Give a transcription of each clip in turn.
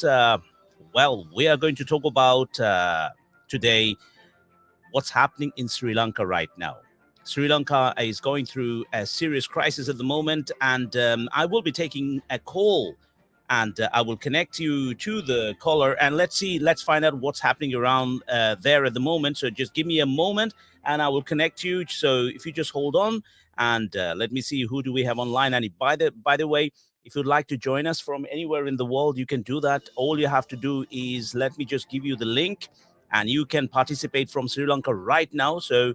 Well, we are going to talk about today what's happening in Sri Lanka right now. Sri Lanka is going through a serious crisis at the moment, and I will be taking a call and I will connect you to the caller and let's find out what's happening around there at the moment. So just give me a moment and I will connect you. So if you just hold on and let me see who do we have online. And by the way, if you'd like to join us from anywhere in the world, you can do that. All you have to do is let me just give you the link and you can participate from Sri Lanka right now. So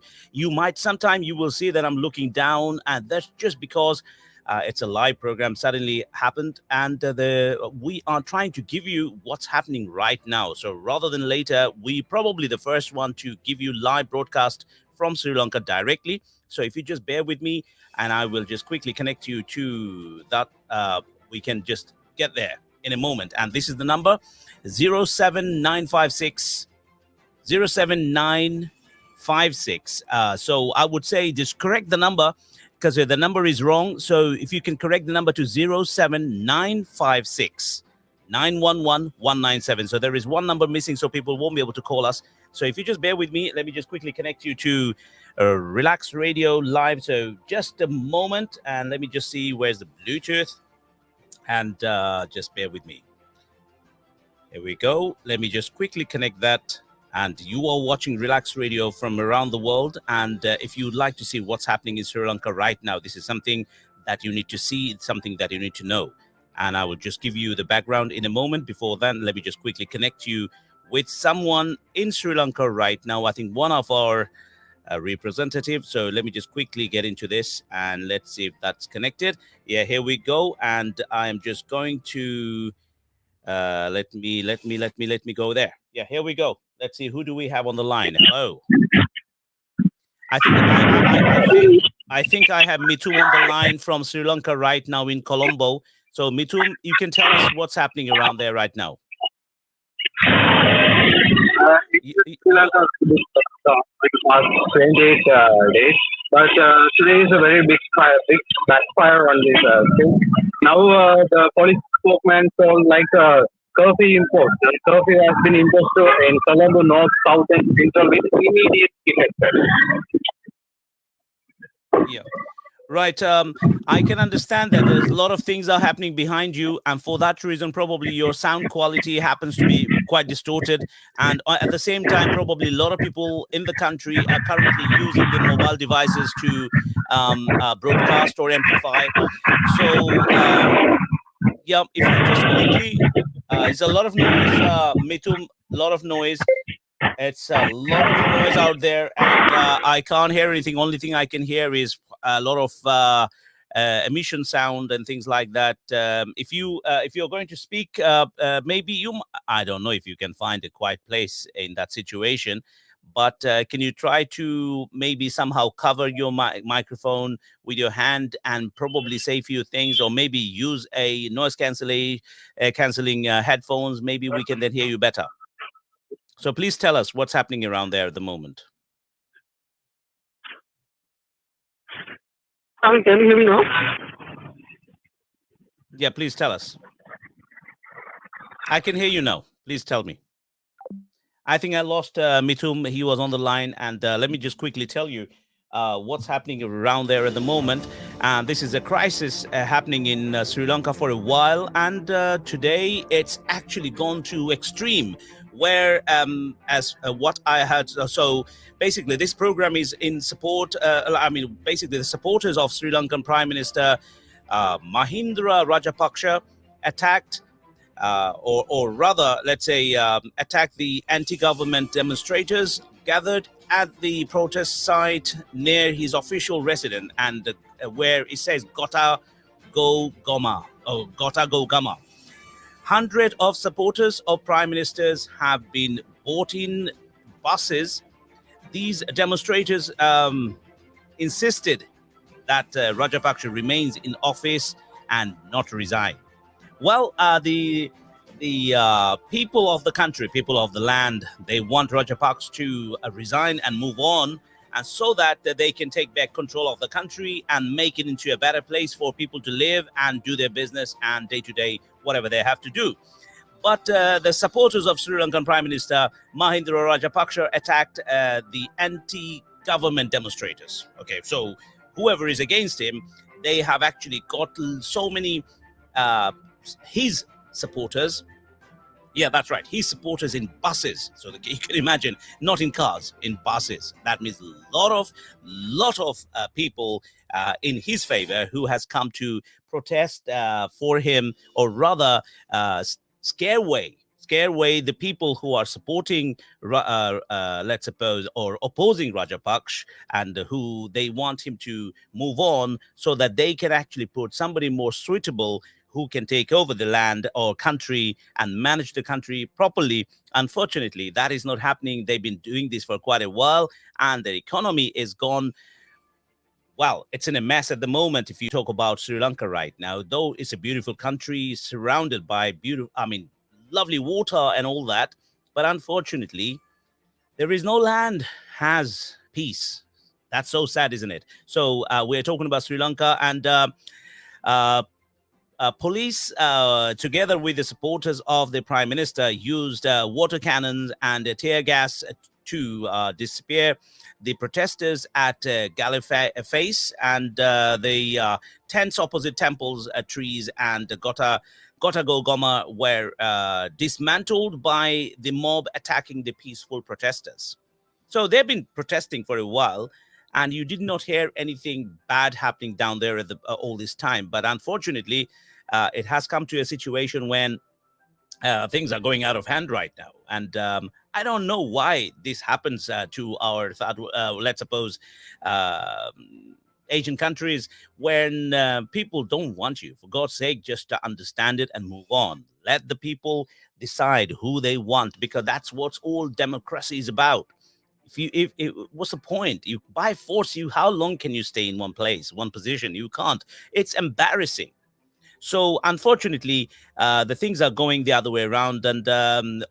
sometime you will see that I'm looking down, and that's just because it's a live program suddenly happened, and we are trying to give you what's happening right now. So rather than later, we probably the first one to give you live broadcast from Sri Lanka directly. So if you just bear with me, and I will just quickly connect you to that. We can just get there in a moment. And this is the number 07956 07956. So I would say just correct the number because the number is wrong. So if you can correct the number to 07956 911 197. So there is one number missing, so people won't be able to call us. So if you just bear with me, let me just quickly connect you to Relax Radio Live. So just a moment, and let me just see where's the Bluetooth. And just bear with me. Here we go. Let me just quickly connect that. And you are watching Relax Radio from around the world. And if you'd like to see what's happening in Sri Lanka right now, this is something that you need to see. It's something that you need to know. And I will just give you the background in a moment. Before then, let me just quickly connect you with someone in Sri Lanka right now. I think one of our representatives. So let me just quickly get into this and let's see if that's connected. Yeah, here we go. And I'm just going to let me go there. Yeah, here we go. Let's see, who do we have on the line? Hello. I think I have Mitu on the line from Sri Lanka right now in Colombo. So Mitu, you can tell us what's happening around there right now. Sri Lanka past 28 days, but today is a very big backfire on this thing. Now the police spokesman told like curfew imposed. The curfew has been imposed in Colombo, North, South, and Central with immediate effect. Yeah. Right. I can understand that there's a lot of things are happening behind you. And for that reason, probably your sound quality happens to be quite distorted. And at the same time, probably a lot of people in the country are currently using their mobile devices to broadcast or amplify. So, yeah, if you just quickly, it's a lot of noise, Mitum, a lot of noise. It's a lot of noise out there, and I can't hear anything. Only thing I can hear is a lot of emission sound and things like that. If you're going to speak, maybe I don't know if you can find a quiet place in that situation. But can you try to maybe somehow cover your microphone with your hand and probably say a few things, or maybe use a noise cancelling headphones? Maybe we can then hear you better. So please tell us what's happening around there at the moment. Can you hear me now? Yeah, please tell us. I can hear you now. Please tell me. I think I lost Mitum. He was on the line. And let me just quickly tell you what's happening around there at the moment. And this is a crisis happening in Sri Lanka for a while. And today it's actually gone to extreme, where as what I had. So basically, this program is in support. Basically, the supporters of Sri Lankan Prime Minister Mahindra Rajapaksa attacked, or rather, let's say, attacked the anti-government demonstrators gathered at the protest site near his official residence, and where it says Gota Go Gama, or Gota Go Gama. Hundreds of supporters of prime ministers have been bought in buses. These demonstrators insisted that Rajapaksa remains in office and not resign. Well, the people of the country, people of the land, they want Rajapaksa to resign and move on, and so that they can take back control of the country and make it into a better place for people to live and do their business and day-to-day whatever they have to do. But the supporters of Sri Lankan Prime Minister Mahinda Rajapaksa attacked the anti-government demonstrators. Okay, so whoever is against him, they have actually got so many uh, his supporters. Yeah, that's right. His supporters in buses. So you can imagine, not in cars, in buses. That means a lot of people in his favor who has come to protest for him, or rather, scare away the people who are supporting, let's suppose, or opposing Rajapaksa, and who they want him to move on, so that they can actually put somebody more suitable who can take over the land or country and manage the country properly. Unfortunately, that is not happening. They've been doing this for quite a while, and the economy is gone. Well, it's in a mess at the moment. If you talk about Sri Lanka right now, though it's a beautiful country surrounded by lovely water and all that, but unfortunately, there is no land has peace. That's so sad, isn't it? So we're talking about Sri Lanka, and uh, police, together with the supporters of the prime minister, used water cannons and tear gas to disappear the protesters at Face, and the tents opposite temples, trees, and Gota Goma were dismantled by the mob attacking the peaceful protesters. So they've been protesting for a while, and you did not hear anything bad happening down there at all this time. But unfortunately, it has come to a situation when things are going out of hand right now. And I don't know why this happens to our, let's suppose, Asian countries, when people don't want you. For God's sake, just to understand it and move on. Let the people decide who they want, because that's what all democracy is about. If what's the point? You by force, how long can you stay in one place, one position? You can't. It's embarrassing. So unfortunately, the things are going the other way around. And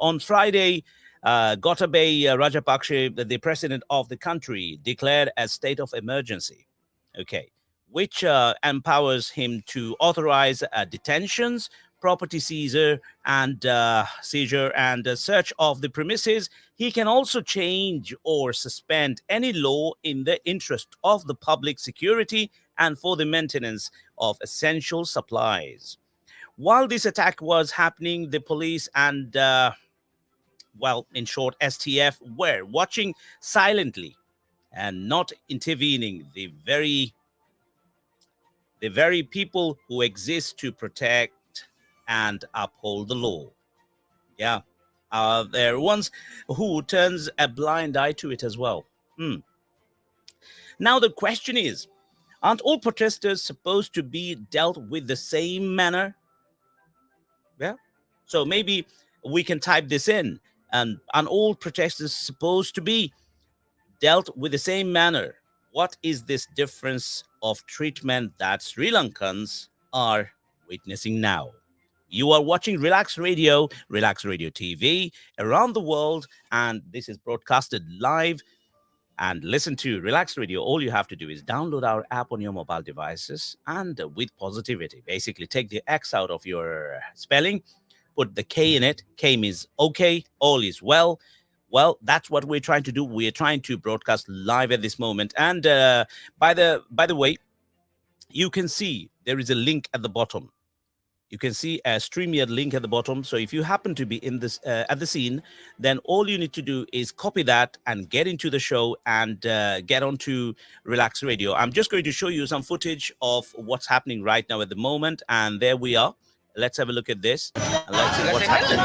on Friday, Gotabaya Rajapaksa, the president of the country, declared a state of emergency. Okay, which empowers him to authorize detentions, property seizure and search of the premises. He can also change or suspend any law in the interest of the public security and for the maintenance of essential supplies. While this attack was happening, the police and, well, in short, STF were watching silently and not intervening. The very people who exist to protect and uphold the law. Yeah. There are ones who turns a blind eye to it as well. Now the question is, aren't all protesters supposed to be dealt with the same manner? Yeah. So maybe we can type this in. And aren't all protesters supposed to be dealt with the same manner? What is this difference of treatment that Sri Lankans are witnessing now? You are watching Relax Radio TV around the world, and this is broadcasted live. And listen to Relax Radio. All you have to do is download our app on your mobile devices, and with positivity, basically take the X out of your spelling, put the K in it. K means okay, all is well. Well, that's what we're trying to do. We're trying to broadcast live at this moment. And by the way, you can see there is a link at the bottom. You can see a StreamYard link at the bottom. So if you happen to be in this at the scene, then all you need to do is copy that and get into the show and get onto Relax Radio. I'm just going to show you some footage of what's happening right now at the moment. And there we are. Let's have a look at this. And let's see what's happening.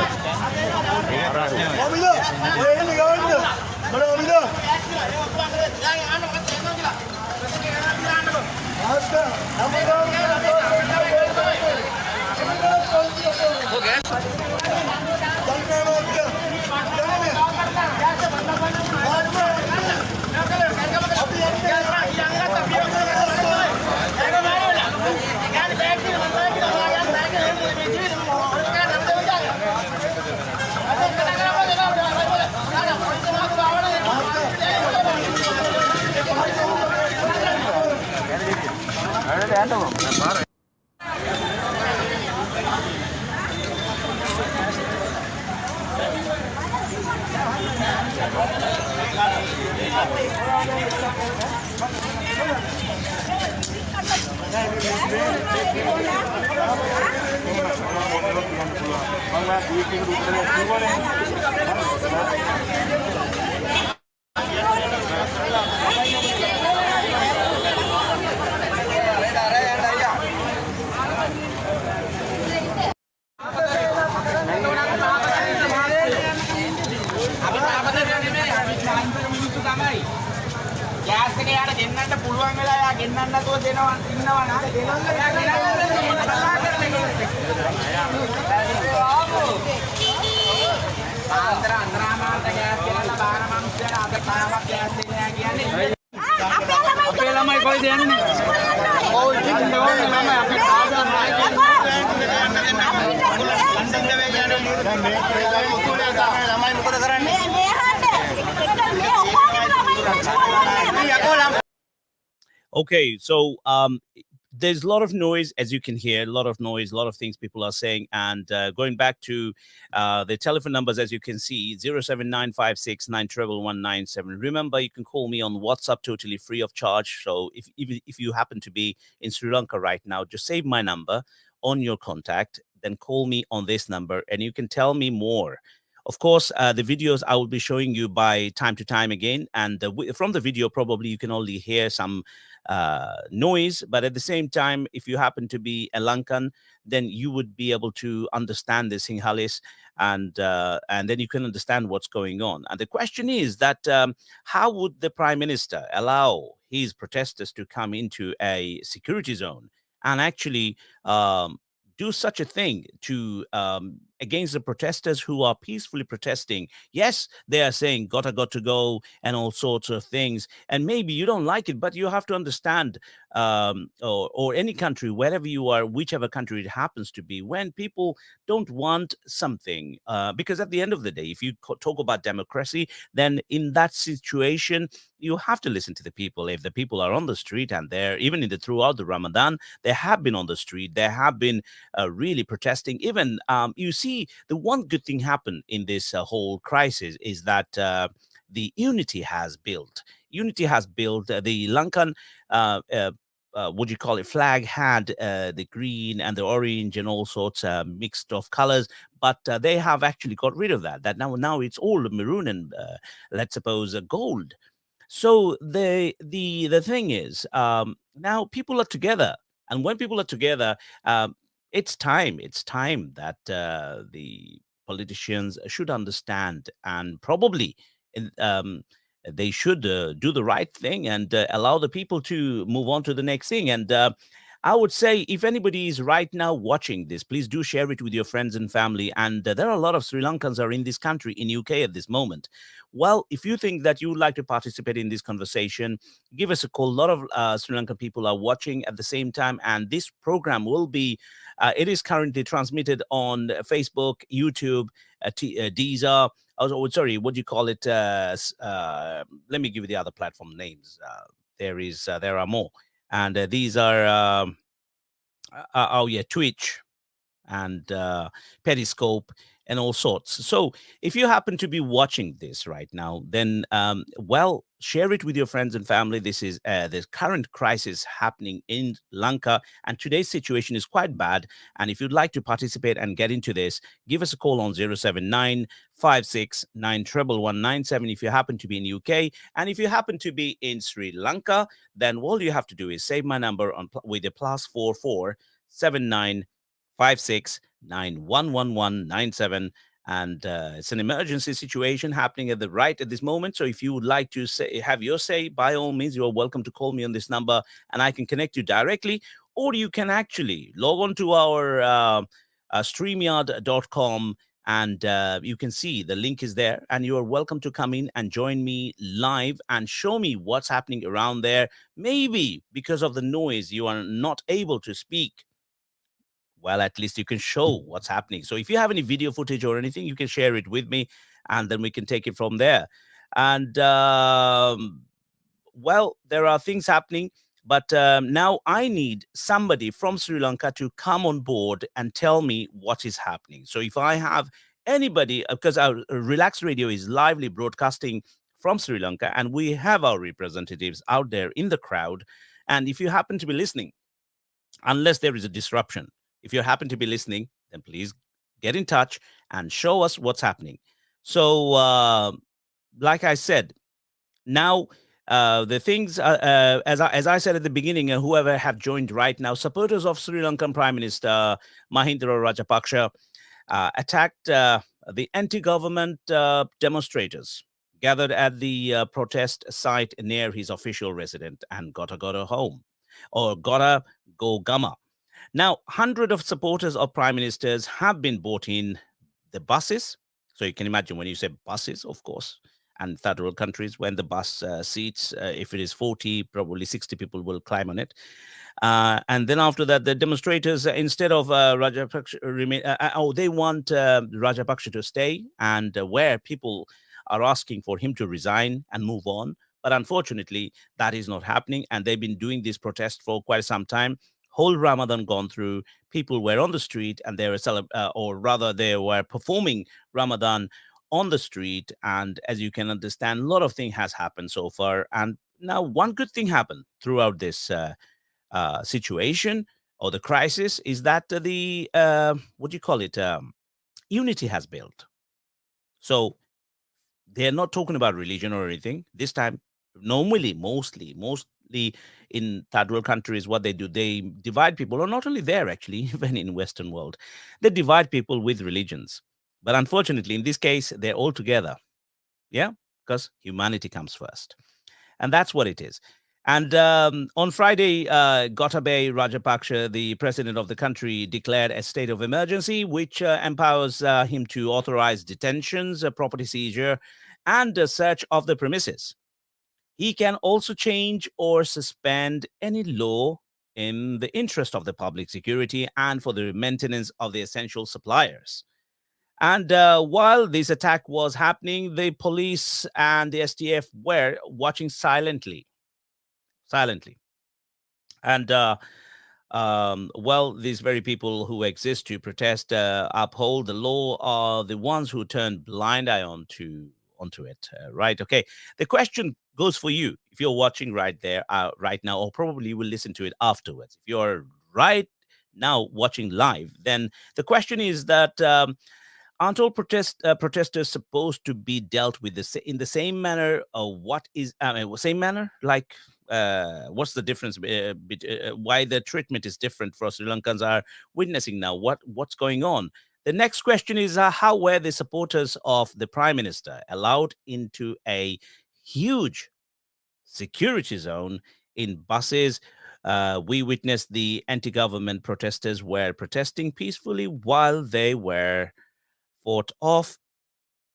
Gas ഒക്കെ යාට ගෙන්නන්න පුළුවන් වෙලා යා ගෙන්නන්න නැතුව දෙනවා ඉන්නවා නා ගෙනල්ලා යා ආන්තර අන්තරාමාන්ත ഗ്യാස් ගෙනල්ලා බාන මිනිස්සුන්ට අද කාමක් ഗ്യാස් දෙන්නේ නැහැ කියන්නේ අපේ ළමයි කොයිද යන්නේ ඔව් ඉතින් ඕනේ ළමයි අපේ සාධාරණ ලන්ඩන් දෙවේ යන්නේ දැන් මේ උතුලේ ළමයි මොකද කරන්නේ Okay, so there's a lot of noise, as you can hear, a lot of noise, a lot of things people are saying. And going back to the telephone numbers, as you can see, 07956 Remember, you can call me on WhatsApp totally free of charge. So if you happen to be in Sri Lanka right now, just save my number on your contact, then call me on this number and you can tell me more. Of course, the videos I will be showing you by time to time again. And from the video, probably you can only hear some noise. But at the same time, if you happen to be a Lankan, then you would be able to understand the Sinhalese and then you can understand what's going on. And the question is that how would the Prime Minister allow his protesters to come into a security zone and actually do such a thing to against the protesters who are peacefully protesting? Yes, they are saying got to go and all sorts of things, and maybe you don't like it, but you have to understand, or any country, wherever you are, whichever country it happens to be, when people don't want something, because at the end of the day, if you talk about democracy, then in that situation you have to listen to the people. If the people are on the street and they're even throughout the Ramadan, they have been on the street, they have been really protesting. Even you see, the one good thing happened in this whole crisis is that the unity has built. Unity has built. The Lankan, what do you call it, flag had the green and the orange and all sorts mixed of colors, but they have actually got rid of that. That now it's all maroon and let's suppose gold. So the thing is, now people are together, and when people are together, it's time that the politicians should understand, and probably they should do the right thing and allow the people to move on to the next thing. And I would say, if anybody is right now watching this, please do share it with your friends and family. And there are a lot of Sri Lankans are in this country, in UK at this moment. Well, if you think that you would like to participate in this conversation, give us a call. A lot of Sri Lankan people are watching at the same time, and this program will be. It is currently transmitted on Facebook, YouTube, Deezer. Oh, sorry, what do you call it? Let me give you the other platform names. There are more, and these are oh yeah, Twitch and Periscope and all sorts. So if you happen to be watching this right now, then well, share it with your friends and family. This is the current crisis happening in Lanka, and today's situation is quite bad. And if you'd like to participate and get into this, give us a call on 079 if you happen to be in UK. And if you happen to be in Sri Lanka, then all you have to do is save my number on with the +44 79 56911197. And it's an emergency situation happening at the right at this moment. So if you would like to have your say, by all means, you're welcome to call me on this number and I can connect you directly. Or you can actually log on to our streamyard.com, and you can see the link is there, and you are welcome to come in and join me live and show me what's happening around there. Maybe because of the noise you are not able to speak. Well, at least you can show what's happening. So if you have any video footage or anything, you can share it with me, and then we can take it from there. And well, there are things happening, but now I need somebody from Sri Lanka to come on board and tell me what is happening. So if I have anybody, because our Relax Radio is lively broadcasting from Sri Lanka, and we have our representatives out there in the crowd. And if you happen to be listening, unless there is a disruption, if you happen to be listening, then please get in touch and show us what's happening. So, like I said, now the things as I said at the beginning, whoever have joined right now, supporters of Sri Lankan Prime Minister Mahinda Rajapaksa attacked the anti-government demonstrators gathered at the protest site near his official residence and gotta home or gotta go gama. Now, hundreds of supporters of prime ministers have been brought in the buses. So you can imagine when you say buses, of course, and third world countries, when the bus seats, if it is 40, probably 60 people will climb on it. And then after that, the demonstrators, instead of Rajapaksa, they want Rajapaksa to stay, and where people are asking for him to resign and move on. But unfortunately, that is not happening, and they've been doing this protest for quite some time. Whole Ramadan gone through, people were on the street, and they were or rather, they were performing Ramadan on the street. And as you can understand, a lot of things has happened so far. And now, one good thing happened throughout this situation or the crisis is that the what do you call it? Unity has built. So they're not talking about religion or anything this time. Normally, mostly in third world countries, what they do, they divide people, or not only there, actually, even in Western world, they divide people with religions. But unfortunately, in this case, they're all together. Yeah, because humanity comes first. And that's what it is. And on Friday, Gotabaya Rajapaksa, the president of the country, declared a state of emergency, which empowers him to authorize detentions, property seizure, and a search of the premises. He can also change or suspend any law in the interest of the public security and for the maintenance of the essential suppliers. And while this attack was happening, the police and the STF were watching silently. And well, these very people who exist to protest, uphold the law, are the ones who turn blind eye onto it. Right? Okay. The question goes for you if you're watching right there, right now, or probably will listen to it afterwards. If you're right now watching live, then the question is that. Aren't all protesters supposed to be dealt with in the same manner? What is same manner? Like, what's the difference? Why the treatment is different for Sri Lankans are witnessing now? What's going on? The next question is how were the supporters of the prime minister allowed into a huge security zone in buses? We witnessed the anti-government protesters were protesting peacefully while they were fought off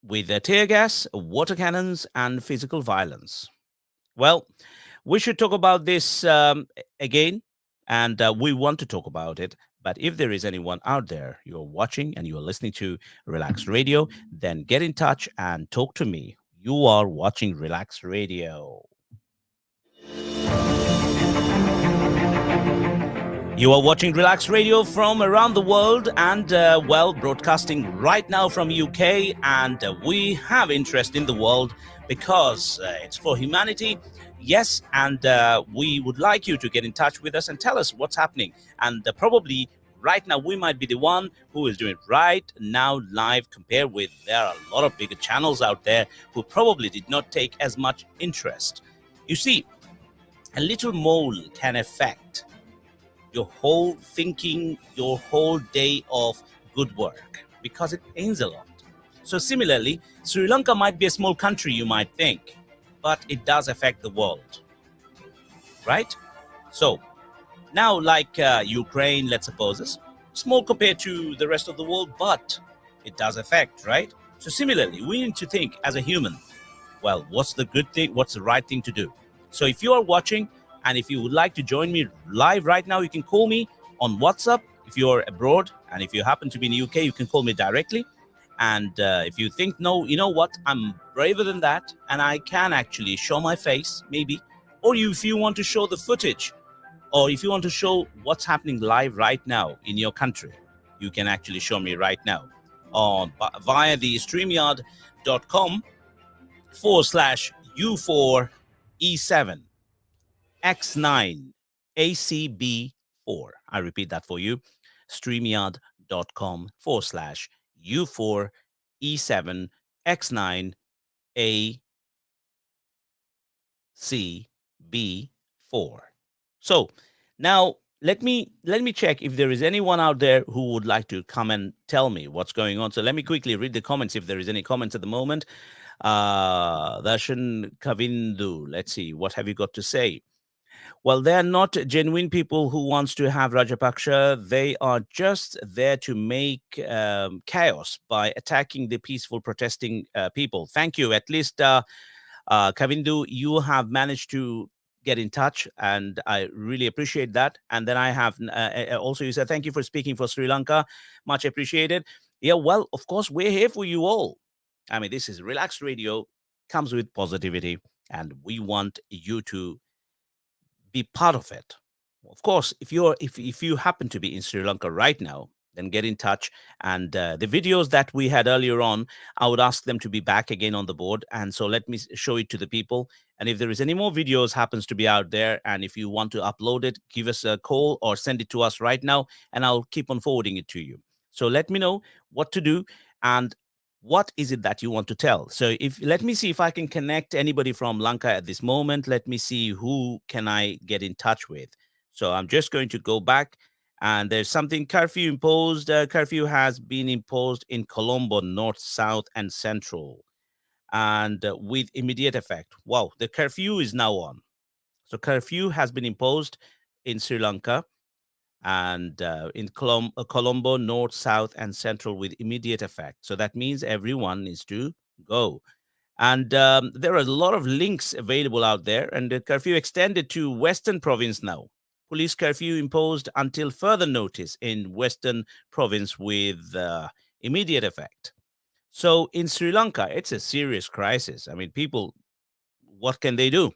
with tear gas, water cannons, and physical violence. Well, we should talk about this again, and we want to talk about it. But if there is anyone out there you're watching and you're listening to Relax Radio, then get in touch and talk to me. You are watching Relax Radio. You are watching Relax Radio from around the world and, well, broadcasting right now from UK. And we have interest in the world because it's for humanity. Yes, and we would like you to get in touch with us and tell us what's happening. And probably right now we might be the one who is doing it right now live compared with there are a lot of bigger channels out there who probably did not take as much interest. You see, a little mole can affect your whole thinking, your whole day of good work, because it pains a lot. So similarly, Sri Lanka might be a small country, you might think, but it does affect the world, right? So now, like Ukraine, let's suppose, is small compared to the rest of the world, but it does affect, right? So similarly, we need to think as a human, well, what's the good thing? What's the right thing to do? So if you are watching, and if you would like to join me live right now, you can call me on WhatsApp if you're abroad. And if you happen to be in the UK, you can call me directly. And if you think, no, you know what, I'm braver than that, and I can actually show my face, maybe. Or if you want to show the footage, or if you want to show what's happening live right now in your country, you can actually show me right now via the streamyard.com/U4E7. X9 ACB4. I repeat that for you. StreamYard.com/U4 facebook.com/u4e7x9ac b4. So now let me check if there is anyone out there who would like to come and tell me what's going on. So let me quickly read the comments if there is any comments at the moment. Darshan Kavindu, let's see, what have you got to say? Well, they're not genuine people who wants to have Rajapaksa. They are just there to make chaos by attacking the peaceful protesting people. Thank you. At least, Kavindu, you have managed to get in touch, and I really appreciate that. And then I have also, you said, thank you for speaking for Sri Lanka. Much appreciated. Yeah, well, of course, we're here for you all. I mean, this is Relaxed Radio, comes with positivity, and we want you to be part of it. Of course, if you happen to be in Sri Lanka right now, then get in touch. And the videos that we had earlier on, I would ask them to be back again on the board. And so let me show it to the people. And if there is any more videos happens to be out there, and if you want to upload it, give us a call or send it to us right now, and I'll keep on forwarding it to you. So let me know what to do and what is it that you want to tell. So if let me see if I can connect anybody from Lanka at this moment. Let me see who can I get in touch with. So I'm just going to go back, and there's something curfew imposed. Curfew has been imposed in Colombo, north, south, and central, and with immediate effect. Wow, the curfew is now on. So curfew has been imposed in Sri Lanka and in Colombo, north, south, and central with immediate effect. So that means everyone needs to go. And there are a lot of links available out there, and the curfew extended to Western Province now. Police curfew imposed until further notice in Western Province with immediate effect. So in Sri Lanka, it's a serious crisis. I mean, people, what can they do?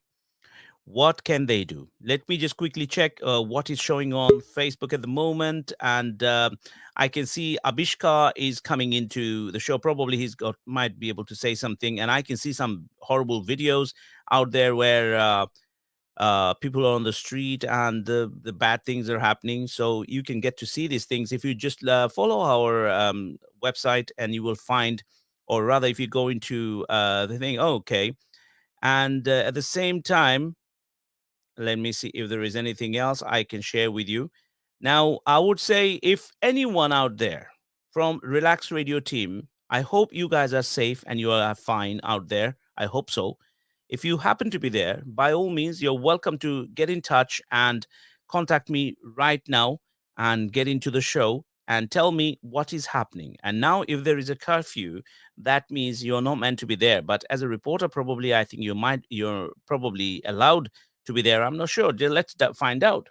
What can they do? Let me just quickly check what is showing on Facebook at the moment. And I can see Abishka is coming into the show. Probably he's got might be able to say something. And I can see some horrible videos out there where people are on the street and the bad things are happening. So you can get to see these things if you just follow our website, and you will find, or rather, if you go into the thing, oh, okay. And at the same time, let me see if there is anything else I can share with you. Now, I would say if anyone out there from Relax Radio team, I hope you guys are safe and you are fine out there. I hope so. If you happen to be there, by all means, you're welcome to get in touch and contact me right now and get into the show and tell me what is happening. And now, if there is a curfew, that means you're not meant to be there. But as a reporter, probably I think you're probably allowed to be there. I'm not sure. Let's find out.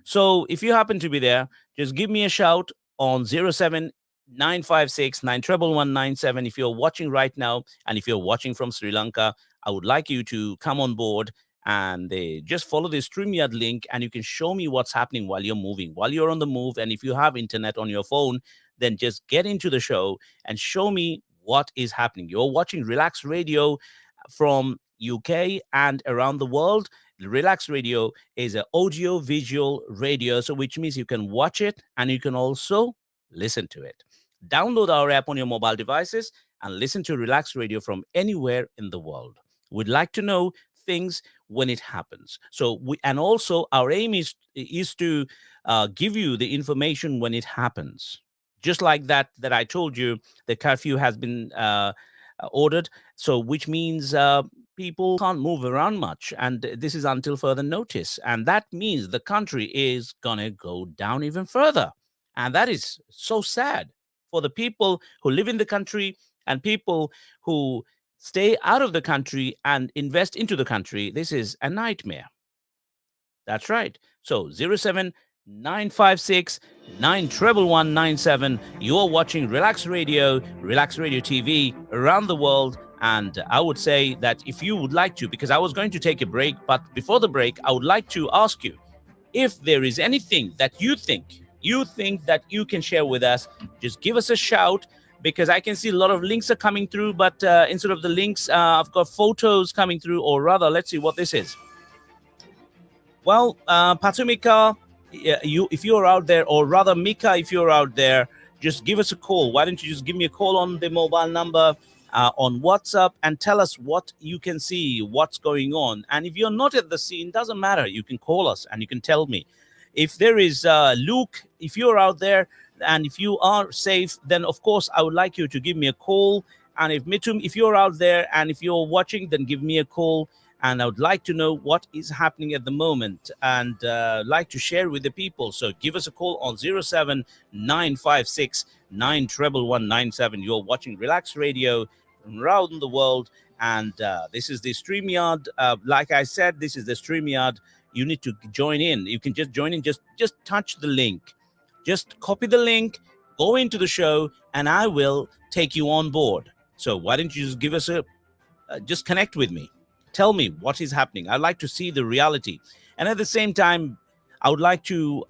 So if you happen to be there, just give me a shout on 07 956 91197 if you're watching right now. And if you're watching from Sri Lanka, I would like you to come on board and just follow the StreamYard link, and you can show me what's happening while you're moving, while you're on the move. And if you have internet on your phone, then just get into the show and show me what is happening. You're watching Relax Radio from UK and around the world. Relax Radio is an audio visual radio, so which means you can watch it and you can also listen to it. Download our app on your mobile devices and listen to Relax Radio from anywhere in the world. We'd like to know things when it happens. So and also our aim is to give you the information when it happens. Just like that I told you, the curfew has been ordered. So which means people can't move around much. And this is until further notice. And that means the country is going to go down even further. And that is so sad for the people who live in the country and people who stay out of the country and invest into the country. This is a nightmare. That's right. So 07 956 91197. You're watching Relax Radio TV around the world. And I would say that if you would like to, because I was going to take a break, but before the break, I would like to ask you if there is anything that you think that you can share with us, just give us a shout, because I can see a lot of links are coming through, but instead of the links, I've got photos coming through, or rather, let's see what this is. Well, Patumika, if you're out there, or rather Mika, if you're out there, just give us a call. Why don't you just give me a call on the mobile number on WhatsApp and tell us what you can see, what's going on. And if you're not at the scene, doesn't matter. You can call us and you can tell me. If there is Luke, if you're out there and if you are safe, then of course I would like you to give me a call. And if Mitum, if you're out there and if you're watching, then give me a call. And I would like to know what is happening at the moment and like to share with the people. So give us a call on 07956 91197. You're watching Relax Radio from around the world. And this is the StreamYard. Like I said, this is the StreamYard. You need to join in. You can just join in. Just touch the link. Just copy the link, go into the show, and I will take you on board. So why don't you just give us a just connect with me. Tell me what is happening. I'd like to see the reality. And at the same time, I would like to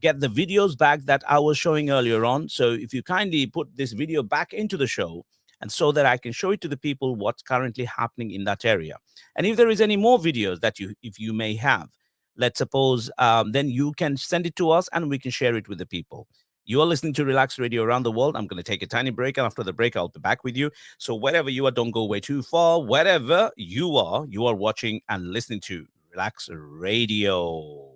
get the videos back that I was showing earlier on. So if you kindly put this video back into the show, and so that I can show it to the people what's currently happening in that area. And if there is any more videos that if you may have, let's suppose, then you can send it to us and we can share it with the people. You are listening to Relax Radio around the world. I'm going to take a tiny break, and after the break, I'll be back with you. So wherever you are, don't go way too far. Wherever you are watching and listening to Relax Radio.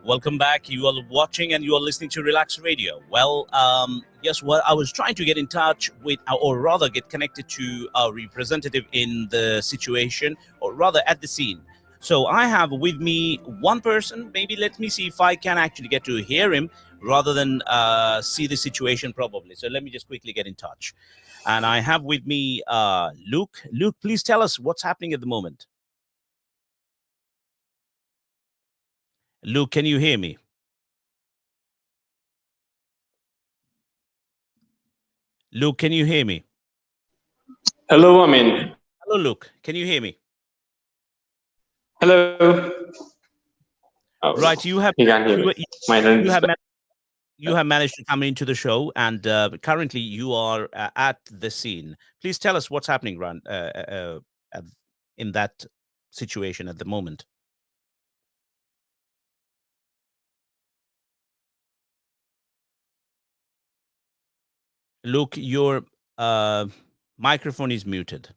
Welcome back. You are watching and you are listening to Relax Radio. Well, yes, well, I was trying to get in touch with, or rather get connected to our representative in the situation, or rather at the scene. So I have with me one person. Maybe let me see if I can actually get to hear him rather than see the situation probably. So let me just quickly get in touch. And I have with me Luke. Luke, please tell us what's happening at the moment. Luke, can you hear me? Luke, can you hear me? Hello, Amin. Hello, Luke. Can you hear me? Hello. Oh, Right, you have he can't hear me. My line is back. you have managed to come into the show, and currently you are at the scene. Please tell us what's happening, Ron, in that situation at the moment. Luke, your microphone is muted.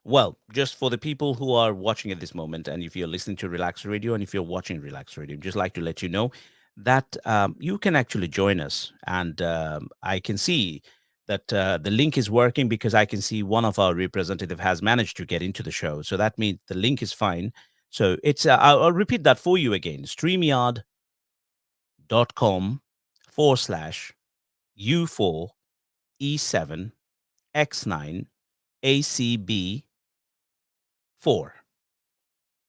Well, just for the people who are watching at this moment, and if you're listening to Relax Radio and if you're watching Relax Radio, just like to let you know that you can actually join us. And I can see that the link is working, because I can see one of our representative has managed to get into the show. So that means the link is fine. So it's I'll repeat that for you again: streamyard.com/U4E7X9ACB4.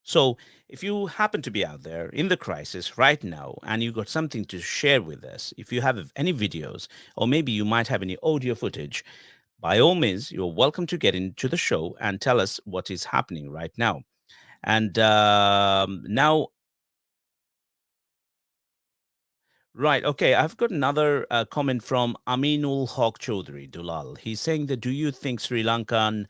So if you happen to be out there in the crisis right now and you got something to share with us, if you have any videos, or maybe you might have any audio footage, by all means, you're welcome to get into the show and tell us what is happening right now. And now, right, okay, I've got another comment from Aminul Haq Chaudhry Dulal. He's saying that, do you think Sri Lankan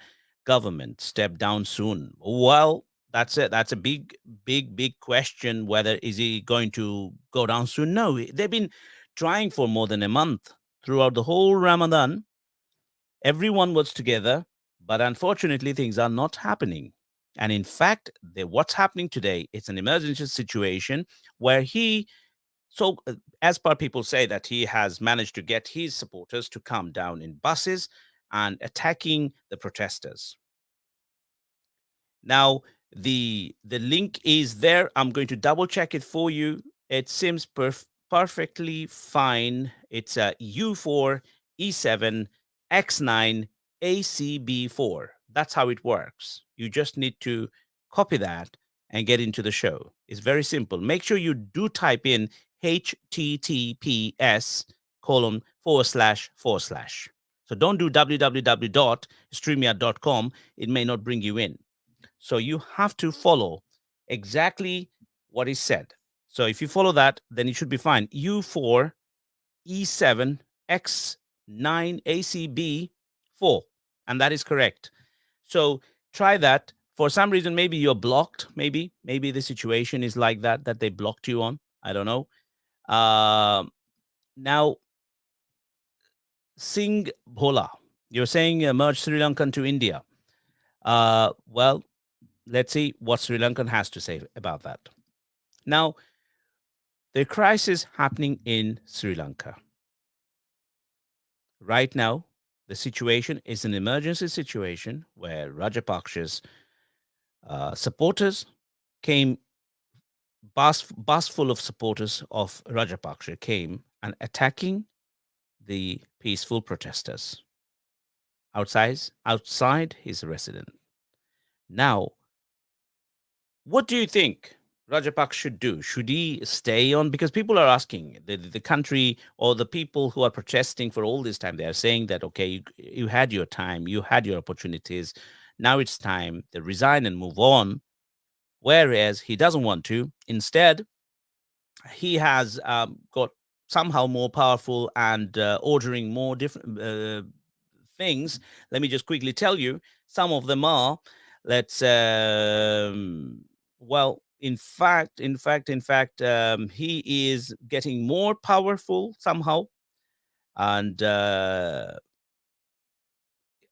government step down soon? Well, that's it. That's a big, big, big question. Whether is he going to go down soon? No, they've been trying for more than a month throughout the whole Ramadan. Everyone was together, but unfortunately, things are not happening. And in fact, what's happening today, it's an emergency situation where as per people say, that he has managed to get his supporters to come down in buses and attacking the protesters. Now, the link is there. I'm going to double check it for you. It seems perfectly fine. It's a U4E7X9ACB4. That's how it works. You just need to copy that and get into the show. It's very simple. Make sure you do type in https://. So don't do www.streamyard.com. It may not bring you in. So you have to follow exactly what is said. So if you follow that, then it should be fine. U4E7X9ACB4. And that is correct. So try that. For some reason, maybe you're blocked. Maybe the situation is like that they blocked you on. I don't know. Now, Singh Bhola, you're saying merge Sri Lankan to India. Well, let's see what Sri Lankan has to say about that. Now, the crisis happening in Sri Lanka. Right now, the situation is an emergency situation where Rajapaksa's supporters came, bus full of supporters of Rajapaksa came and attacking the peaceful protesters outside his residence. Now, what do you think Rajapaksa should do? Should he stay on? Because people are asking, the country or the people who are protesting for all this time, they are saying that, okay, you had your time, you had your opportunities. Now it's time to resign and move on. Whereas he doesn't want to. Instead, he has got somehow more powerful and ordering more different things. Let me just quickly tell you. Some of them are, let's well, in fact, he is getting more powerful somehow. And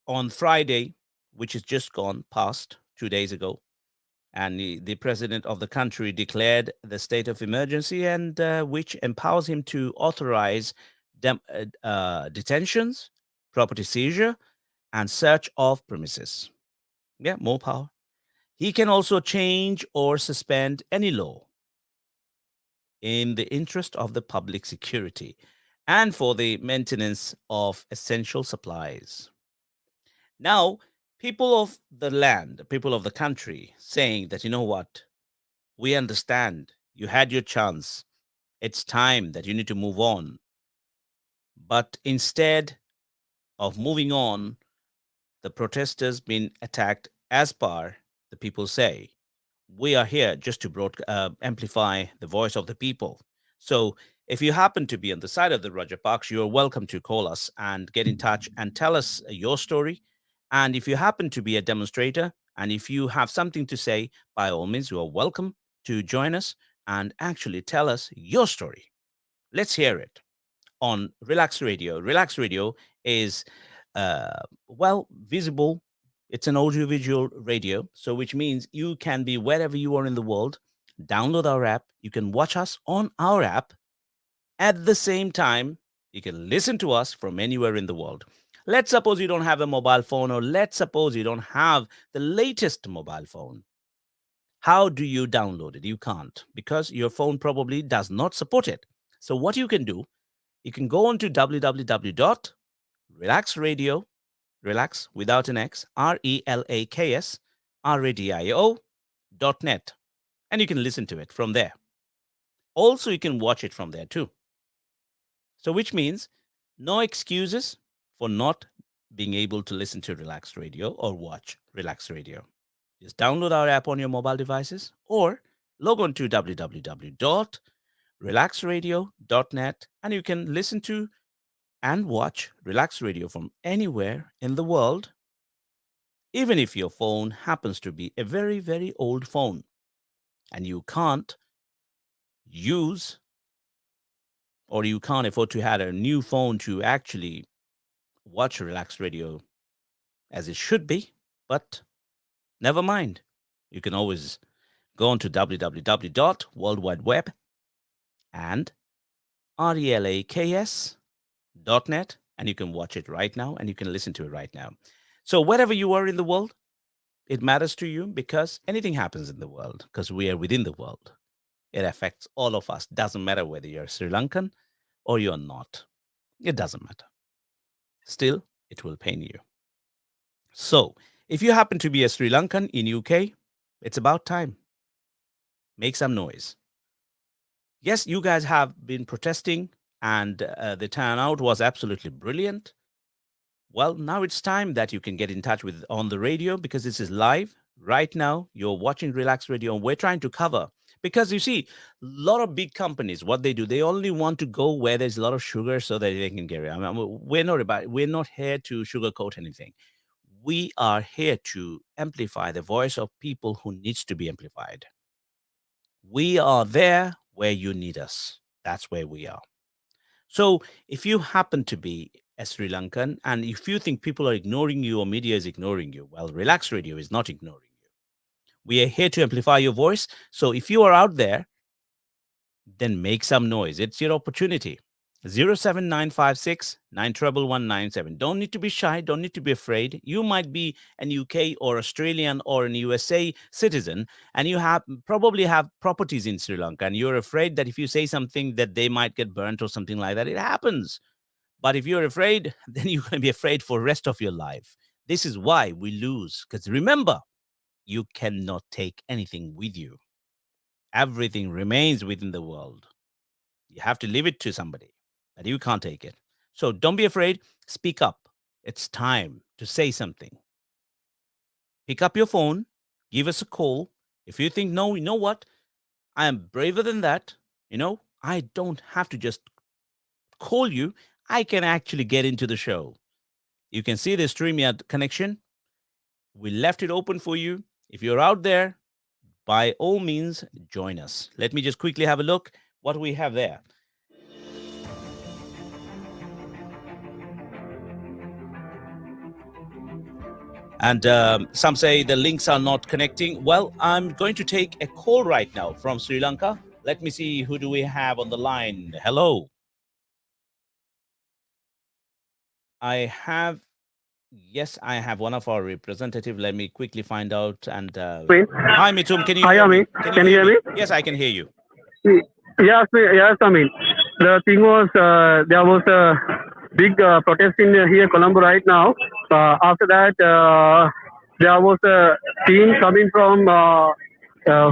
on Friday, which is just gone past 2 days ago, and the president of the country declared the state of emergency, and which empowers him to authorize detentions, property seizure, and search of premises. Yeah, more power. He can also change or suspend any law in the interest of the public security and for the maintenance of essential supplies. Now, people of the land, people of the country, saying that, you know what, we understand you had your chance. It's time that you need to move on. But instead of moving on, the protesters been attacked as per the people say. We are here just to amplify the voice of the people. So if you happen to be on the side of the Rajapaksa, you're welcome to call us and get in touch and tell us your story. And if you happen to be a demonstrator and if you have something to say, by all means, you are welcome to join us and actually tell us your story. Let's hear it on Relax Radio. Relax Radio is, visible. It's an audiovisual radio, so which means you can be wherever you are in the world. Download our app. You can watch us on our app. At the same time, you can listen to us from anywhere in the world. Let's suppose you don't have a mobile phone, or let's suppose you don't have the latest mobile phone. How do you download it? You can't, because your phone probably does not support it. So what you can do, you can go on to www.relaxradio, relax without an X, RELAKS, RADIO.net, and you can listen to it from there. Also, you can watch it from there too. So, which means no excuses for not being able to listen to Relax Radio or watch Relax Radio. Just download our app on your mobile devices or log on to www.relaxradio.net, and you can listen to and watch Relax Radio from anywhere in the world, even if your phone happens to be a very, very old phone and you can't use, or you can't afford to have a new phone to actually watch Relax Radio as it should be. But never mind. You can always go on to www.worldwideweb and relaks.net, and you can watch it right now and you can listen to it right now. So wherever you are in the world, it matters to you, because anything happens in the world, because we are within the world. It affects all of us. Doesn't matter whether you're Sri Lankan or you're not. It doesn't matter. Still, it will pain you. So, if you happen to be a Sri Lankan in UK, it's about time. Make some noise. Yes, you guys have been protesting, and the turnout was absolutely brilliant. Well, now it's time that you can get in touch with on the radio, because this is live. Right now, you're watching Relax Radio, and we're trying to cover, because you see, a lot of big companies, what they do, they only want to go where there's a lot of sugar so that they can get it. I mean, we're not here to sugarcoat anything. We are here to amplify the voice of people who needs to be amplified. We are there where you need us. That's where we are. So if you happen to be a Sri Lankan, and if you think people are ignoring you or media is ignoring you, well, Relax Radio is not ignoring you. We are here to amplify your voice. So if you are out there, then make some noise. It's your opportunity. 07956 91197. Don't need to be shy. Don't need to be afraid. You might be an UK or Australian or an USA citizen, and you probably have properties in Sri Lanka, and you're afraid that if you say something that they might get burnt or something like that. It happens. But if you're afraid, then you're going to be afraid for the rest of your life. This is why we lose. Because remember, you cannot take anything with you. Everything remains within the world. You have to leave it to somebody, but you can't take it. So don't be afraid. Speak up. It's time to say something. Pick up your phone. Give us a call. If you think, no, you know what? I am braver than that. I don't have to just call you. I can actually get into the show. You can see the StreamYard connection. We left it open for you. If you're out there, by all means, join us. Let me just quickly have a look what we have there. And some say the links are not connecting. Well, I'm going to take a call right now from Sri Lanka. Let me see, who do we have on the line? Hello. Yes, I have one of our representatives. Let me quickly find out. And hi, Mitum. Can you Hi, hear me? Ami. Can you hear me? Yes, I can hear you. Yes, yes, I mean, the thing was, there was a big protest in here, Colombo, right now. After that, there was a team coming from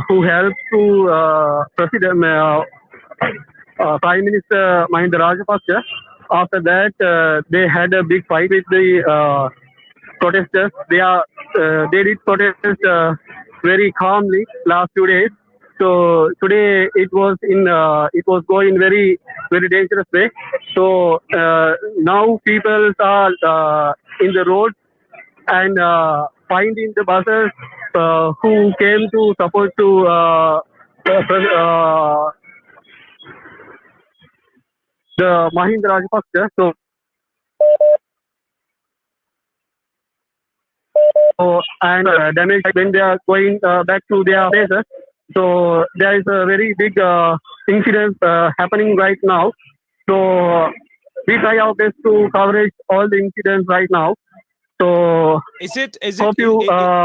who helped to Prime Minister Mahinda Rajapaksa. After that, they had a big fight with the protesters. They did protest very calmly last 2 days. So today it was going very dangerous way. So now people are in the road and finding the buses who came to support to the Mahinda Rajapaksa. So and damage when they are going back to their places. So there is a very big incident happening right now. So we try our best to coverage all the incidents right now. So Is it is it hope you is hope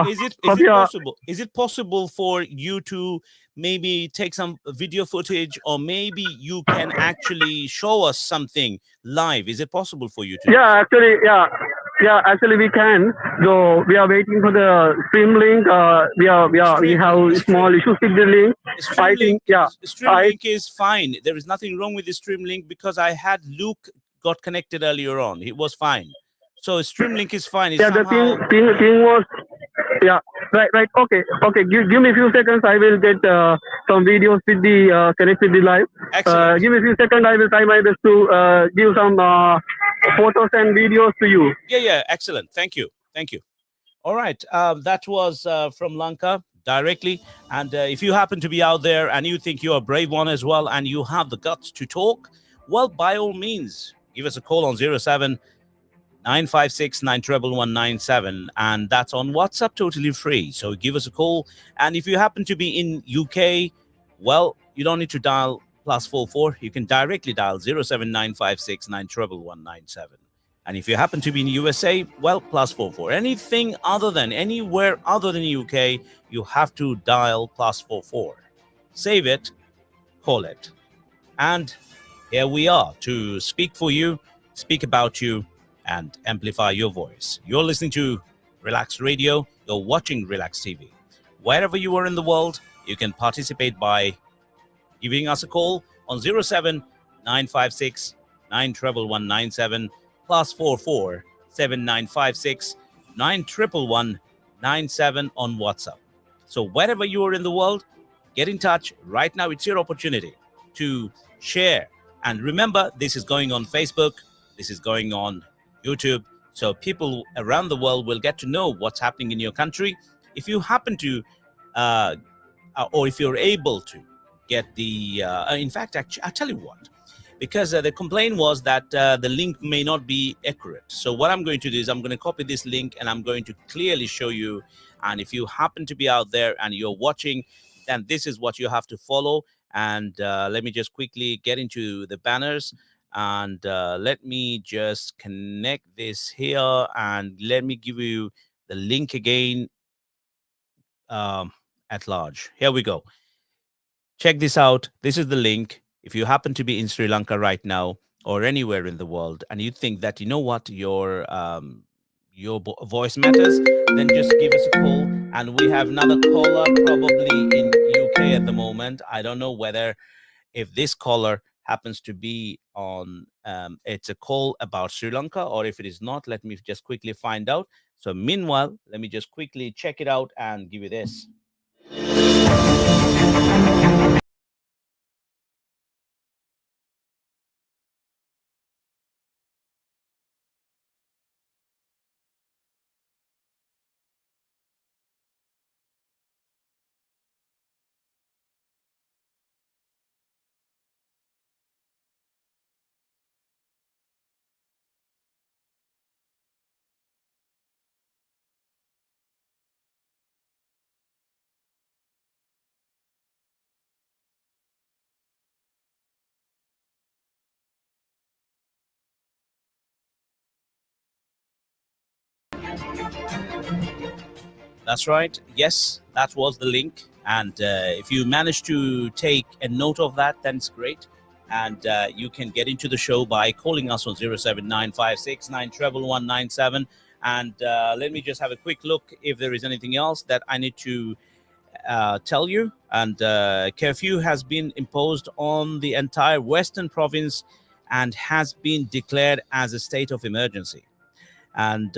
it you are, possible? Is it possible for you to maybe take some video footage, or maybe you can actually show us something live? Is it possible for you to do yeah, so? actually, actually we can. So we are waiting for the stream link. We have small issues with the link. I think Stream I link is fine. There is nothing wrong with the stream link, because I had Luke got connected earlier on. It was fine. So stream link is fine. It's yeah the somehow thing was yeah right okay give me a few seconds. I will get some videos with the connect with the live. excellent. Give me a few seconds. I will try my best to give some photos and videos to you. Yeah, excellent. Thank you. Thank you. All right. That was from Lanka directly. And if you happen to be out there and you think you're a brave one as well and you have the guts to talk, well, by all means, give us a call on 07 956 91197, and that's on WhatsApp, totally free. So give us a call. And if you happen to be in UK, well, you don't need to dial +44. You can directly dial 07956 91197. And if you happen to be in USA, well, +44. Anything other than anywhere other than UK, you have to dial +44. Save it, call it. And here we are to speak for you, speak about you, and amplify your voice. You're listening to Relax Radio, you're watching Relax TV. Wherever you are in the world, you can participate by giving us a call on 07 956 91197 +44 7956 91197 on WhatsApp. So wherever you are in the world, get in touch right now. It's your opportunity to share. And remember, this is going on Facebook, this is going on YouTube. So people around the world will get to know what's happening in your country. If you happen to, or if you're able to get the, in fact, actually, I'll tell you what, because the complaint was that the link may not be accurate. So what I'm going to do is I'm going to copy this link and I'm going to clearly show you. And if you happen to be out there and you're watching, then this is what you have to follow. And let me just quickly get into the banners, and let me just connect this here, and let me give you the link again at large. Here we go. Check this out. This is the link. If you happen to be in Sri Lanka right now or anywhere in the world, and you think that, you know what, your voice matters, then just give us a call. And we have another caller probably in UK at the moment. I don't know whether, if this caller happens to be on, it's a call about Sri Lanka, or if it is not, let me just quickly find out. So meanwhile, let me just quickly check it out and give you this. That's right. Yes, that was the link. And if you manage to take a note of that, then it's great. And you can get into the show by calling us on 07956 91197. And let me just have a quick look if there is anything else that I need to tell you. And curfew has been imposed on the entire Western province and has been declared as a state of emergency. And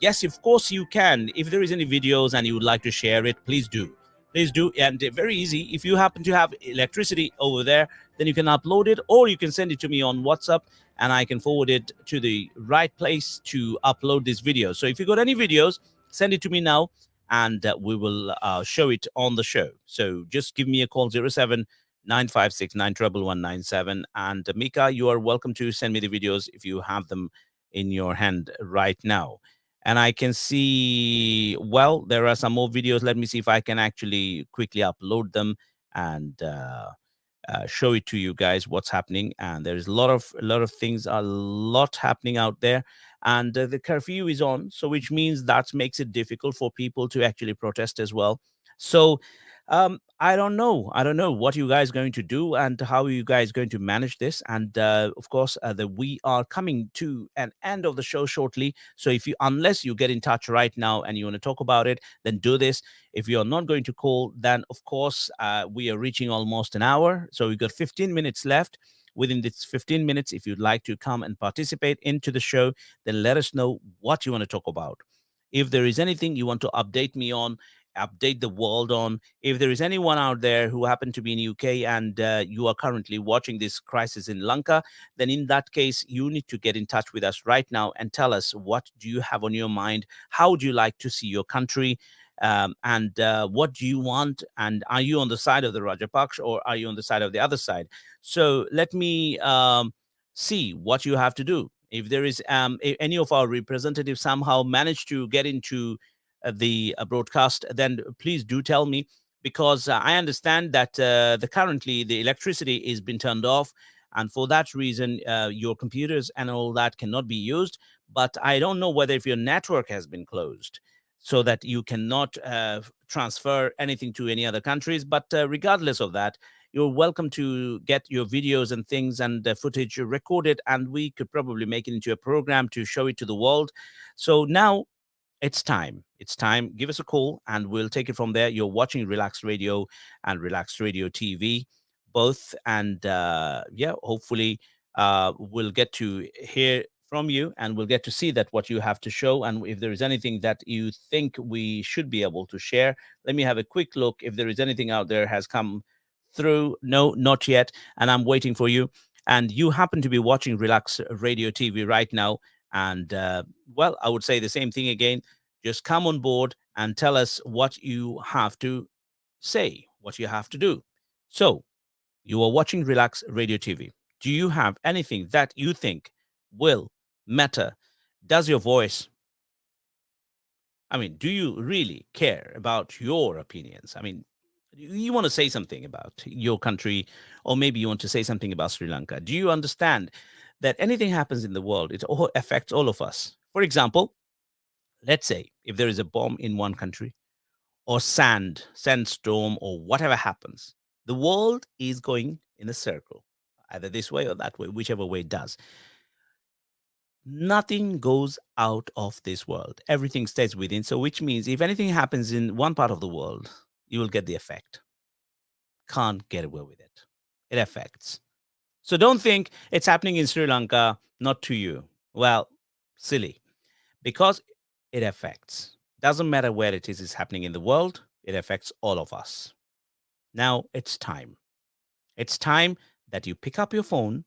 yes, of course you can. If there is any videos and you would like to share it, please do. Please do. And very easy. If you happen to have electricity over there, then you can upload it, or you can send it to me on WhatsApp and I can forward it to the right place to upload this video. So if you got any videos, send it to me now and we will show it on the show. So just give me a call, 07 956 91197. And Mika, you are welcome to send me the videos if you have them in your hand right now. And I can see, well, there are some more videos. Let me see if I can actually quickly upload them. And show it to you guys what's happening. And there's a lot of things, a lot happening out there. And the curfew is on, so which means that makes it difficult for people to actually protest as well. So I don't know what you guys going to do and how you guys going to manage this. And of course, we are coming to an end of the show shortly. So if you, unless you get in touch right now and you want to talk about it, then do this. If you're not going to call, then of course, we are reaching almost an hour. So we've got 15 minutes left. Within this 15 minutes, if you'd like to come and participate into the show, then let us know what you want to talk about. If there is anything you want to update me on, update the world on, if there is anyone out there who happen to be in UK and you are currently watching this crisis in Lanka, then in that case, you need to get in touch with us right now and tell us what do you have on your mind? How do you like to see your country? And what do you want? And are you on the side of the Rajapaksa or are you on the side of the other side? So let me see what you have to do. If there is any of our representatives somehow managed to get into the broadcast, then please do tell me, because I understand that the currently the electricity is been turned off, and for that reason, your computers and all that cannot be used. But I don't know whether if your network has been closed, so that you cannot transfer anything to any other countries. But regardless of that, you're welcome to get your videos and things and footage recorded, and we could probably make it into a program to show it to the world. So now it's time. It's time. Give us a call and we'll take it from there. You're watching Relax Radio and Relax Radio TV, both. And yeah, hopefully we'll get to hear from you and we'll get to see that what you have to show. And if there is anything that you think we should be able to share, let me have a quick look. If there is anything out there has come through, no, not yet. And I'm waiting for you. And you happen to be watching Relax Radio TV right now. And well, I would say the same thing again. Just come on board and tell us what you have to say, what you have to do. So, you are watching Relax Radio TV. Do you have anything that you think will matter? Does your voice, I mean, do you really care about your opinions? I mean, you want to say something about your country, or maybe you want to say something about Sri Lanka. Do you understand that anything happens in the world, it all affects all of us? For example, let's say if there is a bomb in one country, or sandstorm, or whatever happens, the world is going in a circle, either this way or that way, whichever way it does. Nothing goes out of this world. Everything stays within. So, which means if anything happens in one part of the world, you will get the effect. Can't get away with it. It affects. So, don't think it's happening in Sri Lanka, not to you. Well, silly, because it affects. Doesn't matter where it is happening in the world, it affects all of us. Now it's time. It's time that you pick up your phone,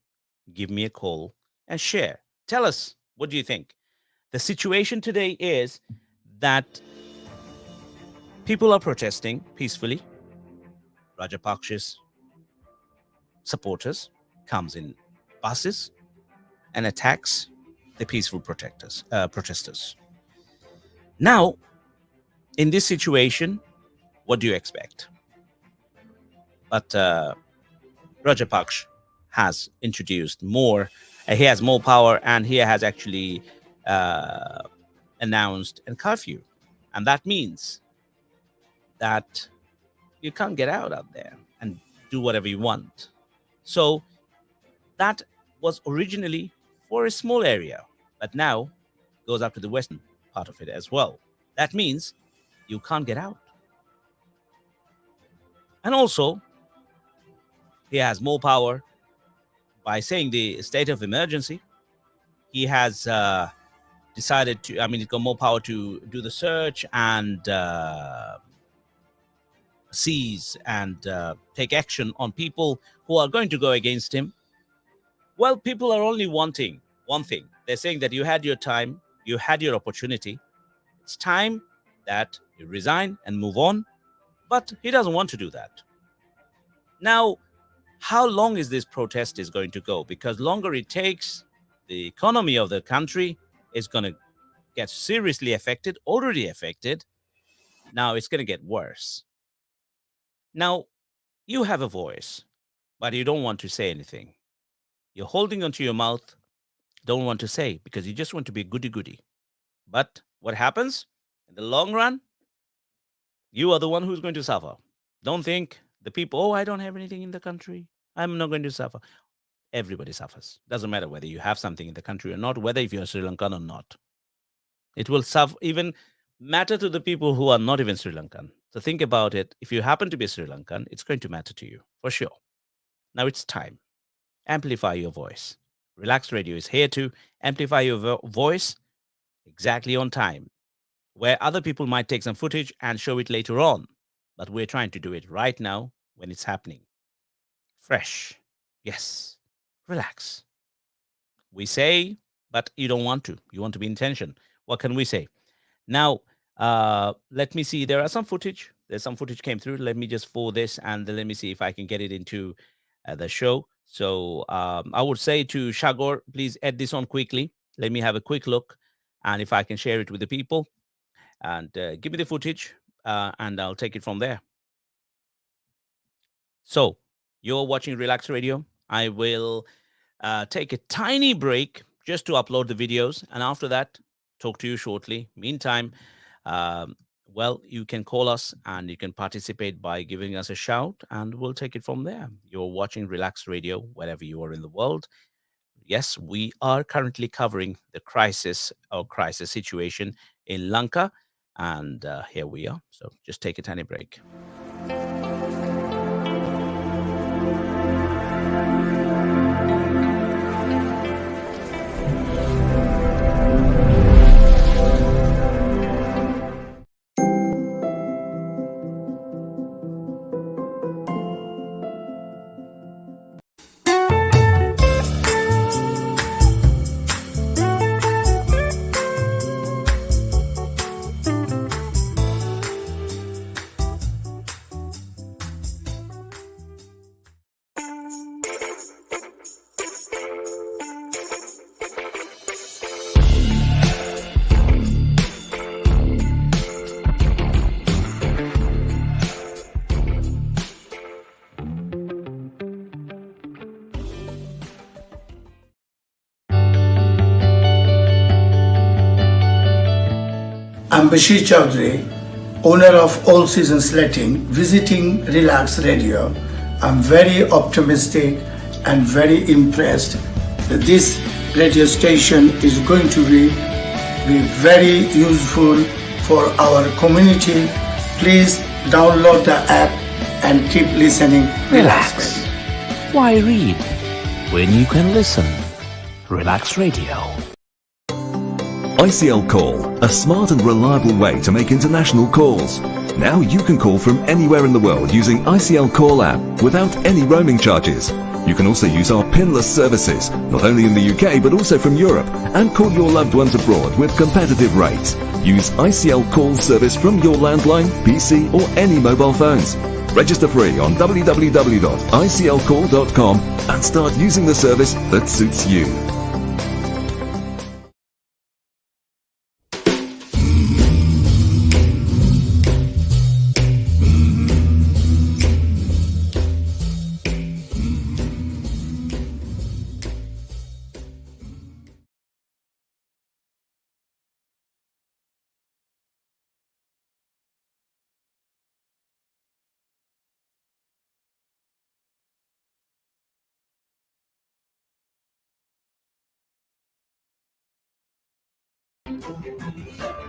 give me a call, and share. Tell us, what do you think? The situation today is that people are protesting peacefully. Rajapaksa's supporters comes in buses and attacks the peaceful protesters. Now, in this situation, what do you expect? But Rajapaksa has introduced more. He has more power, and he has actually uh, announced a curfew, and that means that you can't get out there and do whatever you want. So that was originally for a small area, but now goes up to the western part of it as well. That means you can't get out. And also, he has more power by saying the state of emergency. He has decided to, I mean, he's got more power to do the search and seize and take action on people who are going to go against him. Well, people are only wanting one thing. They're saying that you had your time, you had your opportunity. It's time that you resign and move on. But he doesn't want to do that. Now, how long is this protest is going to go? Because longer it takes, the economy of the country is going to get seriously affected, already affected. Now it's going to get worse. Now, you have a voice. but you don't want to say anything. You're holding onto your mouth, don't want to say because you just want to be goody goody. But what happens in the long run? You are the one who's going to suffer. Don't think the people, oh, I don't have anything in the country. I'm not going to suffer. Everybody suffers. Doesn't matter whether you have something in the country or not, whether if you're Sri Lankan or not. It will suffer, even matter to the people who are not even Sri Lankan. So think about it. If you happen to be Sri Lankan, it's going to matter to you for sure. Now it's time. Amplify your voice. Relaxed Radio is here to amplify your voice exactly on time, where other people might take some footage and show it later on. But we're trying to do it right now when it's happening. Fresh. Yes. Relax. We say, but you don't want to. You want to be in tension. What can we say? Now, let me see. There are some footage. There's some footage came through. Let me just forward this and let me see if I can get it into the show. So I would say to Shagor, please add this on quickly. Let me have a quick look. And if I can share it with the people and give me the footage and I'll take it from there. So you're watching Relax Radio. I will take a tiny break just to upload the videos. And after that, talk to you shortly. Meantime, well, you can call us and you can participate by giving us a shout and we'll take it from there. You're watching Relax Radio wherever you are in the world. Yes, we are currently covering the crisis situation in Lanka. And here we are. So just take a tiny break. I'm Bashir Chaudhary, owner of All Seasons Letting, visiting Relax Radio. I'm very optimistic and very impressed that this radio station is going to be very useful for our community. Please download the app and keep listening. Relax. Why read when you can listen? Relax Radio. ICL Call, a smart and reliable way to make international calls. Now you can call from anywhere in the world using ICL Call app without any roaming charges. You can also use our pinless services, not only in the UK but also from Europe, and call your loved ones abroad with competitive rates. Use ICL Call service from your landline, PC or any mobile phones. Register free on www.iclcall.com and start using the service that suits you.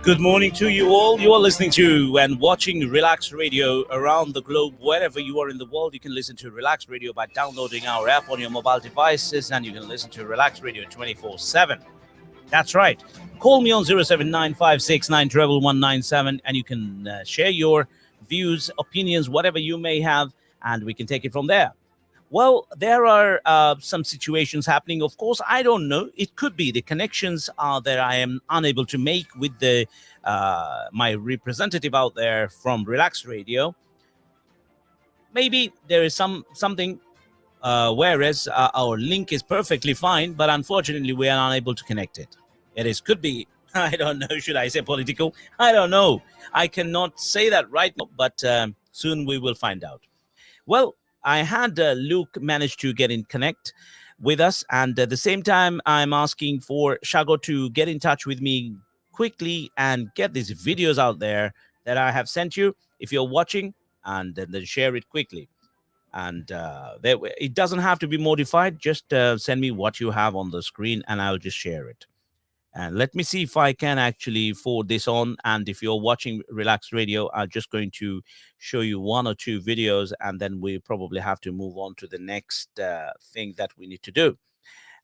Good morning to you all. You are listening to and watching Relax Radio around the globe. Wherever you are in the world, you can listen to Relax Radio by downloading our app on your mobile devices, and you can listen to Relax Radio 24/7. That's right. Call me on 07956911197 and you can share your views, opinions, whatever you may have, and we can take it from there. Well, there are some situations happening. Of course, I don't know. It could be the connections that I am unable to make with the my representative out there from Relax Radio. Maybe there is something, whereas our link is perfectly fine, but unfortunately we are unable to connect it. Could be, I don't know, should I say political? I don't know. I cannot say that right now, but soon we will find out. Well, I had Luke manage to get in connect with us, and at the same time, I'm asking for Shago to get in touch with me quickly and get these videos out there that I have sent you. If you're watching, and then share it quickly. And it doesn't have to be modified. Just send me what you have on the screen, and I'll just share it. And let me see if I can actually forward this on. And if you're watching Relax Radio, I'm just going to show you one or two videos, and then we probably have to move on to the next thing that we need to do.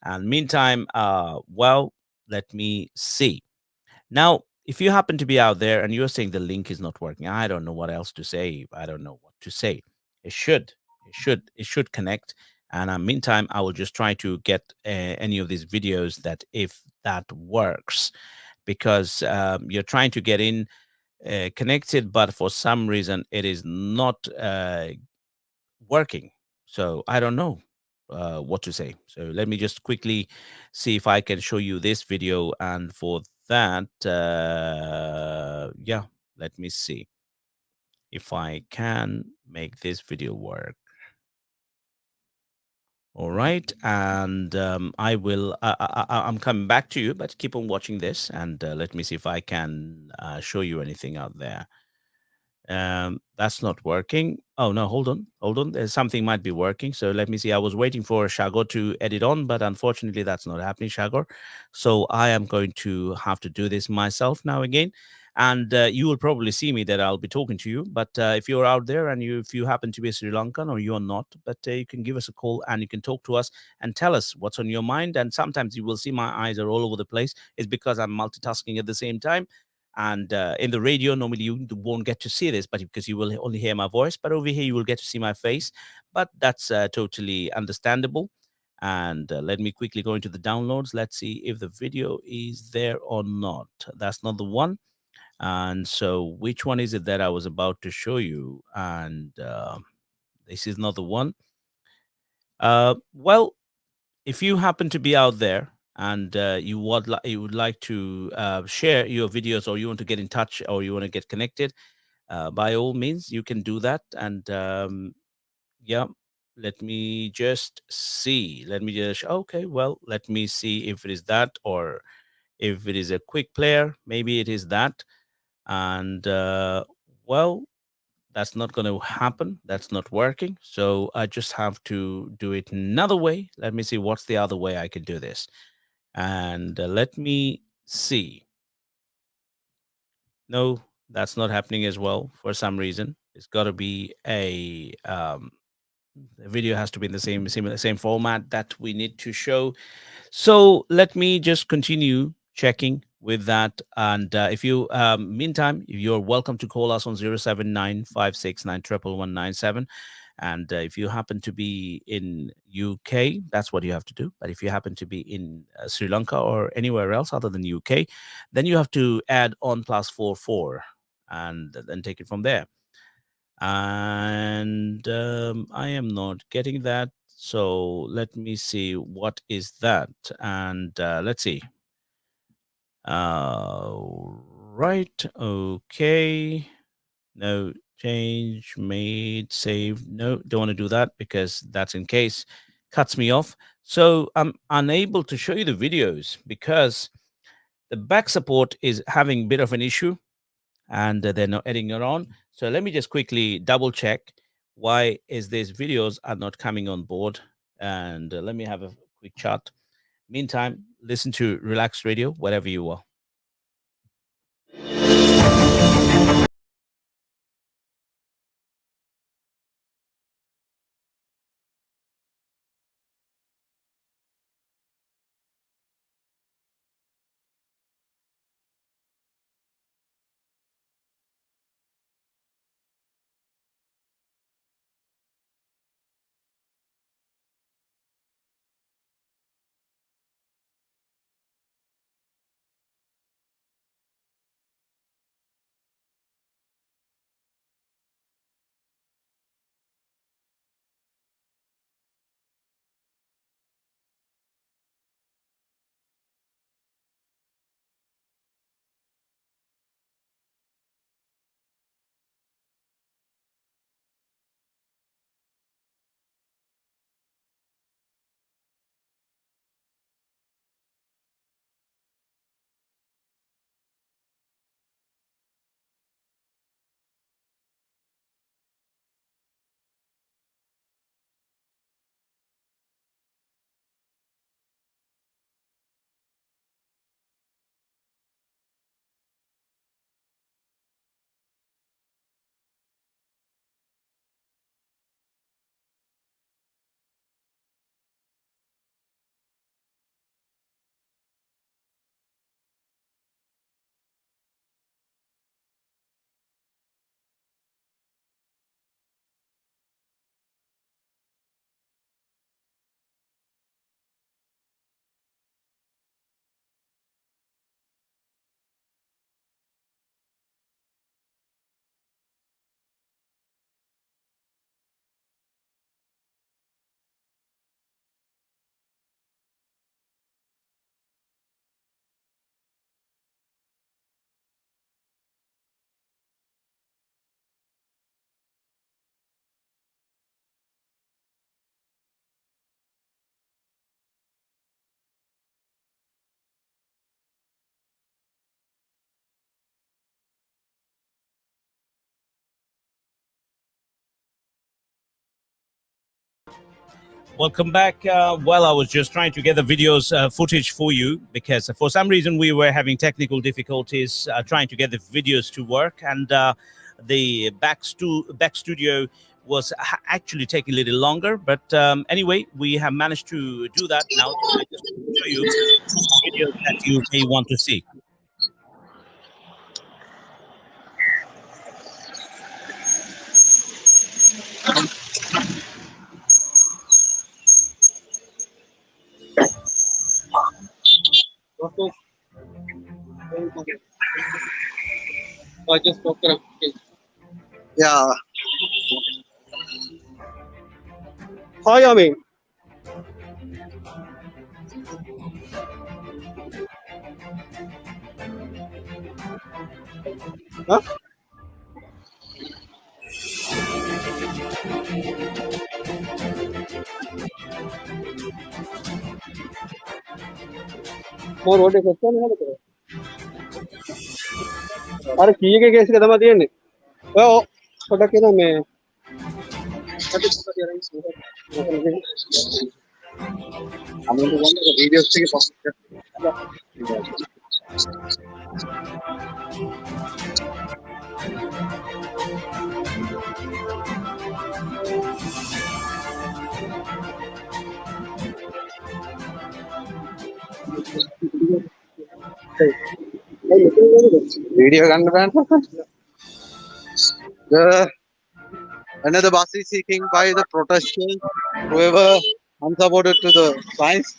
And meantime, well, let me see. Now, if you happen to be out there and you're saying the link is not working, I don't know what else to say. I don't know what to say. It should, it should connect. And meantime, I will just try to get any of these videos that if that works, because you're trying to get in connected, but for some reason it is not working. So I don't know what to say. So let me just quickly see if I can show you this video. And for that, yeah, let me see if I can make this video work. All right, and I will. I'm coming back to you, but keep on watching this, and let me see if I can show you anything out there. That's not working. Oh no, hold on. There's something might be working. So let me see. I was waiting for Shagor to edit on, but unfortunately that's not happening, Shagor. So I am going to have to do this myself now again. And you will probably see me that I'll be talking to you. But if you're out there and if you happen to be a Sri Lankan or you're not, but you can give us a call and you can talk to us and tell us what's on your mind. And sometimes you will see my eyes are all over the place. It's because I'm multitasking at the same time. And in the radio, normally you won't get to see this, but because you will only hear my voice. But over here, you will get to see my face. But that's totally understandable. And let me quickly go into the downloads. Let's see if the video is there or not. That's not the one. And so, which one is it that I was about to show you? And this is not the one. Well, if you happen to be out there and you would like to share your videos, or you want to get in touch, or you want to get connected, by all means you can do that. And yeah, let me just see. Let me just okay. Well, let me see if it is that, or if it is a quick player. Maybe it is that. And well, that's not going to happen. That's not working. So I just have to do it another way. Let me see what's the other way I can do this. And let me see. No, that's not happening as well for some reason. It's got to be the video has to be in the same format that we need to show. So let me just continue checking with that. And if you, meantime, you're welcome to call us on 079 569 11197. And if you happen to be in UK, that's what you have to do. But if you happen to be in Sri Lanka or anywhere else other than UK, then you have to add on +44 and then take it from there. And I am not getting that. So let me see what is that. And let's see. Right. Okay. No change made. Save. No, don't want to do that because that's in case cuts me off. So I'm unable to show you the videos because the back support is having a bit of an issue, and they're not adding it on. So let me just quickly double check why is these videos are not coming on board. And let me have a quick chat. Meantime, listen to Relax Radio, wherever you are. Welcome back. Well, I was just trying to get the videos footage for you because for some reason we were having technical difficulties trying to get the videos to work, and the back studio was actually taking a little longer. But anyway, we have managed to do that now. So I just want to show you videos that you may want to see. Yeah. Hi, Ami. Huh? More what is it? अरे किए के कैसे कदम दिए ने ओ छोटा के ना मैं हम लोग वीडियो से के video the another bus is seeking by the protesters, whoever unsupported to the signs.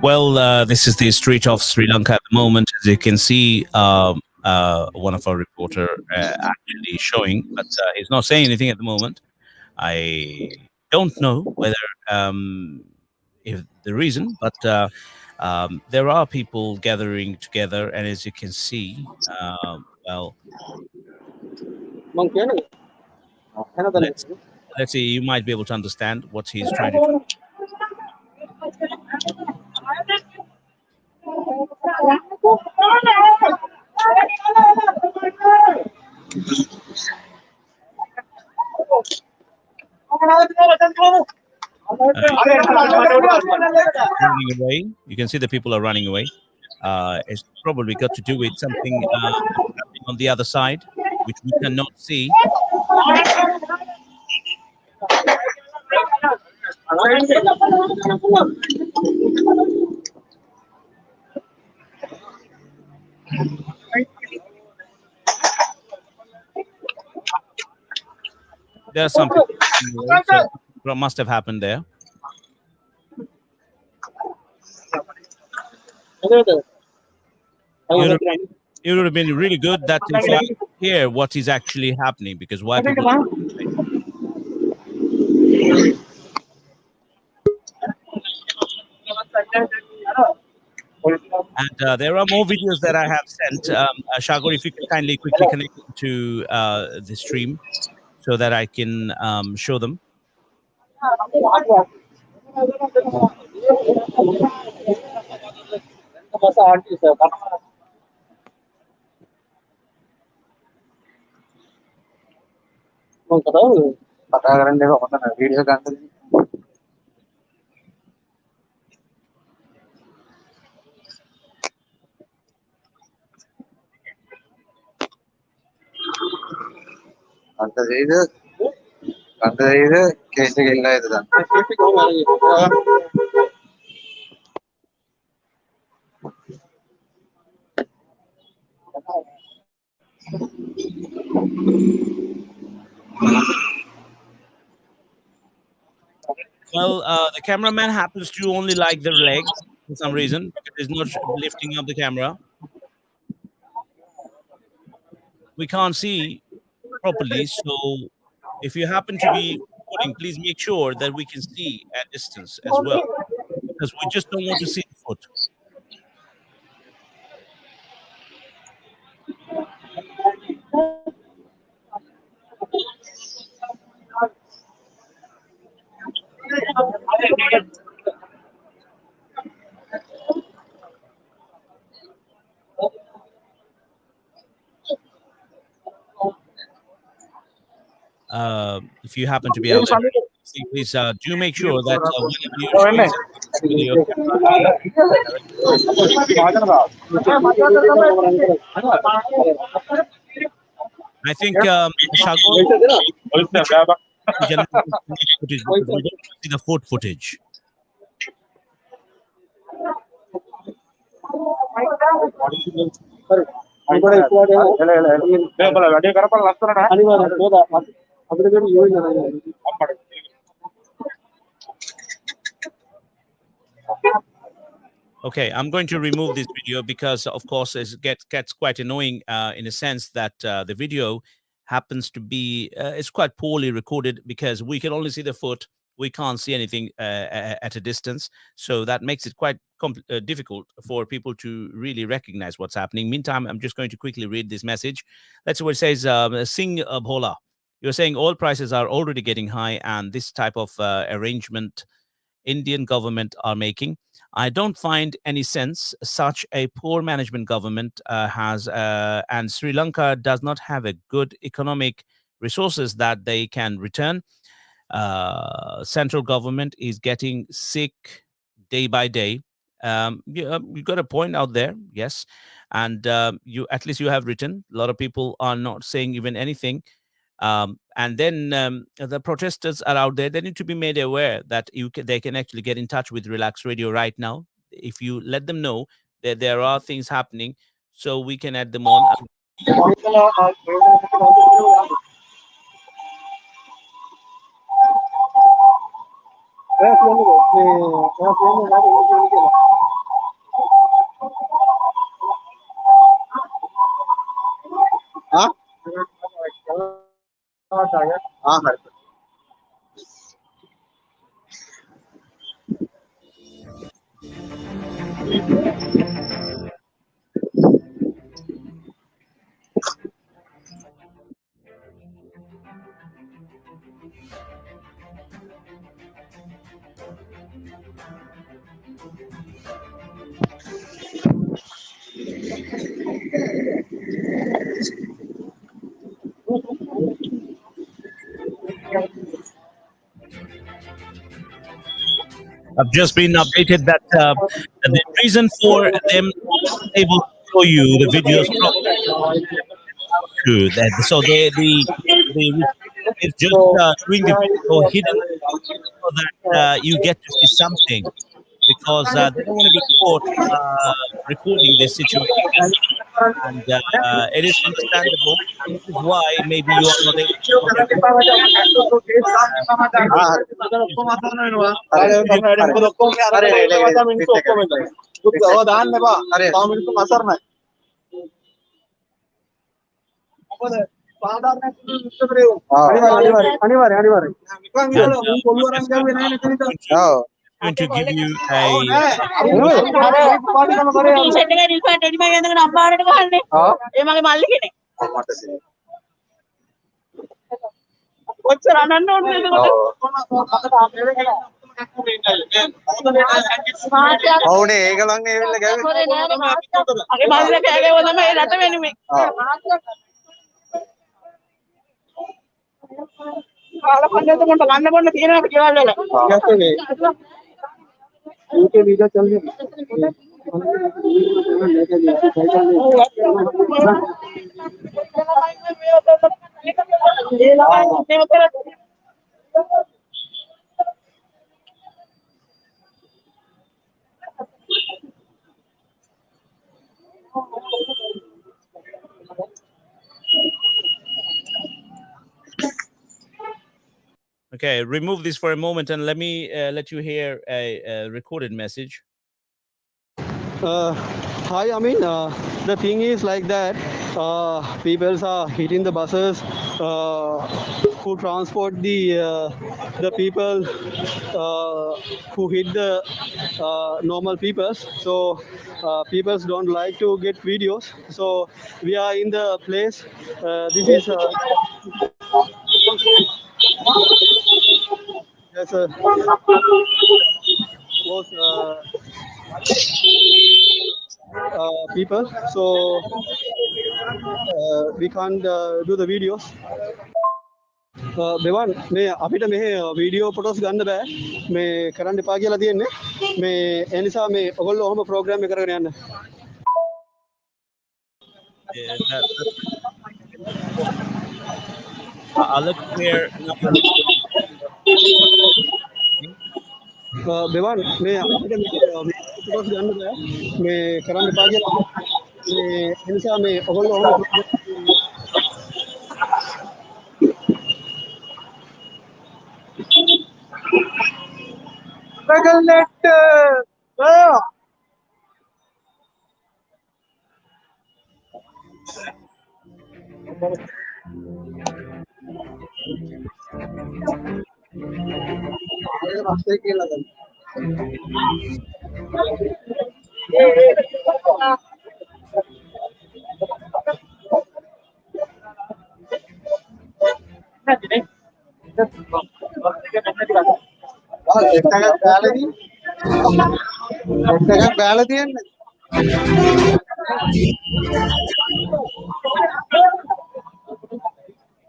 Well, this is the street of Sri Lanka at the moment. As you can see, one of our reporter actually showing, but he's not saying anything at the moment. I don't know whether if the reason, but there are people gathering together, and as you can see, well, let's see. You might be able to understand what he's trying to do. Running away. You can see the people are running away. It's probably got to do with something happening on the other side, which we cannot see. There are some people running away, so what must have happened there. It would have been really good that if I hear what is actually happening, because why people. And there are more videos that I have sent. Shagor, if you can kindly quickly connect to the stream so that I can show them. Well, the cameraman happens to only like the legs for some reason, because he's not lifting up the camera. We can't see properly, so if you happen to be recording, please make sure that we can see at distance as well, because we just don't want to see the foot. If you happen to be out there, please do make sure that whenever you're showing something with your I think Shagor, which generally footage because we don't see the food footage. Okay, I'm going to remove this video because, of course, it gets quite annoying in a sense that the video happens to be it's quite poorly recorded because we can only see the foot. We can't see anything at a distance, so that makes it quite difficult for people to really recognize what's happening. Meantime, I'm just going to quickly read this message. That's what it says. Singh Bhola, you're saying oil prices are already getting high, and this type of arrangement Indian government are making. I don't find any sense. Such a poor management government has, and Sri Lanka does not have a good economic resources that they can return. Central government is getting sick day by day. You got a point out there, yes, and you at least you have written. A lot of people are not saying even anything. And then the protesters are out there. They need to be made aware that they can actually get in touch with Relax Radio right now. If you let them know that there are things happening, so we can add them on. I've just been updated that the reason for them not able to show you the videos true that so it's just doing the video hidden so that you get to see something because they don't want to be caught recording this situation and it is understandable and this is why maybe you are not able going to give you a Okay, remove this for a moment and let me let you hear a recorded message. Hi, I mean, the thing is like that. People are hitting the buses who transport the people who hit the normal people. So people don't like to get videos. So we are in the place. This is there's a was people. So we can't do the videos. මෙවන් මේ අපිට මෙහි video photos ගන්න බෑ මේ කරන්න එපා කියලා තියෙන්නේ මේ ඒ නිසා මේ ඔයගොල්ලෝ ඔහොම ප්‍රෝග්‍රෑම් එක කරගෙන යන්න. I'll look here. මෙවන් මේ අපිට මේ ෆොටෝස් ගන්න බෑ මේ කරන්න එපා කියලා මේ ඒ නිසා මේ ඔයගොල්ලෝ ඔහොම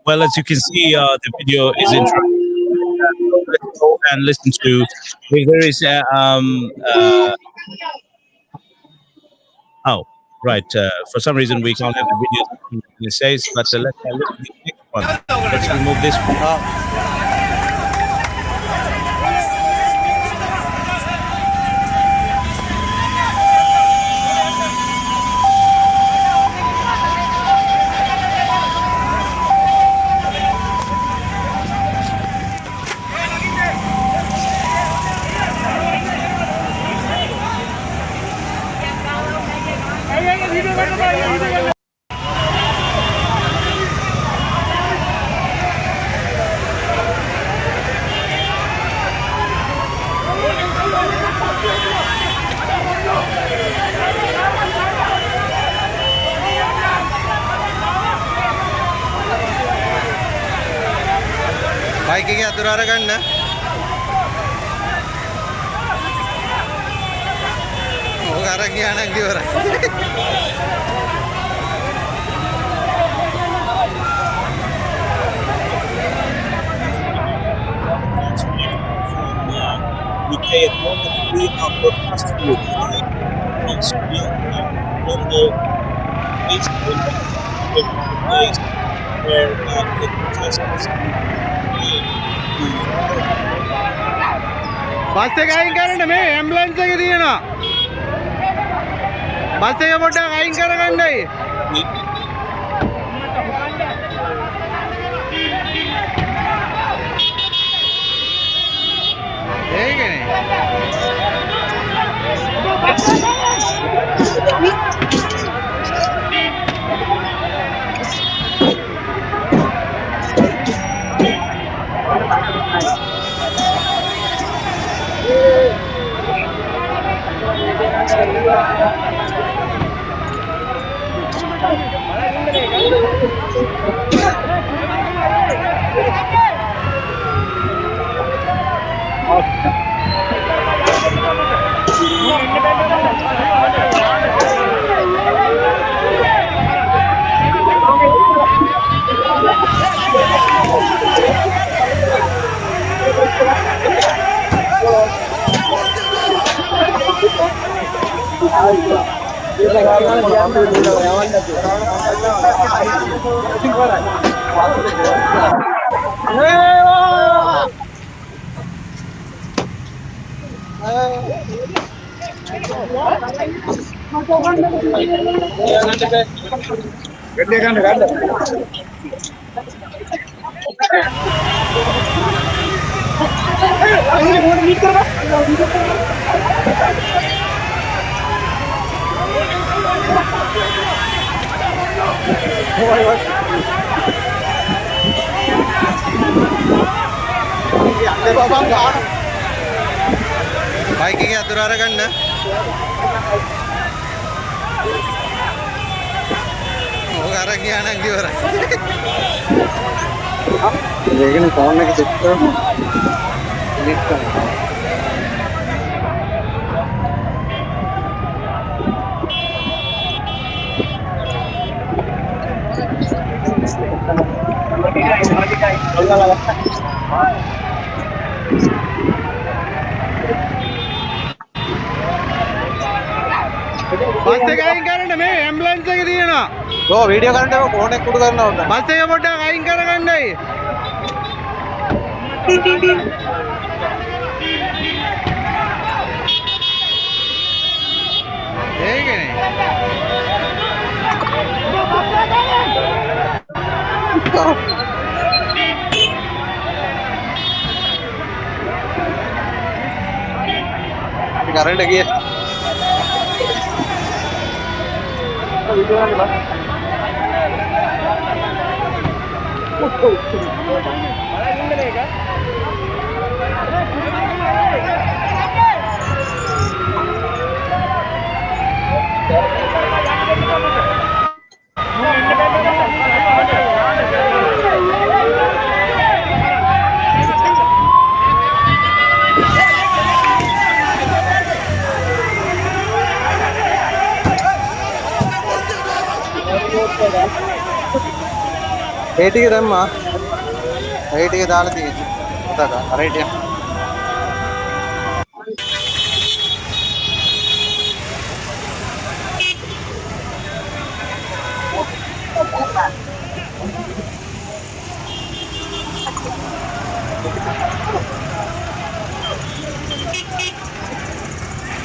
Well, as you can see, the video is interactive. Let's go and listen to. There is oh, right. For some reason, we can't have the video. It says, but let's look at the next one. Let's remove this one. Bike के अधूरा रगड़ना वो गारा की आना की हो रहा UK at the moment we are broadcasting with live from Sri Lanka, Colombo, place where the protesters बस से गाइंग करने में एम्बुलेंस से दिए ना बस से ये बोटा गाइंग कर करने ठीक है बाइक के अधूरा रगड़ना वो गारा की आना की हो रहा लेकिन कौन है कि देखते බස් එක අයින් කරන්න මේ ඇම්බුලන්ස් එක තියෙනවා. ඔව් වීඩියෝ කරන්න ඒක ෆෝන් එක කුඩු කරනවා උඩ. බස් එක පොඩ්ඩක් අයින් කරගන්නයි. ඒකනේ. කරන්ට් ගියේ. ඒ ටික දැම්මා. ඒ ටික දාලා තියෙන්නේ. උතක අර හිටියා.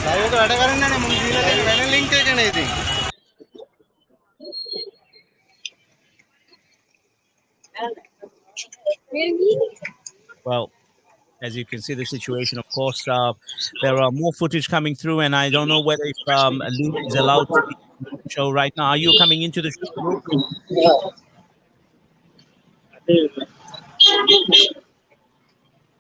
ලයිව් එක වැඩ කරන්නේ නැහැ මම දීලා තියෙන වෙන ලින්ක් එකනේ ඉතින්. Well, as you can see the situation, of course, there are more footage coming through, and I don't know whether if Luke is allowed to be on the show right now. Are you coming into the show, Luke?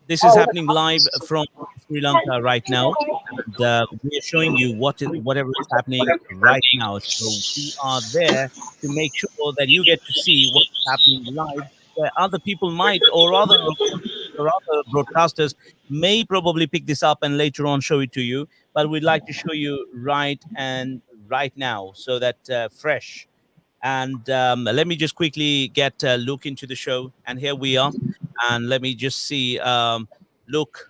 This is happening live from Sri Lanka right now, and we are showing you whatever is happening right now. So we are there to make sure that you get to see what's happening live, where other people might, or other broadcasters may probably pick this up and later on show it to you. But we'd like to show you right now, so that fresh. And let me just quickly get Luke into the show, and here we are. And let me just see, Luke.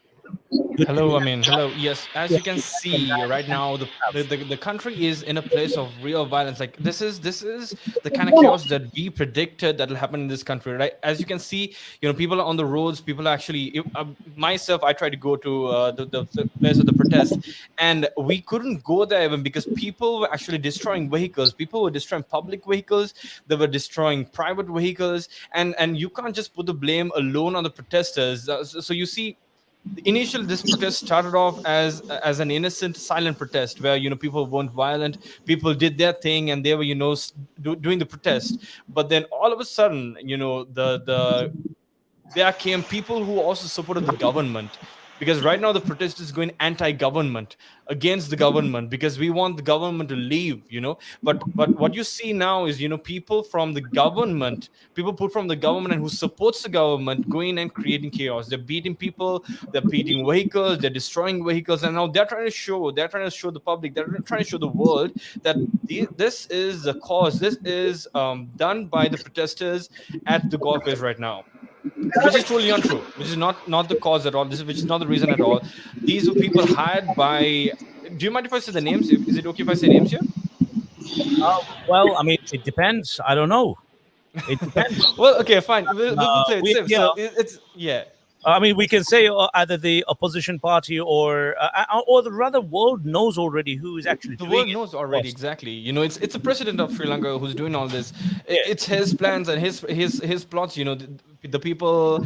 Hello, hello. Yes, as you can see right now, the country is in a place of real violence. Like this is the kind of chaos that we predicted that will happen in this country, right? As you can see, people are on the roads. People are actually, myself, I tried to go to the place of the protest, and we couldn't go there even because people were actually destroying vehicles. People were destroying public vehicles. They were destroying private vehicles, and you can't just put the blame alone on the protesters. So you see. This protest started off as an innocent, silent protest where people weren't violent. People did their thing and they were doing the protest. But then all of a sudden, there came people who also supported the government. Because right now the protest is going anti-government, against the government, because we want the government to leave, But what you see now is, people from the government, people put from the government and who supports the government going and creating chaos. They're beating people, they're beating vehicles, they're destroying vehicles, and now they're trying to show the public, they're trying to show the world that this is the cause. This is done by the protesters at the golf course right now. Which is totally untrue, which is not the cause at all. Which is not the reason at all. These were people hired by. Do you mind if I say the names? Is it okay if I say names here? Well, it depends. I don't know. It depends. Well, okay, fine. We'll play it safe. So it's yeah. We can say either the opposition party or the rather world knows already who is actually the world knows already exactly. It's the president of Sri Lanka who's doing all this. It's his plans and his plots. The people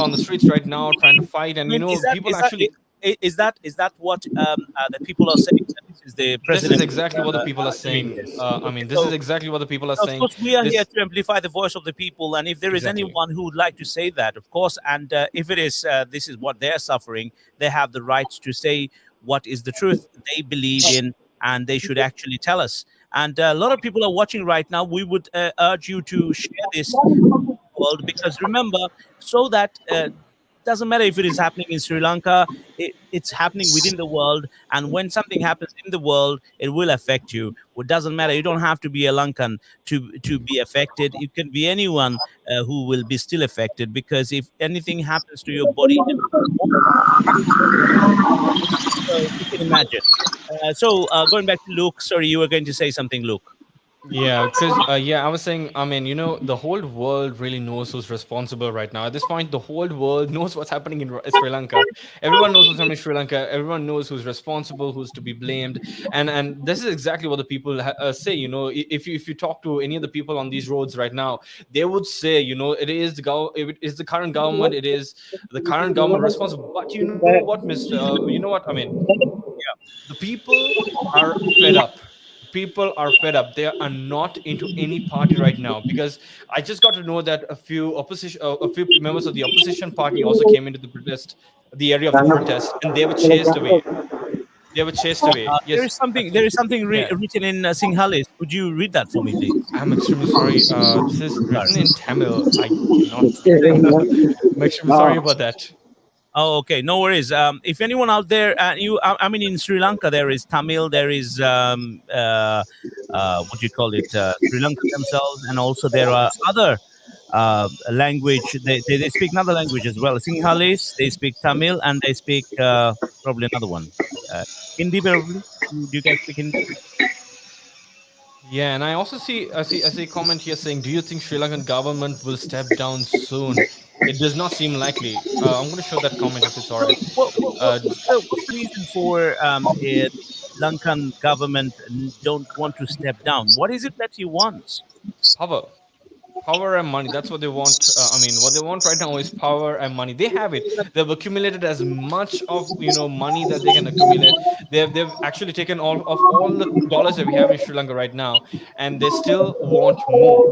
on the streets right now trying to fight, and people actually. Is that what the people are saying? This is the president. This is exactly what the people are saying. This is exactly what the people are saying. Of course, we are here to amplify the voice of the people, and if there is anyone who would like to say that, of course, and if it is this is what they're suffering, they have the right to say what is the truth they believe in, and they should actually tell us. And a lot of people are watching right now. We would urge you to share this world, because remember, so that doesn't matter if it is happening in Sri Lanka, it's happening within the world. And when something happens in the world, it will affect you. It doesn't matter. You don't have to be a Lankan to be affected. It can be anyone who will be still affected, because if anything happens to your body, so you can imagine. Going back to Luke, sorry, you were going to say something, Luke. Yeah, because I was saying, I mean, the whole world really knows who's responsible right now. At this point, the whole world knows what's happening in Sri Lanka. Everyone knows what's happening in Sri Lanka. Everyone knows who's responsible, who's to be blamed, and this is exactly what the people say. If you talk to any of the people on these roads right now, they would say, it is the current government, it is the current government responsible. But you know what, Mister? You know what I mean? The people are fed up. People are fed up. They are not into any party right now, because I just got to know that a few members of the opposition party also came into the area of the protest, and they were chased away. They were chased away. There Yes, is something. There actually, is something yeah. written in Sinhalese. Would you read that for me, please? I'm extremely sorry. This is Sorry. written in Tamil. I cannot. I'm extremely sorry about that. Oh, okay. No worries. If anyone out there, I mean, in Sri Lanka, there is Tamil, there is, what do you call it, Sri Lanka themselves, and also there are other language. They speak another language as well. Sinhalese, they speak Tamil, and they speak probably another one. Uh, Hindi, probably. Do you guys speak Hindi? Yeah, and I see a comment here saying, "Do you think Sri Lankan government will step down soon?" It does not seem likely. I'm going to show that comment if it's all right. Uh, What's the reason for the Lankan government don't want to step down? What is it that he wants? Power. Power and money, that's what they want. I mean, what they want right now is power and money. They have it. They've accumulated as much of money that they can accumulate. They've actually taken all of all the dollars that we have in Sri Lanka right now, and they still want more.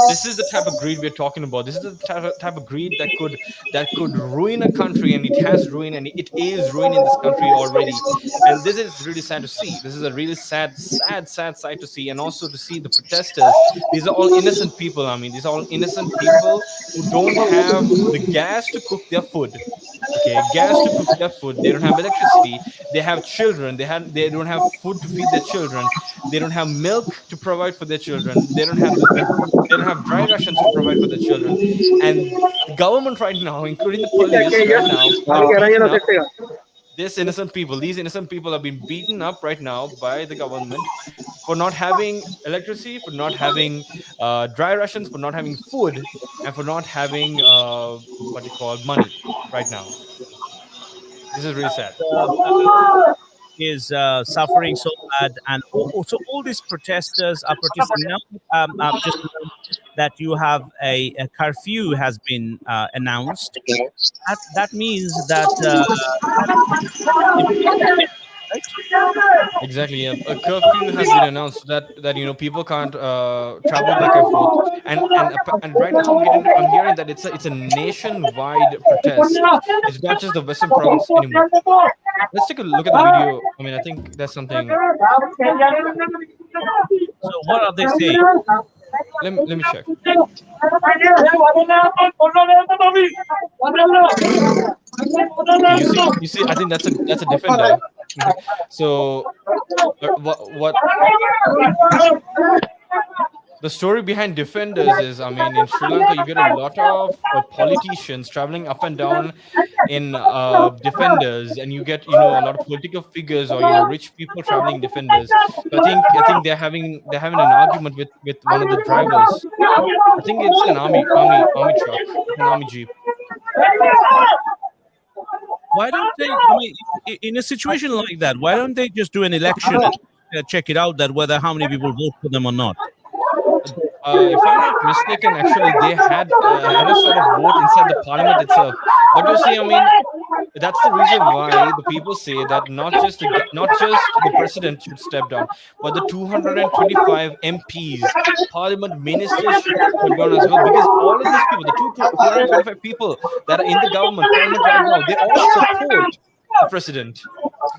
This is the type of greed we're talking about. This is the type of greed that could ruin a country, and it has ruined, and it is ruining this country already. And this is really sad to see. This is a really sad sight to see, and also to see the protesters. These are all innocent people. I mean, these are all innocent people who don't have the gas to cook their food. Okay, gas to cook their food. They don't have electricity. They have children. They don't have food to feed their children. They don't have milk to provide for their children. They don't have dry rations to provide for their children. And the government right now, including the police right now, are beating up these innocent people have been beaten up right now by the government for not having electricity, for not having dry rations, for not having food, and for not having what you call money right now. This is really sad. Is suffering so bad, and also all these protesters are protesting now. I've just learned that you have a curfew has been announced. That means that right? Exactly. Yeah. A curfew has been announced that people can't travel back and forth. And right now I'm hearing that it's a nationwide protest. It's not just the Western province anymore. Let's take a look at the video. I mean, I think that's something. So what are they saying? Let me check. Okay, you see. I think that's a defender. So, what the story behind defenders is, I mean, in Sri Lanka, you get a lot of politicians traveling up and down in defenders, and you get a lot of political figures or rich people traveling defenders. So I think they're having an argument with one of the drivers. I think it's an army truck, an army jeep. Why don't they? I mean, in a situation like that, why don't they just do an election and check it out that whether how many people vote for them or not? If I'm not mistaken, actually, they had a sort of vote inside the parliament itself. But you see, I mean, that's the reason why the people say that not just the president should step down, but the 225 MPs, parliament ministers should step down as well. Because all of these people, the 225 people that are in the government, parliament right now, they all support the president.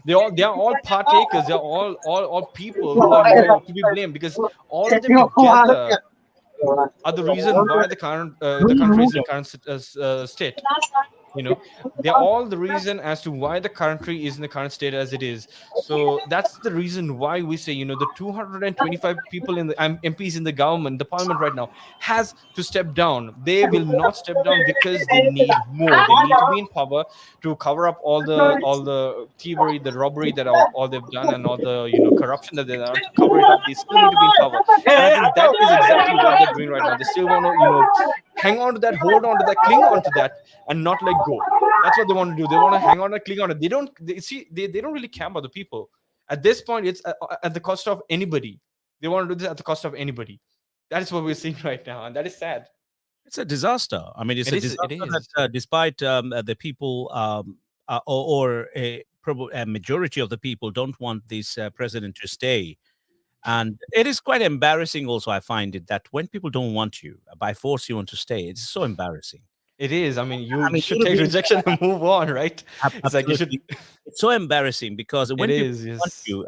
They are all partakers. They are all people who are to be blamed, because all of them together are the reason why the country is in current state. you know, they're all the reason as to why the country is in the current state as it is. So that's the reason why we say, the 225 people in the MPs in the government, the parliament right now, has to step down. They will not step down because they need more. They need to be in power to cover up all the thievery, the robbery that all they've done, and all the corruption that they've done. To cover it up, they still need to be in power. And I think that is exactly what they're doing right now. They still want to hang on to that, hold on to that, cling on to that, and not let go. That's what they want to do. They want to hang on and cling on it. They don't really care about the people. At this point, it's at the cost of anybody. They want to do this at the cost of anybody. That is what we're seeing right now, and that is sad. It's a disaster. I mean, it's It a is. It disaster is. that despite the people or a majority of the people don't want this president to stay. And it is quite embarrassing also, I find it, that when people don't want you, by force you want to stay, it's so embarrassing. It is. I mean, I you mean, should take rejection and move on, right? It's like you should. absolutely. It's so embarrassing because It when people is. want Yes. you,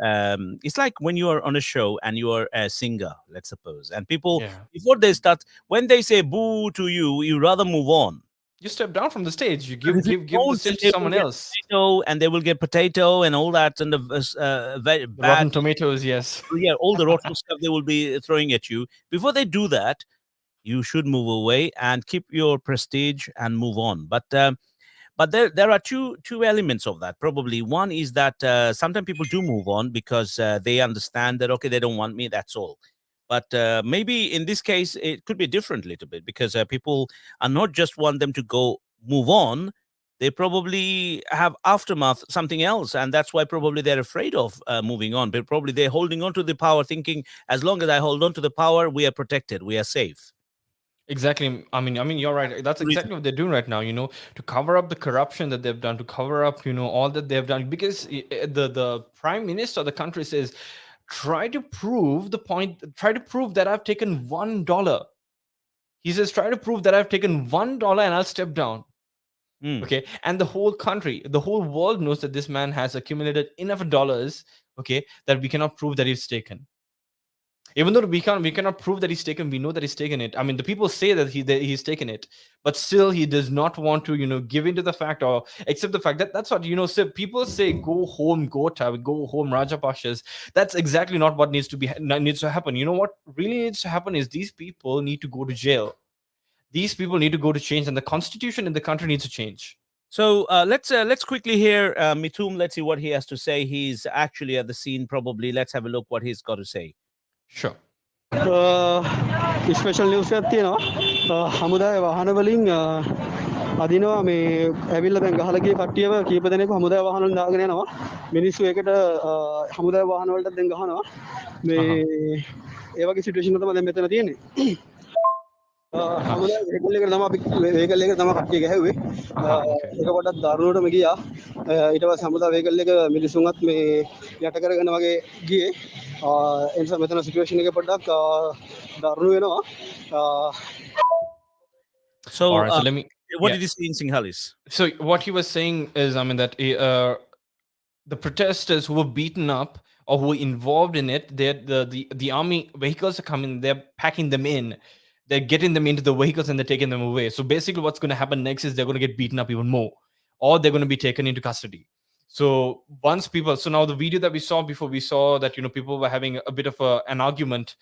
it's like when you are on a show and you are a singer, let's suppose, and people, Yeah. before they start, when they say boo to you, you rather move on. You step down from the stage. You But give if you give the don't, then stage to they will someone get else. potato, and they will get potato and all that, and the very The bad, Rotten Tomatoes. Yes. yeah, all the rotten stuff they will be throwing at you. Before they do that, you should move away and keep your prestige and move on. But there are two elements of that. Probably one is that sometimes people do move on because they understand that, okay, they don't want me, that's all. But maybe in this case it could be different a little bit, because people are not just want them to go move on. They probably have aftermath, something else, and that's why probably they're afraid of moving on. But probably they're holding on to the power, thinking, as long as I hold on to the power, we are protected, we are safe. Exactly. I mean, you're right. That's Reason. exactly what they're doing right now. To cover up the corruption that they've done, to cover up, all that they've done. Because the prime minister of the country says, try to prove the point. Try to prove that I've taken $1. He says, try to prove that I've taken $1 and I'll step down. Hmm. Okay, and the whole country, the whole world knows that this man has accumulated enough dollars. Okay, that we cannot prove that he's taken. Even though we cannot prove that he's taken, we know that he's taken it. I mean, the people say that he's taken it, but still he does not want to give into the fact or accept the fact that that's what so people say, go home, go home, Rajapakshas. That's exactly not what needs to happen. You know what really needs to happen is these people need to go to jail. These people need to go to change, and the constitution in the country needs to change. So let's quickly hear Mitum. Let's see what he has to say. He's actually at the scene. Probably. Let's have a look what he's got to say. Sure. Special news එකක් තියෙනවා හමුදාවේ වාහන වලින් අදිනවා මේ ඇවිල්ලා දැන් ගහලා ගිය කට්ටියව කීප දෙනෙක් හමුදාවේ වාහන වලින් දාගෙන යනවා මිනිස්සු ඒකට හමුදාවේ වාහන වලට දැන් ගහනවා මේ ඒ වගේ සිටුේෂන් එක තමයි දැන් මෙතන තියෙන්නේ හමුදාවේ වේගල් එකට තමයි අපි වේගල් එකට තමයි කට්ටිය ගැහුවේ ඒක පොඩ්ඩක් දරුණුවටම ගියා ඊට පස්සේ හමුදා වේගල් එක මිනිස්සුන්වත් මේ යට කරගෙන වගේ ගියේ එනිසා මෙතන සිටුේෂන් එක පොඩ්ඩක් දරුණු වෙනවා So, all right, so let me what did he say in Sinhalese? So what he was saying is, I mean, that the protesters who were beaten up or who were involved in it, the army vehicles are coming, they're packing them in, they're getting them into the vehicles and they're taking them away. So basically what's going to happen next is they're going to get beaten up even more, or they're going to be taken into custody. So now the video that we saw before, we saw that people were having a bit of an argument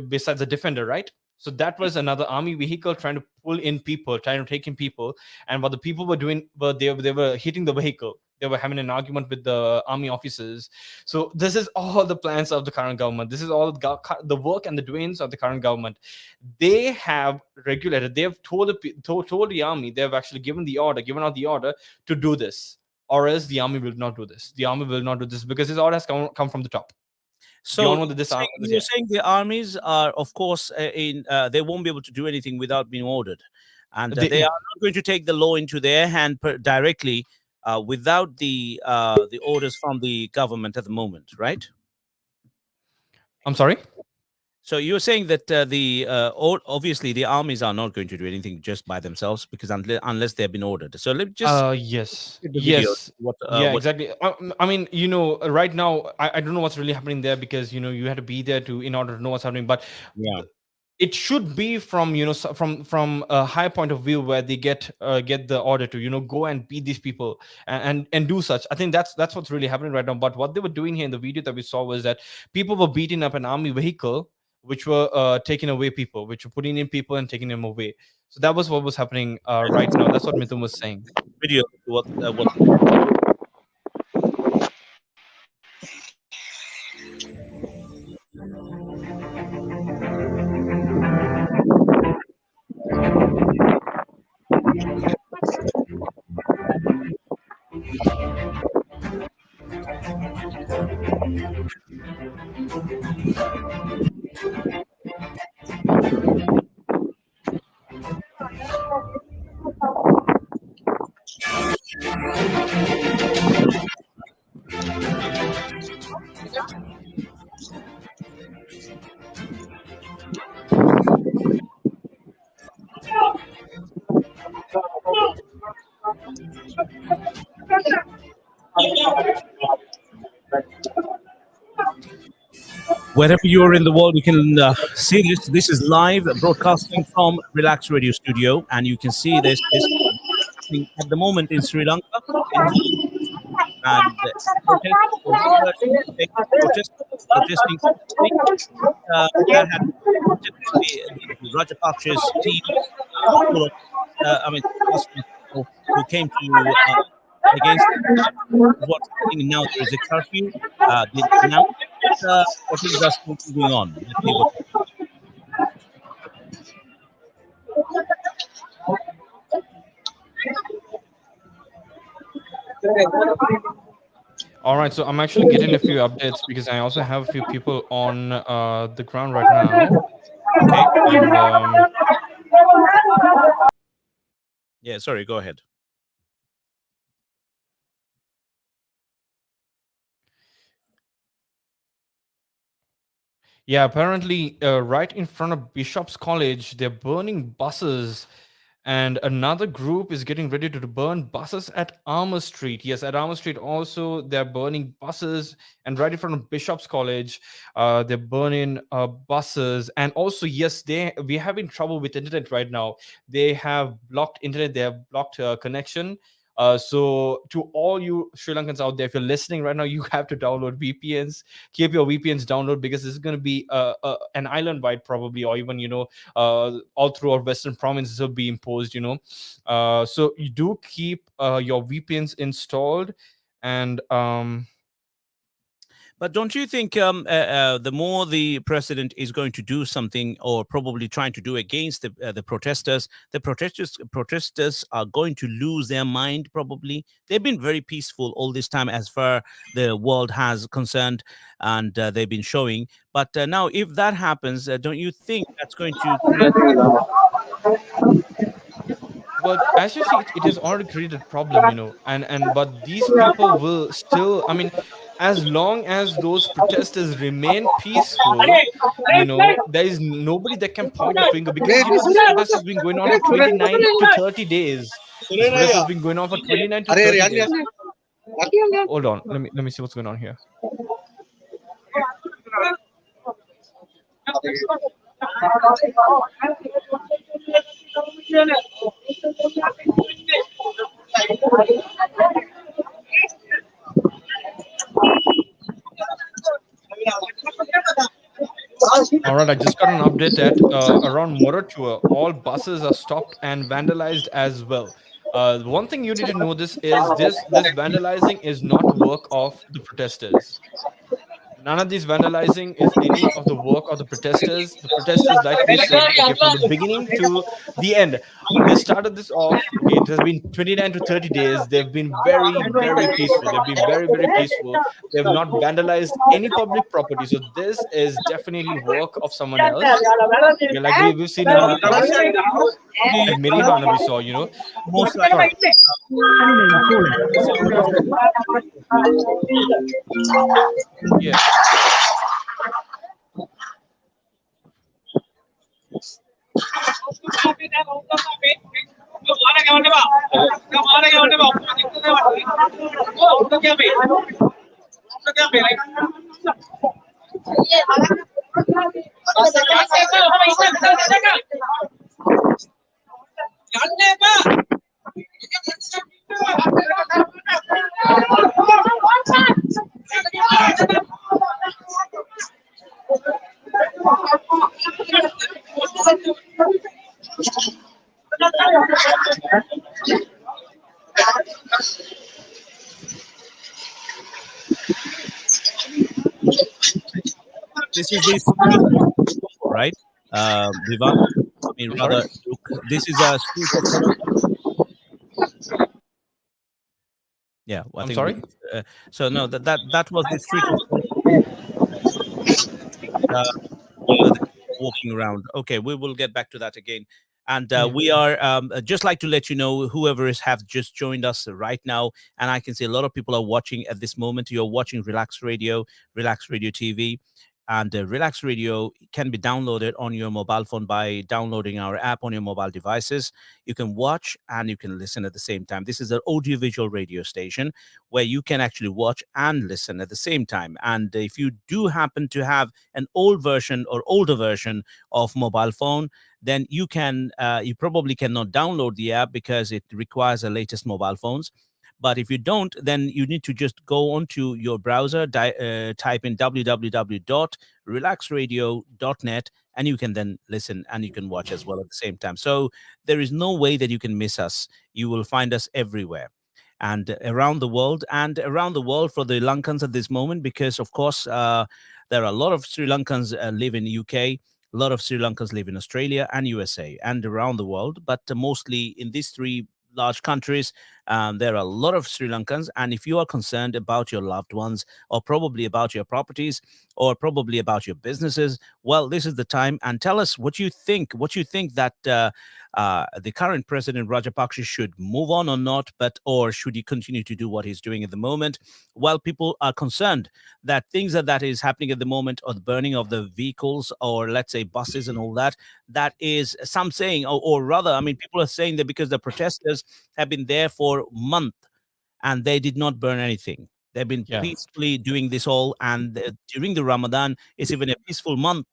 besides the defender, right? So that was another army vehicle trying to pull in people, trying to take in people. And what the people were doing, they were hitting the vehicle. They were having an argument with the army officers. So this is all the plans of the current government. This is all the work and the doings of the current government. They have regulated. They have told the army. They have actually given out the order to do this, or else the army will not do this. The army will not do this because this order has come from the top. So you're saying the armies are, of course, they won't be able to do anything without being ordered, and they are not going to take the law into their hand directly without the orders from the government at the moment, right? I'm sorry. So you're saying that obviously the armies are not going to do anything just by themselves, because unless they've been ordered. So let me just yes. Exactly. I mean, right now I don't know what's really happening there, because you had to be there in order to know what's happening. But it should be from from a high point of view where they get the order to go and beat these people and do such. I think that's what's really happening right now. But what they were doing here in the video that we saw was that people were beating up an army vehicle, which were taking away people, which were putting in people and taking them away. So that was what was happening right now. That's what Mithun was saying. Video. What? Wherever you are in the world, you can see this. This is live broadcasting from Relax Radio Studio, and you can see this happening at the moment in Sri Lanka. And protesting that had the Rajapaksa's team, full of, who came to against what's happening now. There is a curfew. Now, what is just going on? Let's see what. All right, so I'm actually getting a few updates because I also have a few people on the ground right now. Okay, and, yeah, sorry, go ahead. Yeah, apparently, right in front of Bishop's College, they're burning buses, and another group is getting ready to burn buses at Armour Street. Yes, at Armour Street also, they're burning buses, and right in front of Bishop's College, they're burning buses. And also, yes, we're having trouble with internet right now. They have blocked internet, they have blocked connection. So to all you Sri Lankans out there, if you're listening right now, you have to download VPNs. Keep your VPNs download because this is going to be an island wide probably, or even all through our Western provinces will be imposed. So you do keep your VPNs installed, and But don't you think the more the president is going to do something, or probably trying to do against the protesters are going to lose their mind? Probably they've been very peaceful all this time, as far the world has concerned, and they've been showing. But now, if that happens, don't you think that's going to create? Well, as you see, it has already created problem, and but these people will still. I mean, as long as those protesters remain peaceful, there is nobody that can point a finger because this protest has been going on for 29 to 30 days. This protest has been going on for 29 to 30 days. Hold on, let me see what's going on here. All right, I just got an update that around Moratua, all buses are stopped and vandalized as well. One thing you need to know this is this vandalizing is not work of the protesters. None of this vandalizing is any of the work of the protesters. The protesters, like we said, okay, from the beginning to the end, they started this off. Okay, it has been 29 to 30 days. They've been very, very peaceful. They've been very, very peaceful. They have not vandalized any public property. So this is definitely work of someone else. Yeah, like we've seen in the past. At Mirihana, we saw, most yeah. This is the street of Colombo, right? Vivan? I mean, I'm sorry. rather, Luke, this is a street of Colombo. Yeah, well, I I'm think sorry. so. No, that was the street of Colombo. Uh, the people walking around. Okay, we will get back to that again. And Yeah. we are just like to let you know, whoever is have just joined us right now, and I can see a lot of people are watching at this moment. You're watching Relax Radio TV, and Relax Radio can be downloaded on your mobile phone by downloading our app on your mobile devices. You can watch and you can listen at the same time. This is an audiovisual radio station where you can actually watch and listen at the same time. And if you do happen to have an old version or older version of mobile phone, then you probably cannot download the app because it requires the latest mobile phones. But if you don't, then you need to just go onto your browser, type in www.relaxradio.net, and you can then listen and you can watch as well at the same time. So there is no way that you can miss us. You will find us everywhere and around the world for the Lankans at this moment, because of course there are a lot of Sri Lankans live in UK, a lot of Sri Lankans live in Australia and USA and around the world, but mostly in these three large countries. There are a lot of Sri Lankans, and if you are concerned about your loved ones, or probably about your properties, or probably about your businesses, well, this is the time. And tell us what you think. What you think that the current president Rajapaksa should move on or not, or should he continue to do what he's doing at the moment? Well, people are concerned that things that is happening at the moment, or the burning of the vehicles, or let's say buses and all that, that is some saying, or rather, I mean, people are saying that because the protesters have been there for a month and they did not burn anything. They've been Yeah. peacefully doing this all, and during the Ramadan, it's even a peaceful month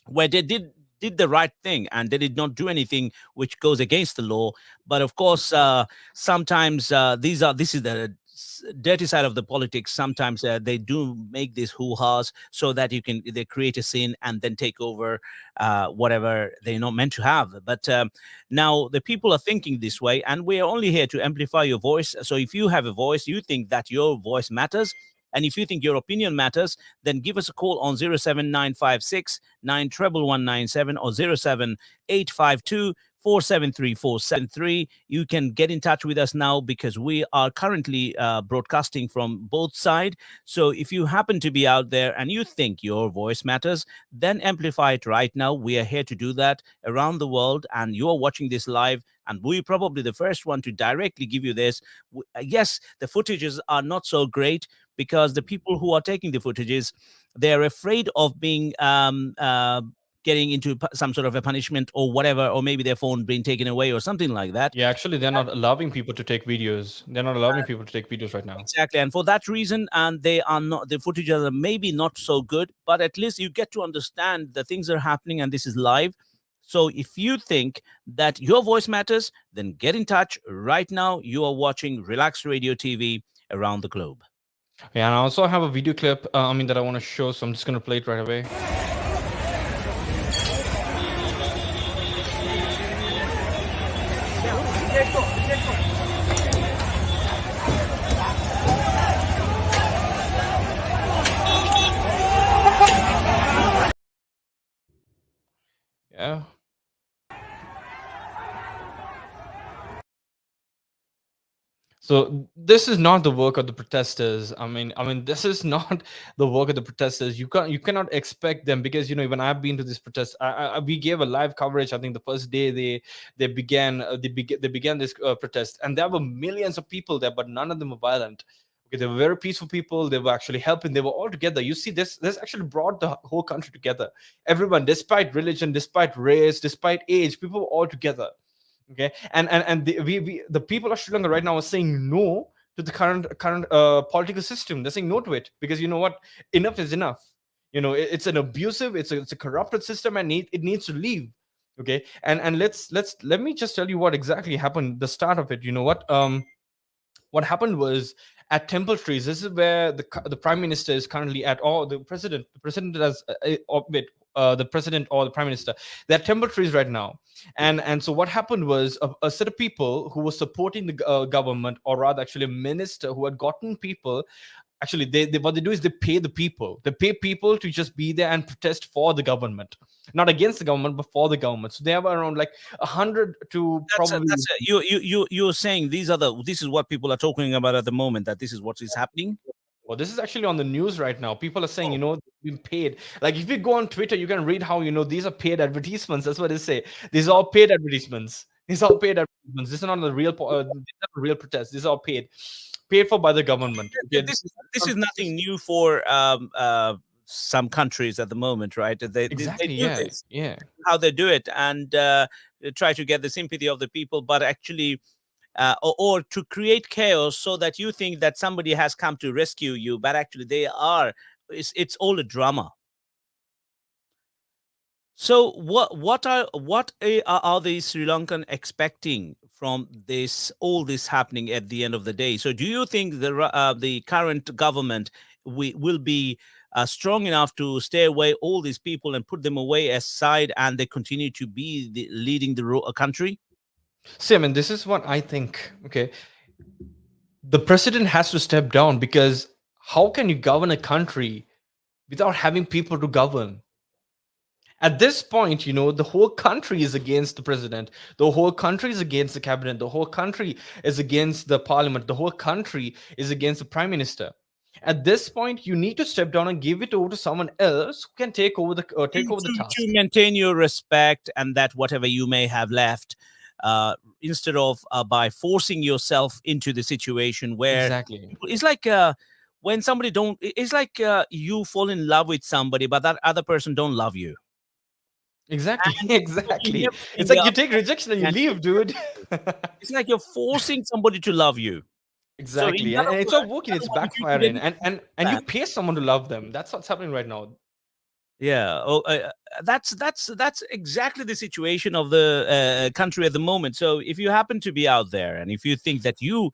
where they did the right thing and they did not do anything which goes against the law. But of course, sometimes this is the dirty side of the politics. Sometimes they do make these hoo-has so that they create a scene and then take over whatever they're not meant to have. But now the people are thinking this way, and we are only here to amplify your voice. So if you have a voice, you think that your voice matters, and if you think your opinion matters, then give us a call on 07956 91197 or 07852 473 You can get in touch with us now because we are currently broadcasting from both sides. So if you happen to be out there and you think your voice matters, then amplify it right now. We are here to do that around the world, and you are watching this live, and we're probably the first one to directly give you this. Yes, the footages are not so great because the people who are taking the footages, they're afraid of being getting into some sort of a punishment or whatever, or maybe their phone being taken away or something like that. Yeah, actually, they're not allowing people to take videos. They're not allowing people to take videos right now. Exactly, and for that reason, and they are not, the footages are maybe not so good, but at least you get to understand the things are happening, and this is live. So if you think that your voice matters, then get in touch right now. You are watching Relax Radio TV around the globe. Yeah, and I also have a video clip, that I want to show, so I'm just going to play it right away. Yeah. So this is not the work of the protesters. This is not the work of the protesters. You cannot expect them, because when I've been to this protest, we gave a live coverage. I think the first day they began this protest, and there were millions of people there, but none of them were violent. Okay, they were very peaceful people. They were actually helping. They were all together. You see, this actually brought the whole country together. Everyone, despite religion, despite race, despite age, people were all together. Okay, and the people of Sri Lanka right now are saying no to the current political system. They're saying no to it because you know what, enough is enough. It's an abusive, it's a corrupted system, and it needs to leave. Okay, and let me just tell you what exactly happened. The start of it, what happened was at Temple Trees. This is where the prime minister is currently at, or the president as wait, the president or the prime minister. They're at Temple Trees right now, and so what happened was a set of people who were supporting the government, or rather, actually, a minister who had gotten people. Actually, they what they do is they pay people to just be there and protest for the government, not against the government, but for the government. So they have around like 100 to probably. You're saying this is what people are talking about at the moment, that this is what is happening. Well, this is actually on the news right now. People are saying, Oh. being paid. Like if you go on Twitter, you can read how these are paid advertisements. That's what they say. These are all paid advertisements. These are all paid advertisements. This is not the real, these are not real protests. These are all paid for by the government. Okay, This is nothing new for some countries at the moment, right? They exactly. do Yeah, this, yeah. how they do it, and they try to get the sympathy of the people, but actually, or to create chaos so that you think that somebody has come to rescue you, but actually they are. It's all a drama. So what are the Sri Lankan expecting from this happening at the end of the day? So do you think the current government will be strong enough to stay away all these people and put them away aside, and they continue to be leading the country? See, I mean, this is what I think. Okay, the president has to step down, because how can you govern a country without having people to govern? At this point, the whole country is against the president. The whole country is against the cabinet. The whole country is against the parliament. The whole country is against the prime minister. At this point, you need to step down and give it over to someone else who can to, take over the to task. maintain your respect and that whatever you may have left, instead of by forcing yourself into the situation where Exactly. it's like when somebody don't it's like you fall in love with somebody but that other person don't love you, Exactly. and you Exactly. never It's end like you up take rejection and you and leave, dude. it's like you're forcing somebody to love you. So Exactly. And it's not working, in it's other words, you should backfiring. And you understand. pay someone to love them. That's what's happening right now. Yeah. Oh, that's exactly the situation of the country at the moment. So if you happen to be out there and if you think that you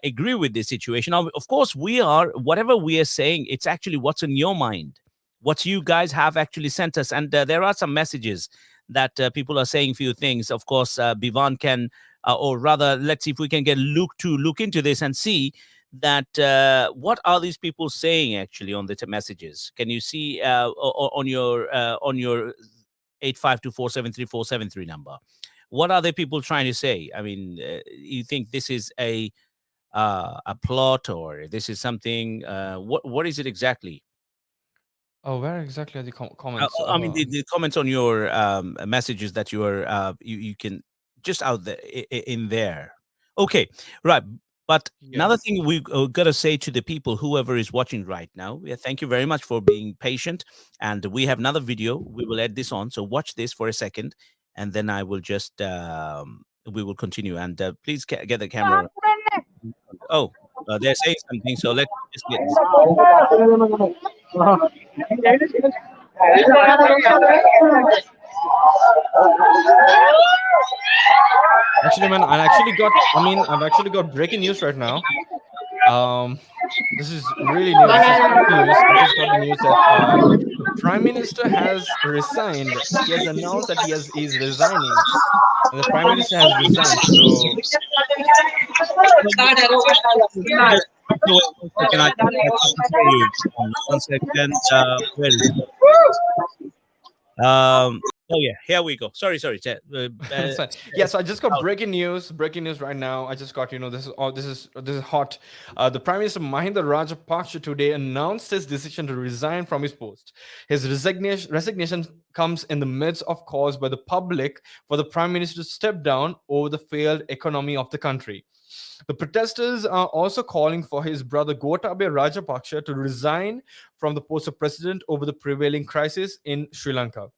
agree with this situation, of course we are. Whatever we are saying, it's actually what's in your mind, what you guys have actually sent us, and there are some messages that people are saying few things. Of course, Bivan can, or rather, let's see if we can get Luke to look into this and see that what are these people saying actually on the messages. Can you see on your 852473 number, what are the people trying to say? I mean, you think this is a plot, or this is something, what is it exactly? Oh, where exactly are the comments? I mean, the comments on your messages that you can just out there in there. Okay, right. But Yeah. another thing we gotta say to the people, whoever is watching right now, yeah, thank you very much for being patient. And we have another video. We will add this on. So watch this for a second, and then I will just we will continue. And please get the camera. Oh, they're saying something. So let's just get this. Actually, man, I've actually got breaking news right now. Um, this is really news. This is quick news. I just got the news that the prime minister has resigned. He has announced that he's resigning, and the prime minister has resigned. So Can I hear you? 1 second. Where is it? Oh yeah, here we go. Sorry. that's fine. Yeah, so I just got breaking news. Breaking news right now. I just got, this is hot. The Prime Minister Mahinda Rajapaksa today announced his decision to resign from his post. His resignation comes in the midst of calls by the public for the Prime Minister to step down over the failed economy of the country. The protesters are also calling for his brother Gotabaya Rajapaksa to resign from the post of president over the prevailing crisis in Sri Lanka.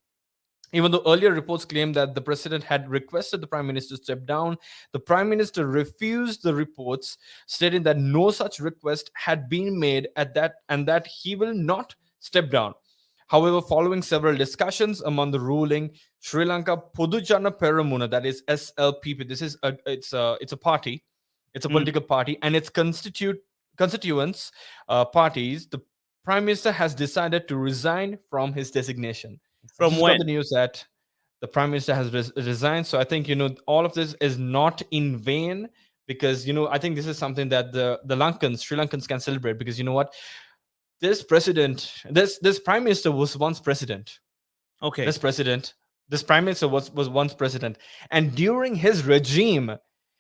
Even though earlier reports claimed that the president had requested the prime minister to step down, the prime minister refused the reports, stating that no such request had been made at that and that he will not step down. However, following several discussions among the ruling Sri Lanka Podujana Peramuna, that is SLPP, this is it's a party, it's a Mm. political party, and its constituents parties, the prime minister has decided to resign from his designation. I From just got the when? news that the prime minister has resigned. So I think all of this is not in vain, because I think this is something that the Lankans, Sri Lankans, can celebrate, because you know what, this president, this prime minister was once president. Okay. This president, this prime minister was once president, and during his regime,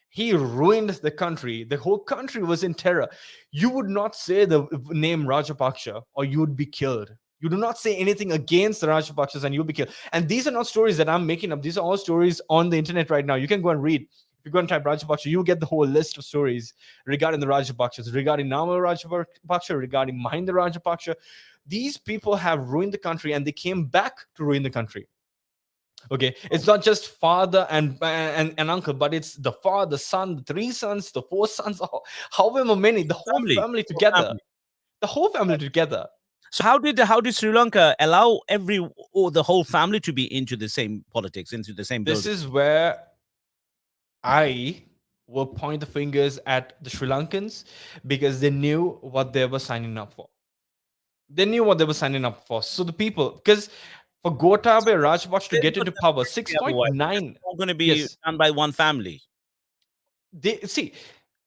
he ruined the country. The whole country was in terror. You would not say the name Rajapaksa, or you would be killed. You do not say anything against the Rajapakshas, and you'll be killed. And these are not stories that I'm making up. These are all stories on the internet right now. You can go and read. If you go and type Rajapaksa, you get the whole list of stories regarding the Rajapakshas, regarding Namal Rajapaksa, regarding Mahinda Rajapaksa. These people have ruined the country, and they came back to ruin the country. Okay, it's not just father and uncle, but it's the father, the son, the three sons, the four sons, however many, the whole family Whole together. family. The whole family together. So how did Sri Lanka allow the whole family to be into the same politics, into the same This building? is where I will point the fingers at the Sri Lankans, because they knew what they were signing up for. They knew what they were signing up for. So the people, because for Gotabaya Rajapaksa to There's get no into power, democracy otherwise. It's 6.9, all going to be yes, done by one family. they see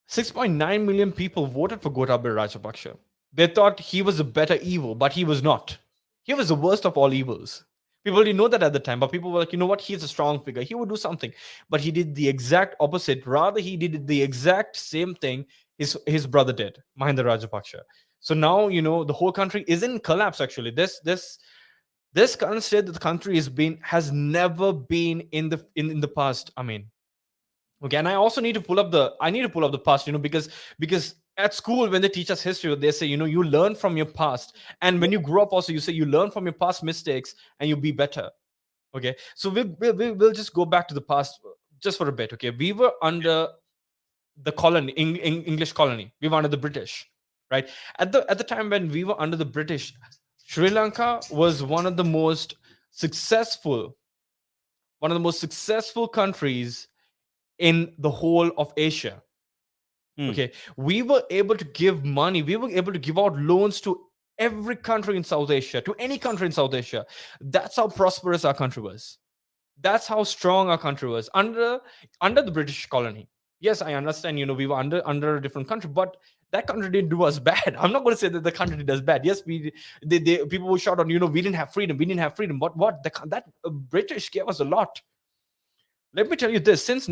6.9 million people voted for Gotabaya Rajapaksa. They thought he was a better evil, but he was not. He was the worst of all evils. People didn't know that at the time, but people were like, you know what? He's a strong figure. He would do something. But he did the exact opposite. Rather, he did the exact same thing his brother did, Mahinda Rajapaksa. So now, the whole country is in collapse, actually. This current state that the country has never been in the past. I mean, okay, and I need to pull up the past, because at school when they teach us history, they say, you learn from your past, and when you grow up also, you say you learn from your past mistakes and you be better. Okay, so we'll just go back to the past just for a bit. Okay, we were under the colony, English colony. We were under the British, right? At the time when we were under the British, Sri Lanka was one of the most successful countries in the whole of Asia. Okay, we were able to give money, we were able to give out loans to every country in South Asia, to any country in South Asia. That's how prosperous our country was. That's how strong our country was under the British colony. Yes, I understand, we were under a different country, but that country didn't do us bad. I'm not going to say that the country did us bad. Yes, people will shout on, we didn't have freedom, but that British gave us a lot. Let me tell you this: since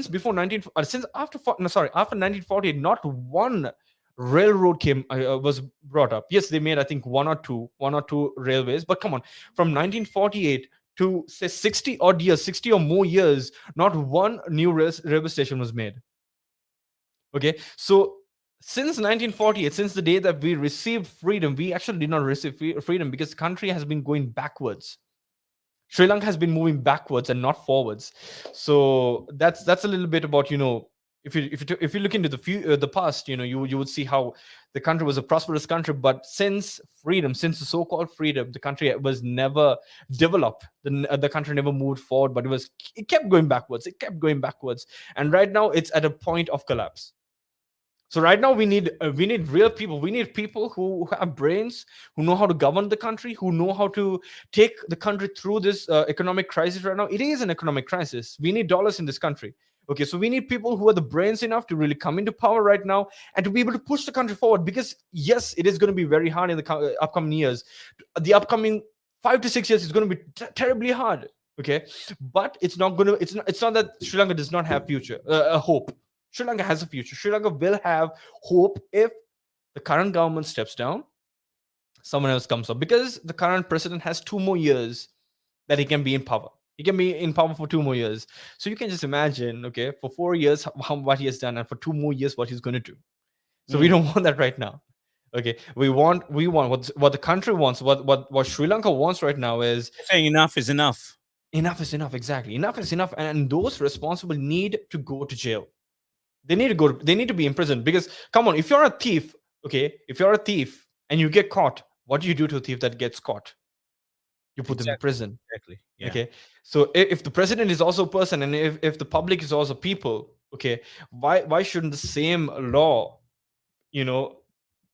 before 19, since after no, sorry, after 1948, not one railroad was brought up. Yes, they made, I think, one or two railways. But come on, from 1948 to say 60 odd years, 60 or more years, not one new railway station was made. Okay, so since 1948, since the day that we received freedom, we actually did not receive freedom, because the country has been going backwards. Sri Lanka has been moving backwards and not forwards. So that's a little bit about, if you look into the past, you would see how the country was a prosperous country, but since the so-called freedom, the country was never developed. The country never moved forward, but it kept going backwards. It kept going backwards, and right now it's at a point of collapse. So right now we need real people. We need people who have brains, who know how to govern the country, who know how to take the country through this economic crisis right now. It is an economic crisis. We need dollars in this country. Okay, so we need people who are the brains enough to really come into power right now and to be able to push the country forward. Because yes, it is going to be very hard in the upcoming years. The upcoming 5 to 6 years is going to be terribly hard. Okay, but it's not that Sri Lanka does not have future, a hope. Sri Lanka has a future. Sri Lanka will have hope if the current government steps down, someone else comes up, because the current president has 2 more years that he can be in power. He can be in power for 2 more years. So you can just imagine, okay, for 4 years what he has done, and for 2 more years what he's going to do. So we don't want that right now. Okay, we want what the country wants, what Sri Lanka wants right now is saying enough is enough. Enough is enough. Exactly, enough is enough, and those responsible need to go to jail. They need to be in prison, because come on, if you're a thief and you get caught, What do you do to a thief that gets caught? You put them in prison. Exactly. Yeah. Okay. So if the president is also a person, and if the public is also people, okay, why shouldn't the same law,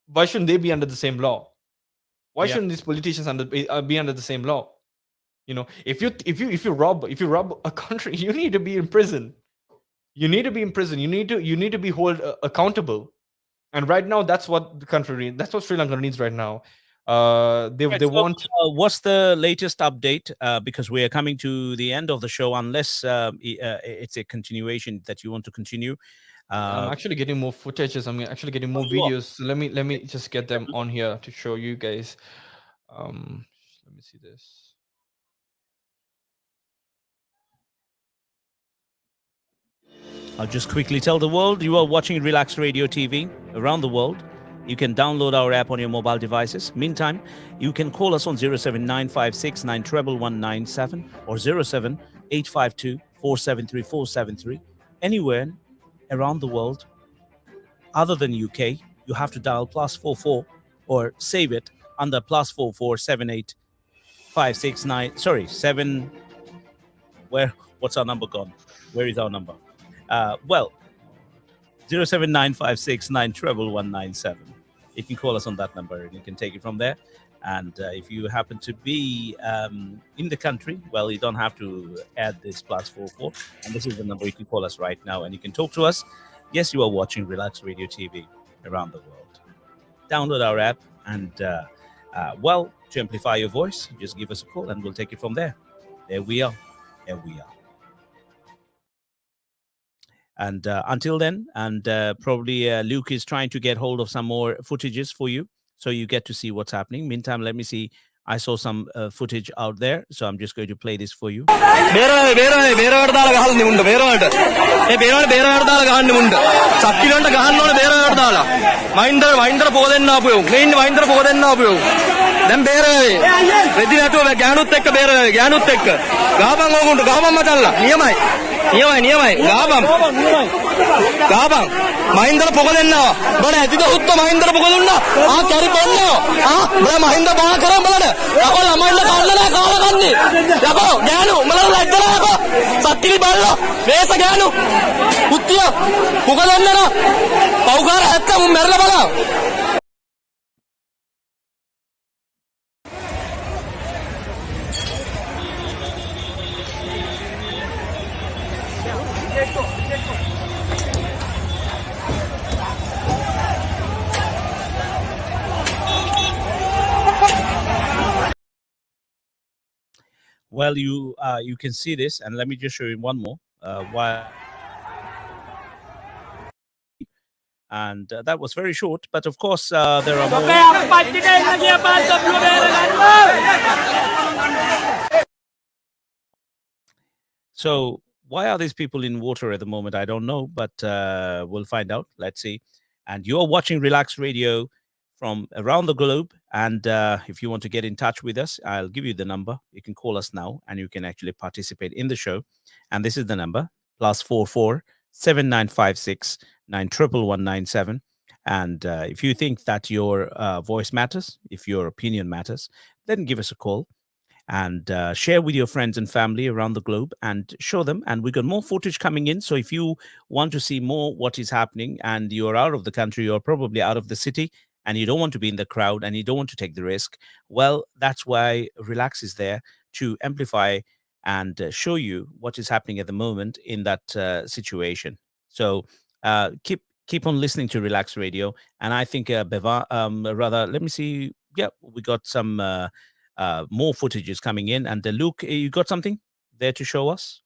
why shouldn't they be under the same law? Why Yeah. shouldn't these politicians be under the same law? If you rob a country, you need to be in prison. You need to be in prison. You need to be held accountable. And right now, that's what the country needs. That's what Sri Lanka needs right now. They Right, they so, want. what's the latest update? Because we are coming to the end of the show, unless it's a continuation that you want to continue. I'm actually getting more footages. I'm actually getting more you are. videos. So let me just get them on here to show you guys. Let me see this. I'll just quickly tell the world you are watching Relax Radio TV around the world. You can download our app on your mobile devices. Meantime, you can call us on 07956911197 or 07852473473. Anywhere around the world other than UK, you have to dial +44 or save it under +447856 sorry 7. What's our number gone? Where is our number? Well, 07956911197. You can call us on that number and you can take it from there. And if you happen to be in the country, well, you don't have to add this +44. And this is the number you can call us right now and you can talk to us. Yes, you are watching Relax Radio TV around the world. Download our app and, well, to amplify your voice, just give us a call and we'll take it from there. There we are. There we are. And until then, and probably Luke is trying to get hold of some more footages for you so you get to see what's happening. Meantime, let me see. I saw some footage out there, so I'm just going to play this for you. නියමයි ගාබම් මහින්දර පොක දෙන්නවා බඩ ඇතිද හුත්ත මහින්දර පොක දුන්නා කැරි බොන්නෝ බඩ මහින්ද බා කරන් බලන්න යකෝ ළමයින්ද කන්නලා කාලා කන්නේ යකෝ ගෑනු උඹලා ලැජ්ජලා යකෝ සත්තිලි බල්ලෝ මේස ගෑනු හුත්තිය පොක දෙන්නනා පව්කාර හැත්ත මුන් මැරලා බලන්න. Well, you can see this, and let me just show you one more. And that was very short, but of course there are more. So why are these people in water at the moment? I don't know, but we'll find out. Let's see. And you're watching Relax Radio from around the globe. And if you want to get in touch with us, I'll give you the number. You can call us now and you can actually participate in the show. And this is the number, +44 7956 91197. And if you think that your voice matters, if your opinion matters, then give us a call and share with your friends and family around the globe and show them. And we got more footage coming in. So if you want to see more what is happening and you're out of the country, you're probably out of the city, and you don't want to be in the crowd and you don't want to take the risk, well, that's why Relax is there to amplify and show you what is happening at the moment in that situation. So keep on listening to Relax Radio. And I think rather, let me see. Yeah, we got some more footages coming in. And Luke, you got something there to show us?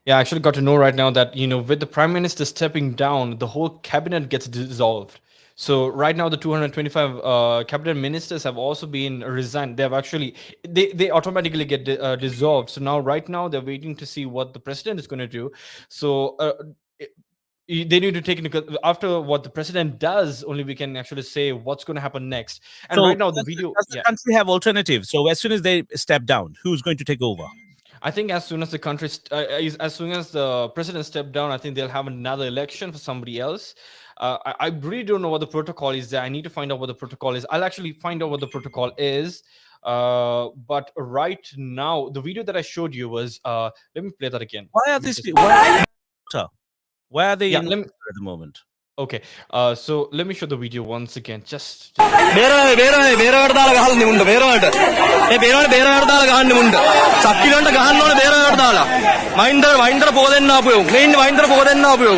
Yeah, I actually got to know right now that, with the prime minister stepping down, the whole cabinet gets dissolved. So right now, the 225 cabinet ministers have also been resigned. They have actually, they automatically get dissolved. So now, right now, they're waiting to see what the president is going to do. So they need to take into after what the president does, only we can actually say what's going to happen next. And So right now, the does video. the country have alternatives? So as soon as they step down, who's going to take over? I think as soon as the country, as soon as the president stepped down, I think they'll have another election for somebody else. I really don't know what the protocol is there. I need to find out what the protocol is. I'll actually find out what the protocol is. But right now, the video that I showed you was. Let me play that again. Why are these people? Why are they Yeah, in let me. water at the moment? Okay. So let me show the video once again. Just. බේරවට දාලා ගහලා නිමුන්න බේරවට ඒ බේරවට දාලා ගහන්න නිමුන්න සක්කිලන්ට ගහන්න ඕනේ බේරවට දාලා මයින්දර පොක දෙන්න ආපු යෝ මේ ඉන්නේ මයින්දර පොක දෙන්න ආපු යෝ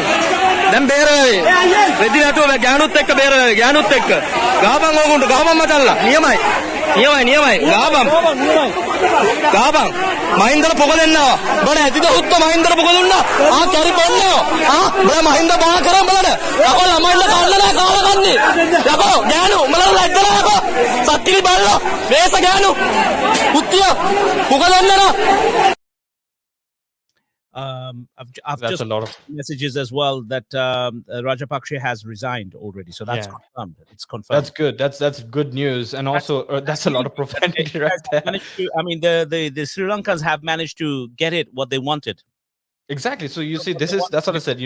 දැන් බේරවේ රෙදි නැතුව ගෑනුත් එක්ක බේරවේ ගෑනුත් එක්ක ගහපන් ඕගොන්ට ගහපන් මචල්ලා නියමයි ගහපන් මහින්දර පොක දෙන්නවා බඩ ඇතිද හුත්ත මහින්දර පොක දුන්නා කැරි බොන්නෝ බඩ මහින්ද බා කරන් බලන්න යකෝ ළමයින්ට කන්න නෑ කාලා කන්නේ යකෝ ගෑනු උඹලා ලැජ්ජලා යකෝ සත්තිලි බලලා මේස ගෑනු කුත්තිය පොක දෙන්න නා I've That's just a lot of messages as well that Rajapaksa has resigned already, so that's Yeah. confirmed. It's confirmed. That's good. That's good news, and also that's a lot of profanity right there. I mean, the Sri Lankans have managed to get it what they wanted. Exactly. So you see, that's what I said.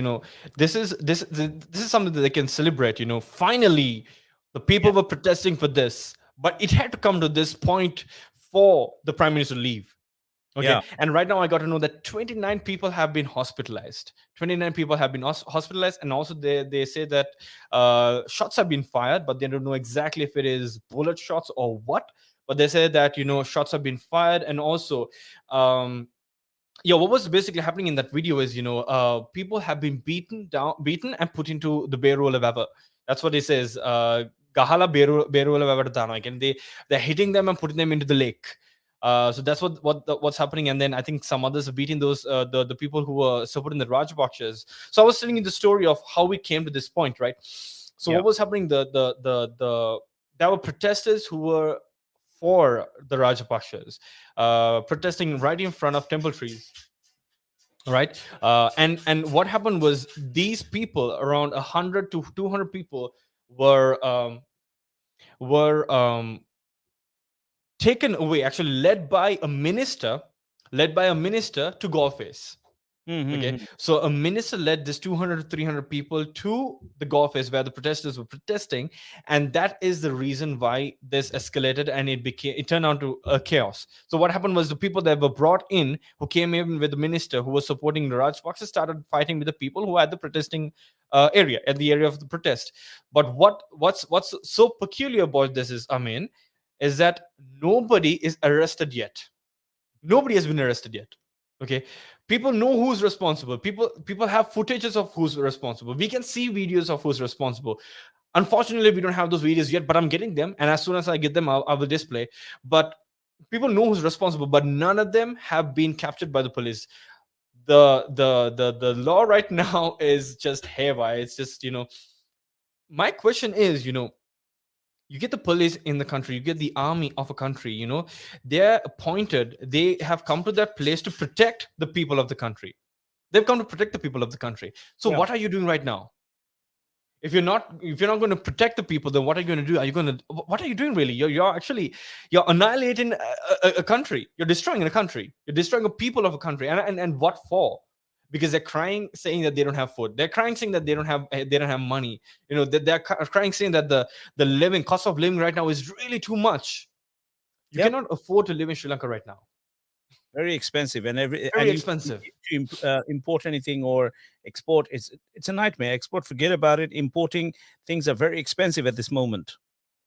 This is something that they can celebrate. Finally, the people were protesting for this, but it had to come to this point for the prime minister to leave. Okay. Yeah. And right now, I got to know that 29 people have been hospitalized. 29 people have been hospitalized, and also they say that shots have been fired, but they don't know exactly if it is bullet shots or what. But they say that shots have been fired, and also. What was basically happening in that video is, people have been beaten and put into the Beruola River. That's what it says. Gahala Beruola River. Again, they're hitting them and putting them into the lake. So that's what's happening. And then I think some others are beating those the people who were supporting the Rajapakshas. So I was telling you the story of how we came to this point, right? So what was happening? There were protesters who were for the Rajapakshas, protesting right in front of temple trees. Right, and what happened was these people, around 100 to 200 people, were taken away, actually led by a minister to Golface. Okay, so a minister led this 200 to 300 people to the Golface where the protesters were protesting, and that is the reason why this escalated and it turned out to a chaos. So what happened was the people that were brought in, who came in with the minister who was supporting the Rajapaksa, started fighting with the people who had the protesting area at the area of the protest. But what's so peculiar about this is, is that nobody is arrested yet. Nobody has been arrested yet. Okay, people know who's responsible. People have footages of who's responsible. We can see videos of who's responsible. Unfortunately, we don't have those videos yet, but I'm getting them, and as soon as I get them, I will display. But people know who's responsible, but none of them have been captured by the police. The law right now is just haywire. It's just, my question is, you get the police in the country, you get the army of a country, they're appointed, they have come to that place to protect the people of the country. They've come to protect the people of the country. So what are you doing right now? If you're not going to protect the people, then what are you going to do? What are you doing really? You're annihilating a country. You're destroying a country. You're destroying the people of a country. And what for? Because they're crying, saying that they don't have food. They're crying, saying that they don't have money. They're crying, saying that the cost of living right now is really too much. You cannot afford to live in Sri Lanka right now. Very expensive, and very expensive. To import anything or export, it's a nightmare. Export, forget about it. Importing things are very expensive at this moment.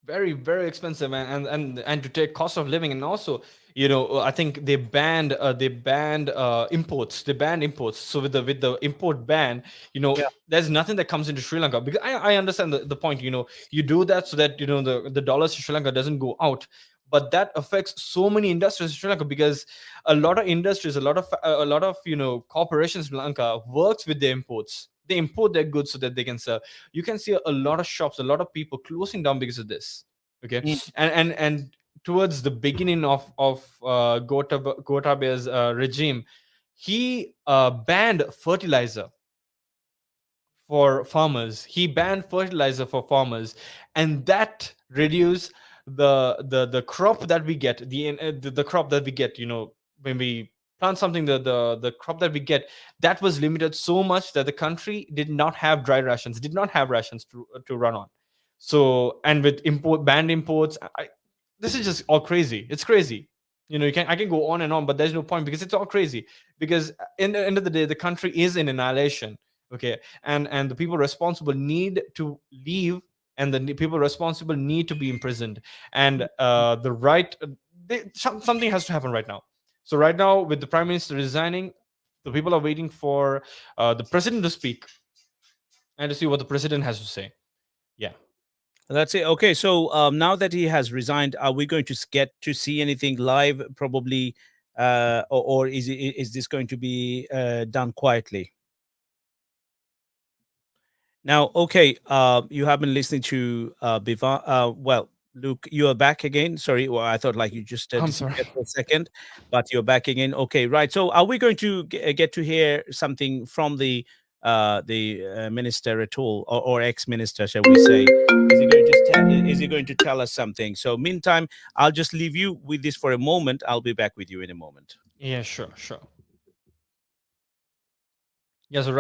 Very, very expensive, and to take cost of living, and also, I think they banned imports. They banned imports. So with the import ban, there's nothing that comes into Sri Lanka, because I understand the point. You do that so that the dollars to Sri Lanka doesn't go out, but that affects so many industries in Sri Lanka, because a lot of industries, a lot of corporations in Sri Lanka works with the imports. They import their goods so that they can sell. You can see a lot of shops, a lot of people closing down because of this. Okay, and towards the beginning of Gotabaya's regime, he banned fertilizer for farmers. He banned fertilizer for farmers, and that reduced the crop that we get, the crop that we get. When we plant something, the crop that we get, that was limited so much that the country did not have dry rations, did not have rations to run on. So, and with banned imports, this is just all crazy. It's crazy. I can go on and on, but there's no point because it's all crazy. Because in the end of the day, the country is in annihilation. Okay, and the people responsible need to leave, and the people responsible need to be imprisoned, and the right, something has to happen right now. So right now, with the prime minister resigning, the people are waiting for the president to speak and to see what the president has to say. Yeah. That's it. Okay, so now that he has resigned, are we going to get to see anything live, probably, or is this going to be done quietly? Now, okay, you have been listening to Bivan. Well, Luke, you are back again. Sorry, well, I thought like you just I'm sorry. disappeared for a second, but you're back again. Okay, right. So, are we going to get to hear something from the minister at all, or ex-minister, shall we say? Is he going to tell us something? So, meantime, I'll just leave you with this for a moment. I'll be back with you in a moment. Yeah, sure. Yeah, so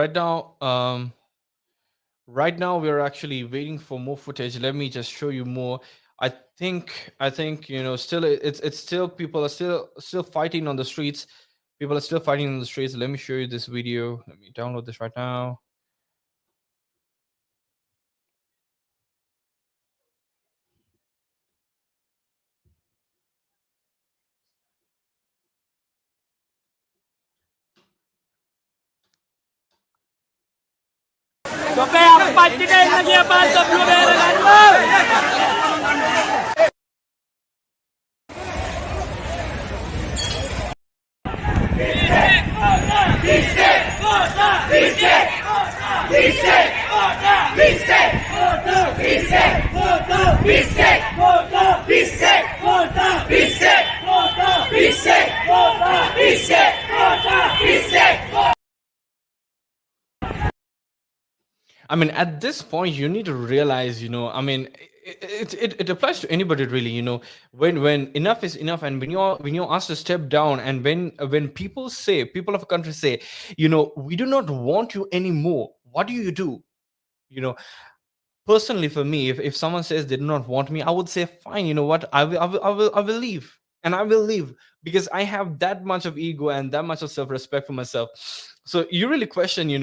right now we're actually waiting for more footage. Let me just show you more. I think still it's still, people are still fighting on the streets. People are still fighting on the streets. Let me show you this video. Let me download this right now. I mean, at this point, you need to realize, I mean, it applies to anybody really. When enough is enough, and when you're asked to step down, and when people of a country say, we do not want you anymore, what do you do? You know, Personally, for me, if someone says they do not want me, I would say, fine, you know what, I will leave, and I will leave, because I have that much of ego and that much of self-respect for myself. So you really question,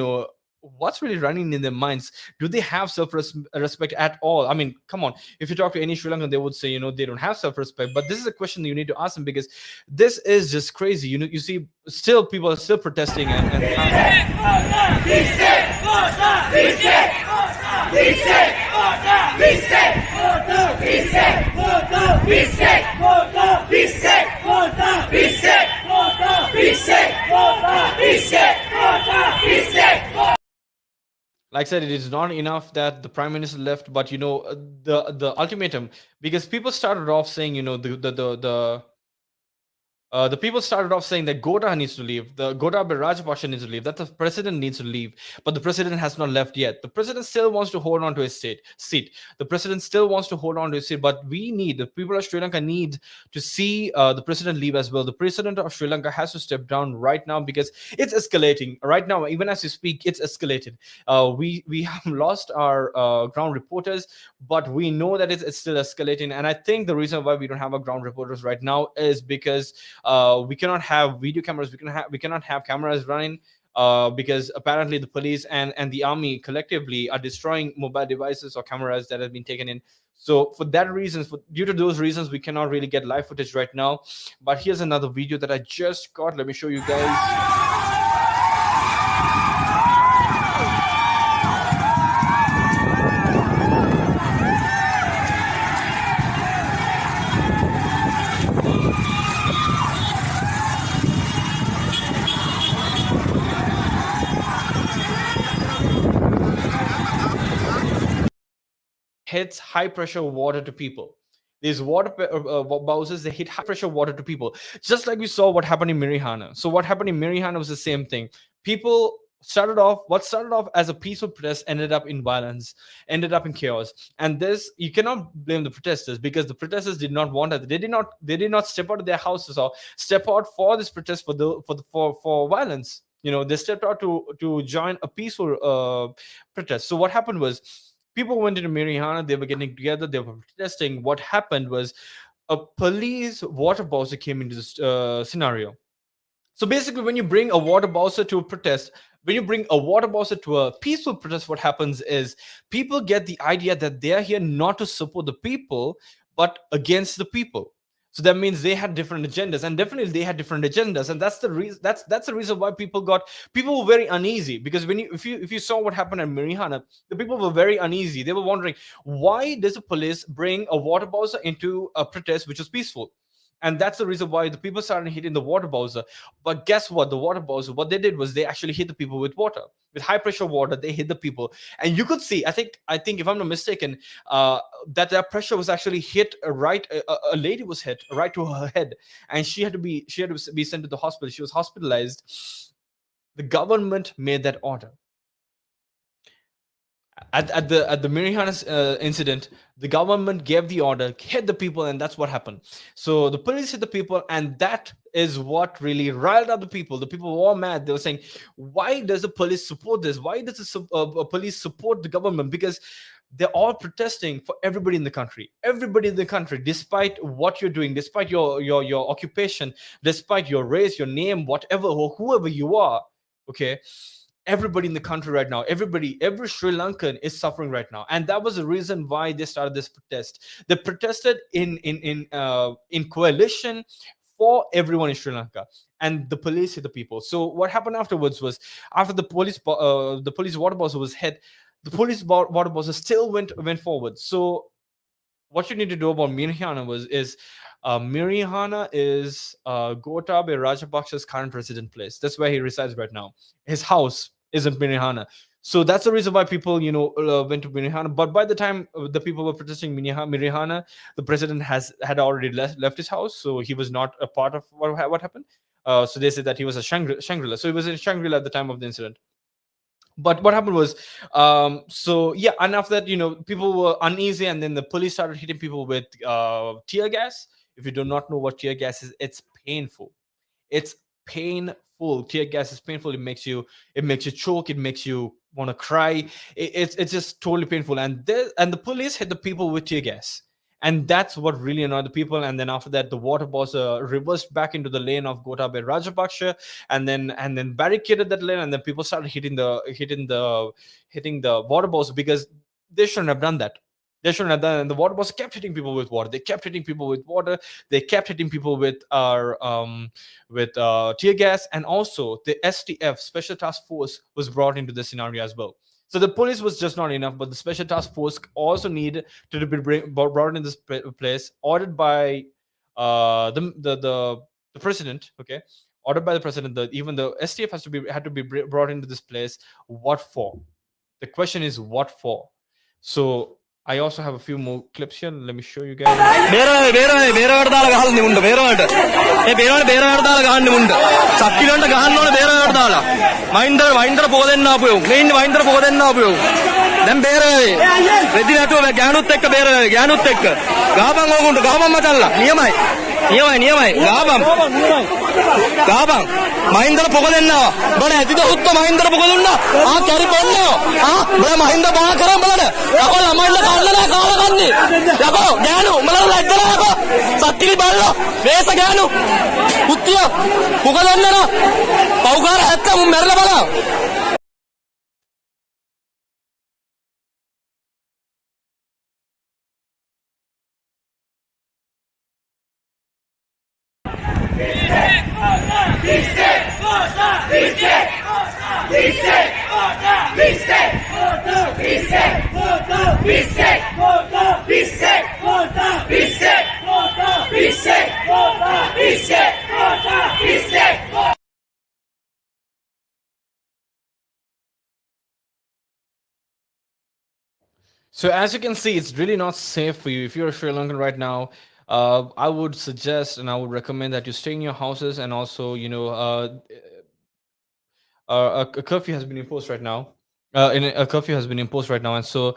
what's really running in their minds. Do they have self-respect at all? I mean, come on, if you talk to any Sri Lankan, they would say, they don't have self-respect. But this is a question that you need to ask them, because this is just crazy. You see, still people are still protesting, and like I said, it is not enough that the prime minister left, but the ultimatum, because people started off saying, the people started off saying that Goda needs to leave, the Gotabaya Rajapaksa needs to leave, that the president needs to leave, but the president has not left yet. The president still wants to hold on to his seat. The president still wants to hold on to his seat, but the people of Sri Lanka need to see the president leave as well. The president of Sri Lanka has to step down right now, because it's escalating right now. Even as we speak, it's escalated. We have lost our ground reporters, but we know that it's still escalating. And I think the reason why we don't have our ground reporters right now is because we cannot have video cameras. We cannot have cameras running, because apparently the police and the army collectively are destroying mobile devices or cameras that have been taken in. So for that reasons, due to those reasons, we cannot really get live footage right now. But here's another video that I just got. Let me show you guys. Hits high pressure water to people. These water bowsers, they hit high pressure water to people, just like we saw what happened in Mirihana. So what happened in Mirihana was the same thing. People what started off as a peaceful protest ended up in violence, ended up in chaos. And this, you cannot blame the protesters, because the protesters did not want that. They did not step out of their houses or step out for this protest for violence. They stepped out to join a peaceful protest. So what happened was, people went into Mirihana, they were getting together, they were protesting. What happened was, a police water bowser came into this scenario. So basically, when you bring a water bowser to a protest, when you bring a water bowser to a peaceful protest, what happens is, people get the idea that they are here not to support the people, but against the people. So that means they had different agendas, and definitely they had different agendas, and that's the reason. That's the reason why people were very uneasy, because if you saw what happened at Mirihana, the people were very uneasy. They were wondering, why does the police bring a water bowser into a protest which was peaceful? And that's the reason why the people started hitting the water bowser. But guess what? The water bowser, what they did was, they actually hit the people with water, with high pressure water. They hit the people, and you could see. I think if I'm not mistaken, that pressure was actually hit right. A lady was hit right to her head, and she had to be sent to the hospital. She was hospitalized. The government made that order. At the Mirihana incident, the government gave the order, hit the people, and that's what happened. So the police hit the people, and that is what really riled up the people. The people were all mad. They were saying, "Why does the police support this? Why does the police support the government?" Because they're all protesting for everybody in the country. Everybody in the country, despite what you're doing, despite your occupation, despite your race, your name, whatever, or whoever you are. Okay, everybody in the country right now, every Sri Lankan is suffering right now, and that was the reason why they started this protest. They protested in coalition for everyone in Sri Lanka, and the police hit the people. So what happened afterwards was, after the police water bowser was hit, the police water bowser still went forward. So what you need to know about Mirihana Mirihana is Gotabe Rajapaksa's current resident place. That's where he resides right now. His house is in Mirihana. So that's the reason why people, went to Mirihana. But by the time the people were protesting Mirihana, the president had already left his house, so he was not a part of what happened. So they said that he was a Shangri-La. So he was in Shangri-La at the time of the incident. But what happened was, so yeah, and after that, people were uneasy, and then the police started hitting people with tear gas. If you do not know what tear gas is, it's painful. It's painful. Tear gas is painful. It makes you choke. It makes you want to cry. It's just totally painful. And the police hit the people with tear gas, and that's what really annoyed the people. And then after that, the water boss reversed back into the lane of Gotabaya Rajapaksa, and then barricaded that lane, and then people started hitting the water boss, because they shouldn't have done that. They shouldn't have done. And the water boss kept hitting people with water. They kept hitting people with water. They kept hitting people with tear gas, and also the STF, Special Task Force, was brought into this scenario as well. So the police was just not enough, but the Special Task Force also needed to be brought in this place, ordered by the president. Okay, ordered by the president. That even the STF had to be brought into this place. What for? The question is, what for? So I also have a few more clips here. Let me show you guys. බේරවට දාලා ගහලා නිමුන්න බේරවට ඒ බේරවට දාලා ගහන්න නිමුන්න සක්කිලන්ට ගහන්න ඕනේ බේරවට දාලා මහින්දර පොක දෙන්න ආපු යෝ මේ ඉන්නේ මහින්දර පොක දෙන්න ආපු යෝ දැන් බේරවේ රෙදි නැතුව ගෑනුත් එක්ක බේරවේ ගෑනුත් එක්ක ගහපන් ඕගොන්ට ගහපන් මචල්ලා නියමයි ගහපන් මහින්දර පොක දෙන්න බල ඇතිද උත්ත මහින්දර පොක දුන්නා කැරි බොන්නෝ බල මහින්ද බා කරන් බලන්න යකෝ ළමයින්ට කන්න නැහැ කාලා කන්නේ යකෝ ගෑනු උඹලා ලැජ්ජලා යකෝ සත්තිලි බලලා වේස ගෑනු කුත්තිය පොක දෙන්න නා පව්කාර හැත්ත මු මැරලා බලන්න. So as you can see, it's really not safe for you if you're a Sri Lankan right now. I would suggest and I would recommend that you stay in your houses, and also a curfew has been imposed right now. A curfew has been imposed right now, and so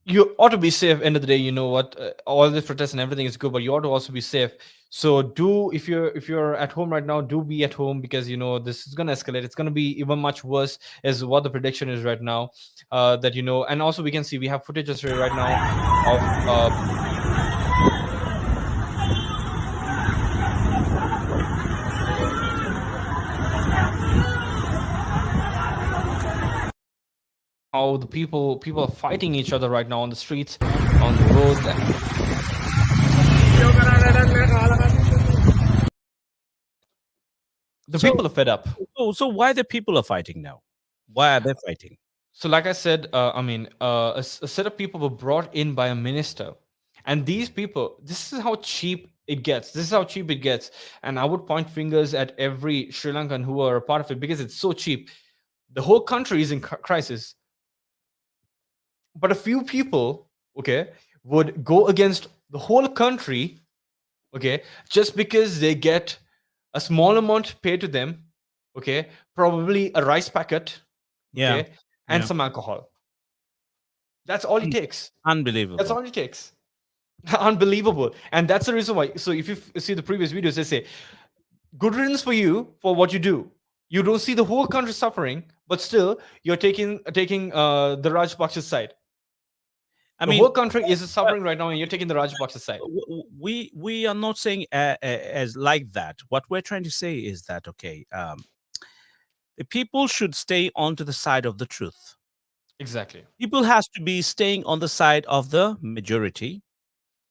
you ought to be safe. End of the day, you know what? All this protests and everything is good, but you ought to also be safe. So do, if you're at home right now, do be at home, because you know this is gonna escalate. It's gonna be even much worse, is what the prediction is right now. That, you know, and also we can see, we have footages right now of how the people are fighting each other right now on the streets, on the roads. The So, people are fed up. so why the people are fighting now? Why are they fighting? So, like I said, I mean, a set of people were brought in by a minister, and these people, this is how cheap it gets. This is how cheap it gets. And I would point fingers at every Sri Lankan who are a part of it, because it's so cheap. The whole country is in crisis, but a few people, okay, would go against the whole country, okay, just because they get a small amount paid to them, okay, probably a rice packet, Yeah, okay, and yeah, some alcohol. That's all it takes. That's unbelievable. all it takes. Unbelievable. And that's the reason why. So if you see the previous videos, they say, good riddance for you for what you do. You don't see the whole country suffering, but still you're taking the Rajpaksa's side. I The mean, whole country is suffering right now, and you're taking the Rajpaksa side. we are not saying as like that. What we're trying to say is that, okay, the people should stay onto the side of the truth. Exactly. People has to be staying on the side of the majority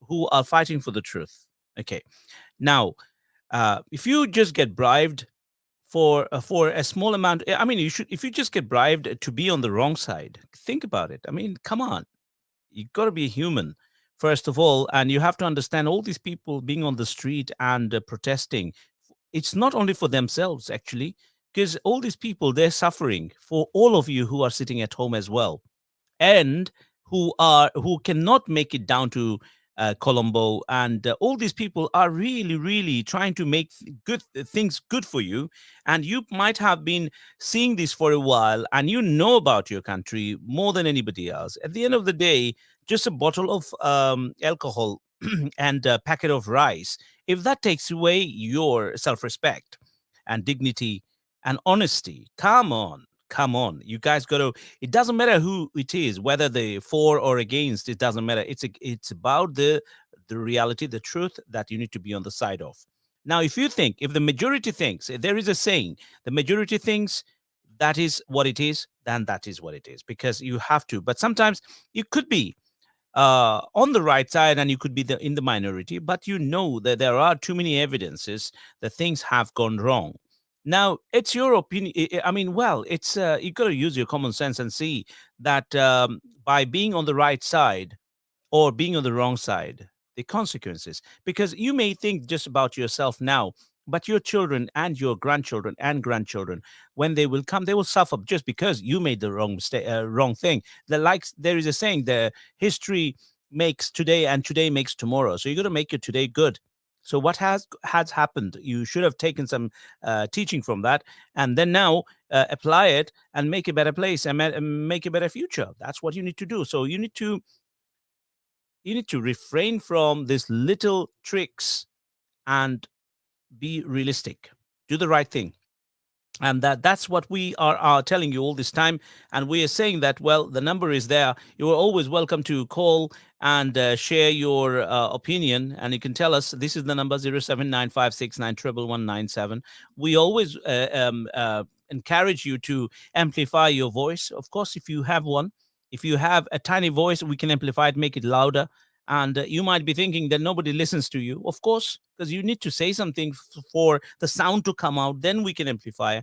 who are fighting for the truth. Okay, now, if you just get bribed for a small amount, I mean, you should, if you just get bribed to be on the wrong side, think about it. I mean, come on, you got to be human first of all, and you have to understand all these people being on the street and protesting. It's not only for themselves, actually, because all these people, they're suffering for all of you who are sitting at home as well, and who cannot make it down to Colombo, and all these people are really, really trying to make good things good for you. And you might have been seeing this for a while, and you know about your country more than anybody else. At the end of the day, just a bottle of alcohol and a packet of rice, if that takes away your self-respect and dignity and honesty, come on, you guys got to, it doesn't matter who it is, whether they for or against, it doesn't matter. It's about the reality, the truth that you need to be on the side of. Now, if you think, if the majority thinks, there is a saying, the majority thinks that is what it is, then that is what it is, because you have to. But sometimes you could be on the right side and you could be in the minority, but you know that there are too many evidences that things have gone wrong. Now, it's your opinion. I mean, well, it's you got to use your common sense and see that by being on the right side or being on the wrong side, the consequences. Because you may think just about yourself now, but your children and your grandchildren and grandchildren, when they will come, they will suffer just because you made the wrong mistake, wrong thing. The likes, there is a saying: the history makes today, and today makes tomorrow. So you got to make your today good. So what has happened? You should have taken some teaching from that, and then now apply it and make a better place and make a better future. That's what you need to do. So you need to refrain from these little tricks and be realistic. Do the right thing. And that's what we are telling you all this time. And we are saying that, well, the number is there. You are always welcome to call and share your opinion. And you can tell us, this is the number 0795691197. We always encourage you to amplify your voice. Of course, if you have one, if you have a tiny voice, we can amplify it, make it louder. And you might be thinking that nobody listens to you. Of course, because you need to say something for the sound to come out, then we can amplify.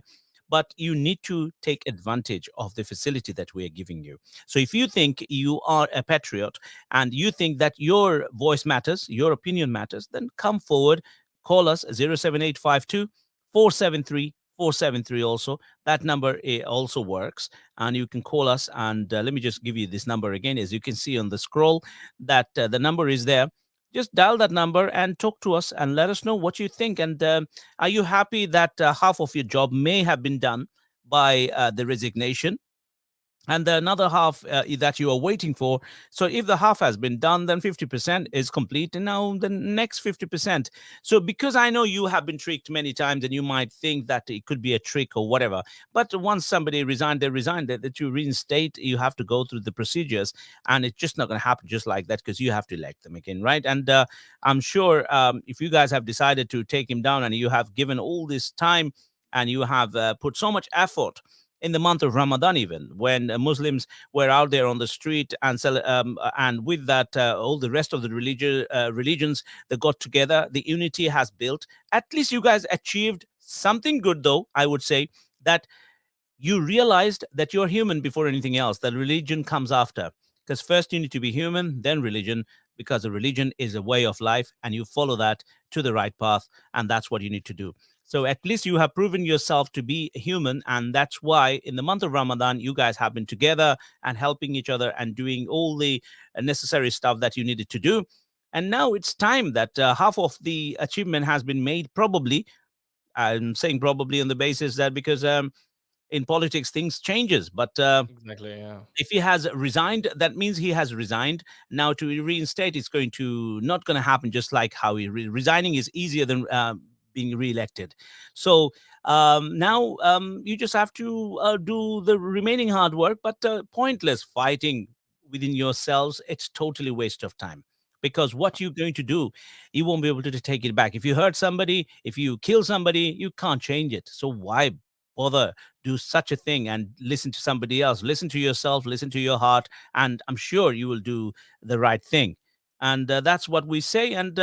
But you need to take advantage of the facility that we are giving you. So if you think you are a patriot and you think that your voice matters, your opinion matters, then come forward, call us 07852 473 473. Also, that number also works, and you can call us. And let me just give you this number again. As you can see on the scroll, that the number is there. Just dial that number and talk to us and let us know what you think. And are you happy that half of your job may have been done by the resignation, and the another half that you are waiting for. So if the half has been done, then 50% is complete, and now the next 50%. So because I know you have been tricked many times, and you might think that it could be a trick or whatever, but once somebody resigned, they resigned. That you reinstate, you have to go through the procedures, and it's just not going to happen just like that, because you have to elect them again, right? And I'm sure if you guys have decided to take him down, and you have given all this time, and you have put so much effort in the month of Ramadan, even when Muslims were out there on the street, and with that, all the rest of the religions that got together, the unity has built. At least you guys achieved something good, though. I would say that you realized that you're human before anything else, that religion comes after. Because first you need to be human, then religion, because a religion is a way of life, and you follow that to the right path, and that's what you need to do. So at least you have proven yourself to be human, and that's why in the month of Ramadan, you guys have been together and helping each other and doing all the necessary stuff that you needed to do. And now it's time that half of the achievement has been made, probably. I'm saying probably on the basis that because in politics things changes, but Exactly. Yeah. if he has resigned, that means he has resigned. Now to reinstate, it's going to not going to happen just like how resigning is easier than being reelected. So now you just have to do the remaining hard work, but pointless fighting within yourselves. It's totally waste of time, because what you're going to do, you won't be able to take it back. If you hurt somebody, if you kill somebody, you can't change it. So why bother do such a thing and listen to somebody else? Listen to yourself, listen to your heart, and I'm sure you will do the right thing. And that's what we say, and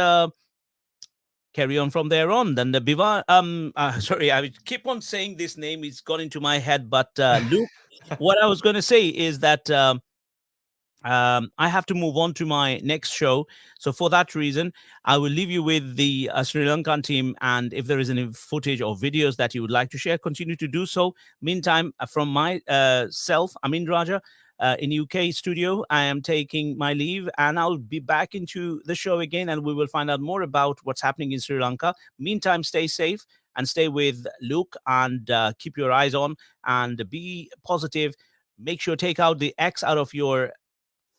carry on from there on. Then the Biva, sorry, I would keep on saying this name, it's gone into my head, but Luke, what I was going to say is that I have to move on to my next show. So for that reason, I will leave you with the Sri Lankan team. And if there is any footage or videos that you would like to share, continue to do so. Meantime, from my self, Amin Raja, in UK studio, I am taking my leave, and I'll be back into the show again, and we will find out more about what's happening in Sri Lanka. Meantime, stay safe and stay with Luke, and keep your eyes on and be positive. Make sure take out the X out of your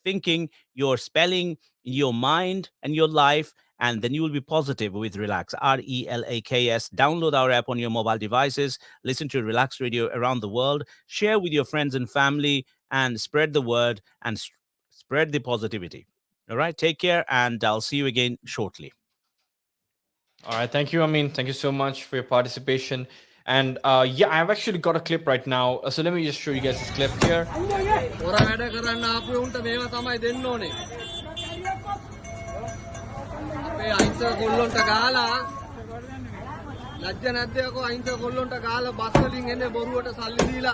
thinking, your spelling, your mind, and your life, and then you will be positive with Relax. RELAKS. Download our app on your mobile devices. Listen to Relax Radio around the world. Share with your friends and family, and spread the word, and spread the positivity. All right. Take care, and I'll see you again shortly. All right, thank you. I mean, thank you so much for your participation. And yeah, I've actually got a clip right now. So let me just show you guys this clip here. හොර වැඩ කරන්න ආපු උන්ට මේවා තමයි දෙන්න ඕනේ. අපේ අහිංසක කොල්ලොන්ට ගහලා ලැජ්ජ නැද්ද යකෝ අහිංසක කොල්ලොන්ට ගහලා බස් වලින් එන්නේ බොරුවට සල්ලි දීලා.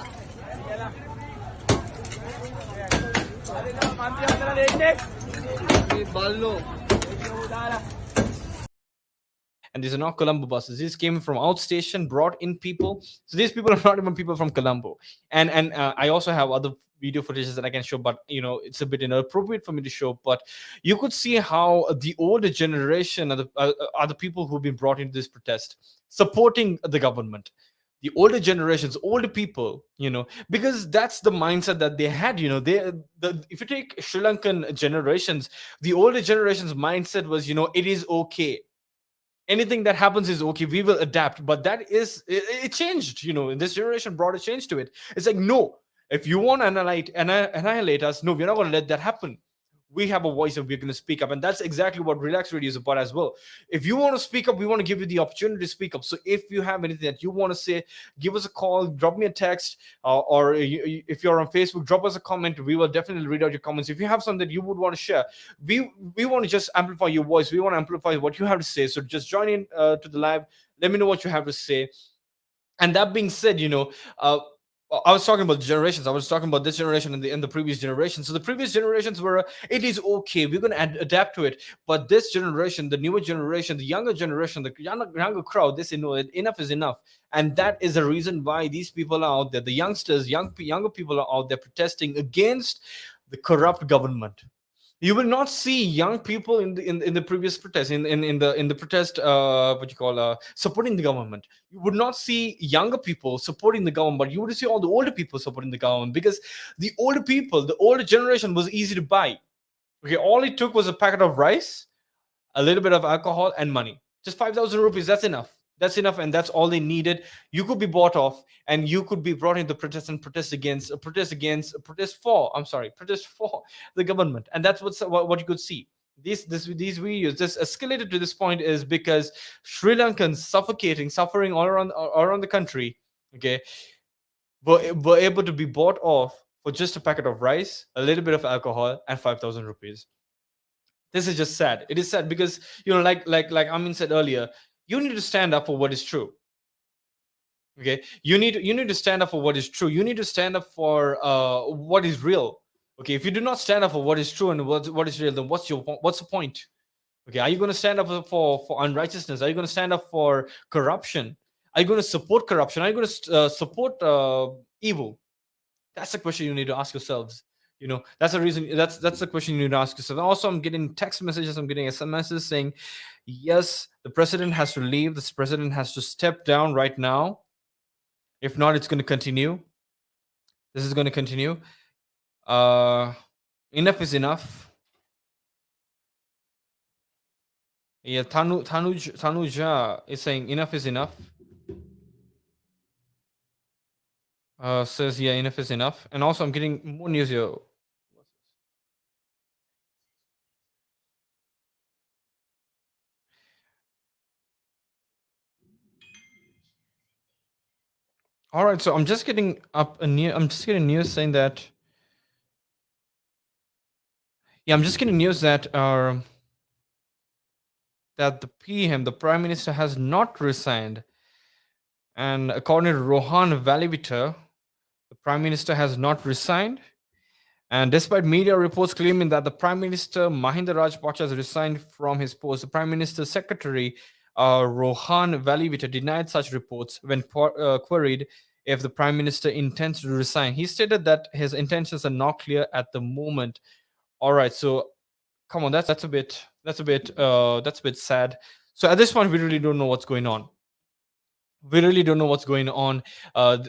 මේ බල්ලෝ And these are not Colombo buses. These came from outstation, brought in people. So these people are not even people from Colombo. And I also have other video footages that I can show, but it's a bit inappropriate for me to show. But you could see how the older generation are the people who've been brought into this protest, supporting the government. The older generations, older people, because that's the mindset that they had. If you take Sri Lankan generations, the older generations mindset was, it is okay. Anything that happens is okay, we will adapt. But that is it changed. This generation brought a change to it. It's like, no, if you want to annihilate us, no, we're not going to let that happen. We have a voice and we're going to speak up. And that's exactly what Relax Radio is about as well. If you want to speak up, we want to give you the opportunity to speak up. So if you have anything that you want to say, give us a call, drop me a text, or if you're on Facebook, drop us a comment. We will definitely read out your comments. If you have something that you would want to share, we want to just amplify your voice. We want to amplify what you have to say. So just join in to the live. Let me know what you have to say. And that being said, I was talking about generations. I was talking about this generation and the previous generation. So the previous generations were, it is okay, we're going to adapt to it. But this generation, the newer generation, the younger generation, the younger crowd, they say, no, enough is enough. And that is the reason why these people are out there. The youngsters, younger people are out there protesting against the corrupt government. You will not see young people in the previous protest, in the protest, what you call, supporting the government. You would not see younger people supporting the government, but you would see all the older people supporting the government, because the older people, the older generation, was easy to buy. Okay, all it took was a packet of rice, a little bit of alcohol, and money. Just 5,000 rupees. That's enough. That's enough, and that's all they needed. You could be bought off, and you could be brought into protest and protest for the government. And that's what you could see. These videos just escalated to this point is because Sri Lankans suffering all around the country, okay, were able to be bought off for just a packet of rice, a little bit of alcohol, and 5,000 rupees. This is just sad. It is sad because, like Amin said earlier, you need to stand up for what is true. Okay, you need to stand up for what is true. You need to stand up for what is real. Okay, if you do not stand up for what is true and what is real, then what's the point? Okay, are you going to stand up for unrighteousness? Are you going to stand up for corruption? Are you going to support corruption? Are you going to support evil? That's the question you need to ask yourselves. That's the reason. That's the question you need to ask yourself. Also, I'm getting text messages. I'm getting SMSs saying, yes, the president has to leave. This president has to step down right now. If not, it's going to continue. This is going to continue. Enough is enough. Yeah, Tanuja is saying enough is enough. Says, yeah, enough is enough. And also, I'm getting more news here. All right, so I'm just getting news saying that. Yeah, I'm just getting news that that the PM, the Prime Minister, has not resigned. And according to Rohan Valivita, the Prime Minister has not resigned. And despite media reports claiming that the Prime Minister Mahinda Rajapaksa has resigned from his post, the Prime Minister's secretary Rohan Valivita denied such reports when queried if the Prime Minister intends to resign. He stated that his intentions are not clear at the moment. All right, so come on, that's a bit sad. So at this point, we really don't know what's going on.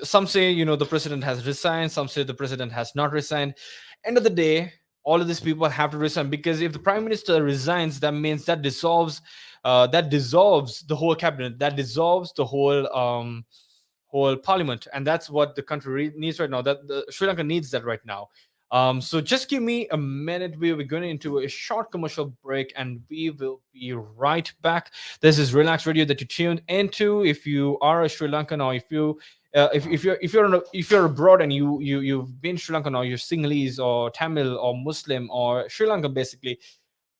Some say the president has resigned, some say the president has not resigned. End of the day, all of these people have to resign, because if the Prime Minister resigns, that means that dissolves the whole cabinet, that dissolves the whole parliament, and that's what the country needs right now. That the Sri Lanka needs that right now. So just give me a minute. We're going into a short commercial break, and we will be right back. This is Relax Radio that you tuned into. If you are a Sri Lankan, or if you're abroad and you've been Sri Lankan, or you're Sinhalese or Tamil or Muslim or Sri Lankan, basically,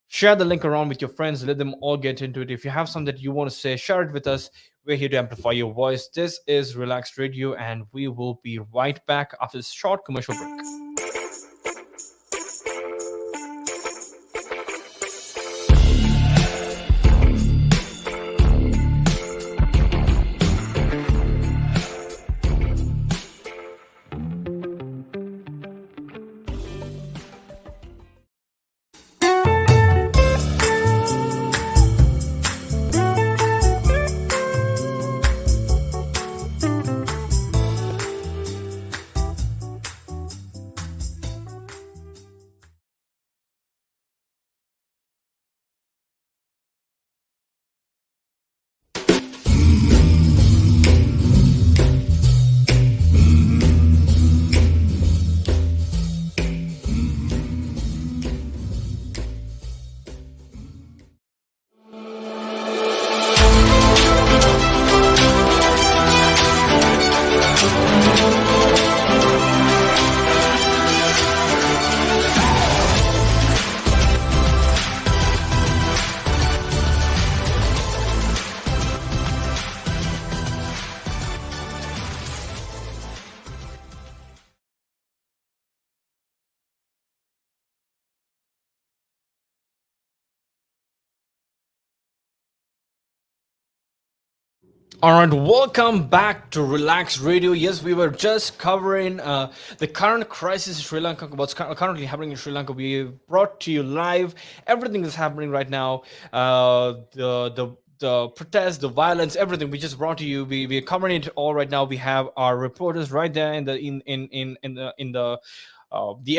share the link around with your friends. Let them all get into it. If you have something that you want to say, share it with us. We're here to amplify your voice. This is Relaxed Radio, and we will be right back after this short commercial break. All right, welcome back to Relax Radio. Yes, we were just covering the current crisis in Sri Lanka, what's currently happening in Sri Lanka. We brought to you live everything that's happening right now, the protests, the violence, everything. We just brought to you. We are covering it all right now. We have our reporters right there in the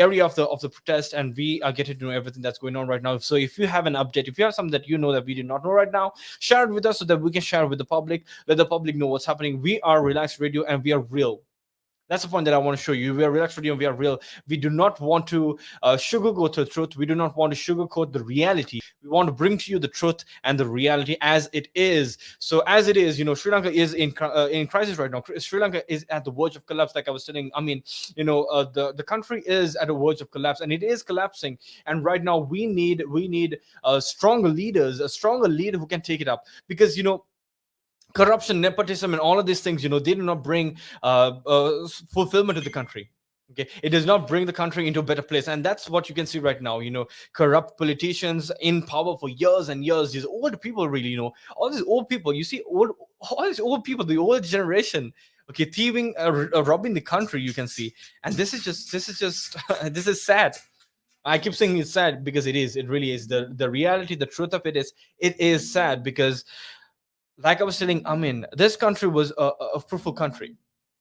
area of the protest, and we are getting to know everything that's going on right now. So if you have an update, if you have something that you know that we did not know right now, share it with us so that we can share it with the public. Let the public know what's happening. We are Relaxed Radio, and we are real. That's the point that I want to show you. We are Relaxed Radio and we are real. We do not want to sugarcoat the truth. We do not want to sugarcoat the reality. We want to bring to you the truth and the reality as it is. So as it is, Sri Lanka is in crisis right now. Sri Lanka is at the verge of collapse, like I was telling. I mean, the country is at a verge of collapse, and it is collapsing. And right now, we need stronger leaders, a stronger leader who can take it up, because corruption, nepotism, and all of these things, they do not bring fulfillment to the country. Okay, it does not bring the country into a better place, and that's what you can see right now. Corrupt politicians in power for years and years. These old people, really, all these old people. You see, all these old people, the old generation. Okay, thieving, robbing the country. You can see, and this is just this is sad. I keep saying it's sad because it is. It really is. The reality, the truth of it is sad because, like I was telling, I mean, this country was a fruitful country.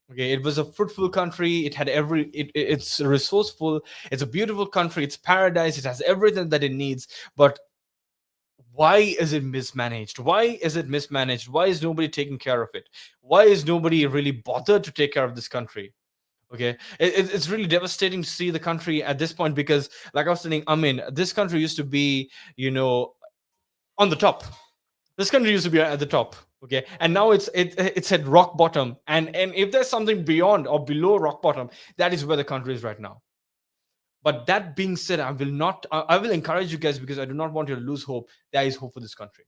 Okay, it was a fruitful country. It had it's resourceful. It's a beautiful country. It's paradise. It has everything that it needs. But why is it mismanaged? Why is it mismanaged? Why is nobody taking care of it? Why is nobody really bothered to take care of this country? Okay, it's really devastating to see the country at this point because, like I was saying, I mean, this country used to be, on the top. This country used to be at the top. Okay, and now it's at rock bottom, and if there's something beyond or below rock bottom, that is where the country is right now. But that being said, I will encourage you guys, because I do not want you to lose hope. There is hope for this country.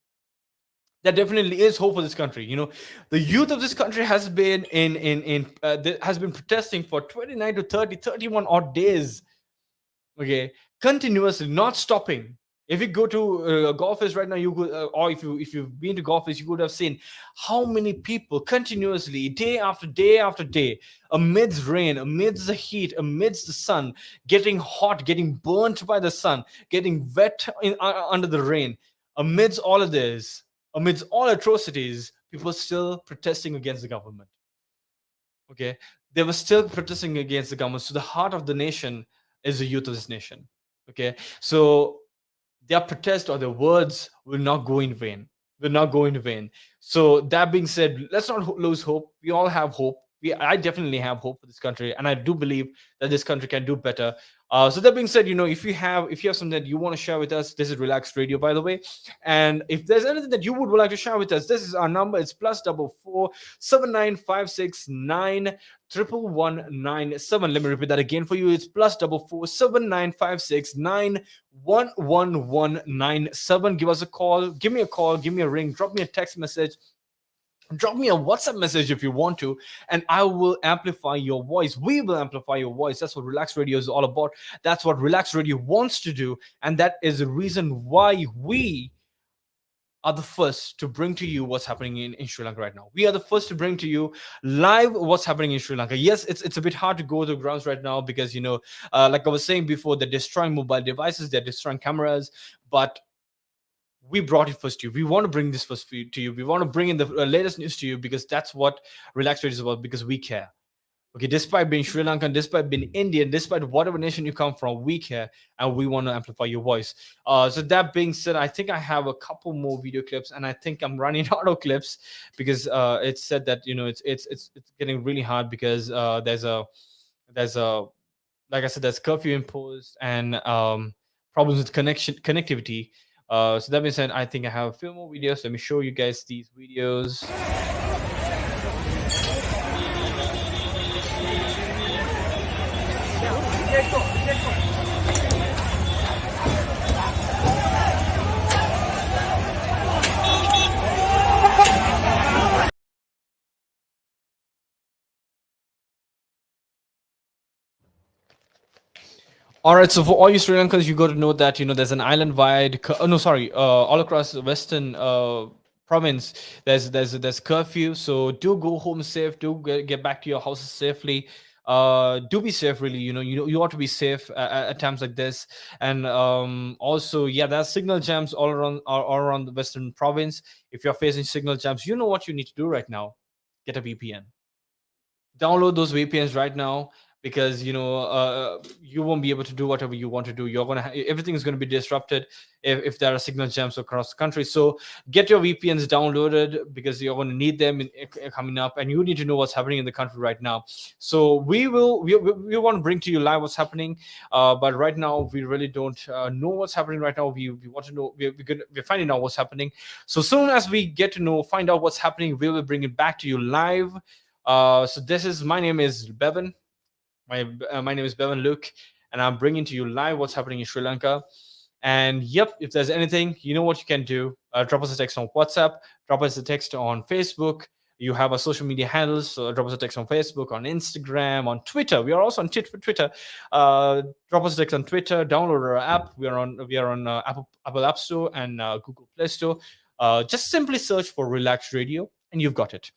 There definitely is hope for this country. The youth of this country has been has been protesting for 29 to 30, 31 odd days. Okay, continuously, not stopping. If you go to golf is right now, you could, or if you've been to golf is, you could have seen how many people continuously, day after day after day, amidst rain, amidst the heat, amidst the sun, getting hot, getting burnt by the sun, getting wet under the rain, amidst all of this, amidst all atrocities, people still protesting against the government. Okay, they were still protesting against the government. So the heart of the nation is the youth of this nation. Okay, so their protest or their words will not go in vain. Will not go in vain. So that being said, let's not lose hope. We all have hope. I definitely have hope for this country, and I do believe that this country can do better. So that being said, if you have something that you want to share with us, this is Relaxed Radio, by the way. And if there's anything that you would like to share with us, this is our number. It's +44 7956911197. Let me repeat that again for you. It's +44 7956911197. Give us a call. Give me a call. Give me a ring. Drop me a text message. Drop me a WhatsApp message if you want to, and I will amplify your voice. We will amplify your voice. That's what Relaxed Radio is all about. That's what Relaxed Radio wants to do, and that is the reason why we are the first to bring to you what's happening in Sri Lanka right now. We are the first to bring to you live what's happening in Sri Lanka. Yes, it's a bit hard to go to the grounds right now because, like I was saying before, they're destroying mobile devices, they're destroying cameras, but we brought it first to you. We want to bring this first to you. We want to bring in the latest news to you because that's what Relaxed Radio is about, because we care. Okay, despite being Sri Lankan, despite being Indian, despite whatever nation you come from, we care and we want to amplify your voice. So that being said, I think I have a couple more video clips, and I think I'm running out of clips because it's said that it's getting really hard because there's a like I said, there's curfew imposed and problems with connectivity. So that being said, I think I have a few more videos. Let me show you guys these videos. All right, so for all you Sri Lankans, you got to know that there's an island-wide, all across the western province, there's curfew, so do go home safe, do get back to your houses safely. Do be safe, really. You ought to be safe at times like this. And also, yeah, there's signal jams all around the western province. If you're facing signal jams, you know what you need to do right now. Get a VPN. Download those VPNs right now, because you won't be able to do whatever you want to do. Everything is going to be disrupted if there are signal jams across the country. So get your VPNs downloaded, because you're going to need them coming up, and you need to know what's happening in the country right now. So we want to bring to you live what's happening, but right now we really don't know what's happening right now. We want to know. We're finding out what's happening. So soon as we get to find out what's happening, we will bring it back to you live. So my name is Bevan. My name is Bevan Luke, and I'm bringing to you live what's happening in Sri Lanka. And yep, if there's anything, you know what you can do. Drop us a text on WhatsApp. Drop us a text on Facebook. You have our social media handles. So drop us a text on Facebook, on Instagram, on Twitter. We are also on Twitter. Drop us a text on Twitter. Download our app. We are on Apple App Store and Google Play Store. Just simply search for Relaxed Radio, and you've got it.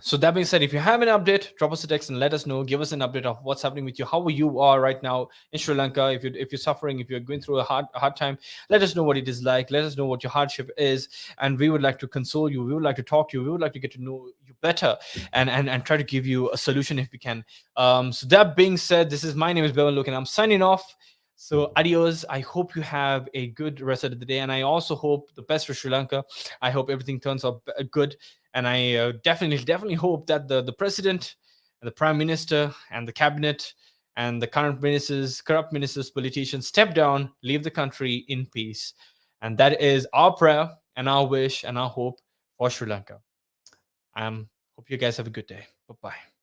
So that being said, if you have an update, drop us a text and let us know. Give us an update of what's happening with you, how you are right now in Sri Lanka. If you're suffering, if you're going through a hard time, let us know what it is like. Let us know what your hardship is, and we would like to console you. We would like to talk to you. We would like to get to know you better, and try to give you a solution if we can. So that being said, my name is Bevan Luke, and I'm signing off. So adios. I hope you have a good rest of the day, and I also hope the best for Sri Lanka. I hope everything turns out good, and I definitely hope that the president and the prime minister and the cabinet and the current ministers, corrupt ministers, politicians step down, leave the country in peace, and that is our prayer and our wish and our hope for Sri Lanka. Hope you guys have a good day. Bye bye.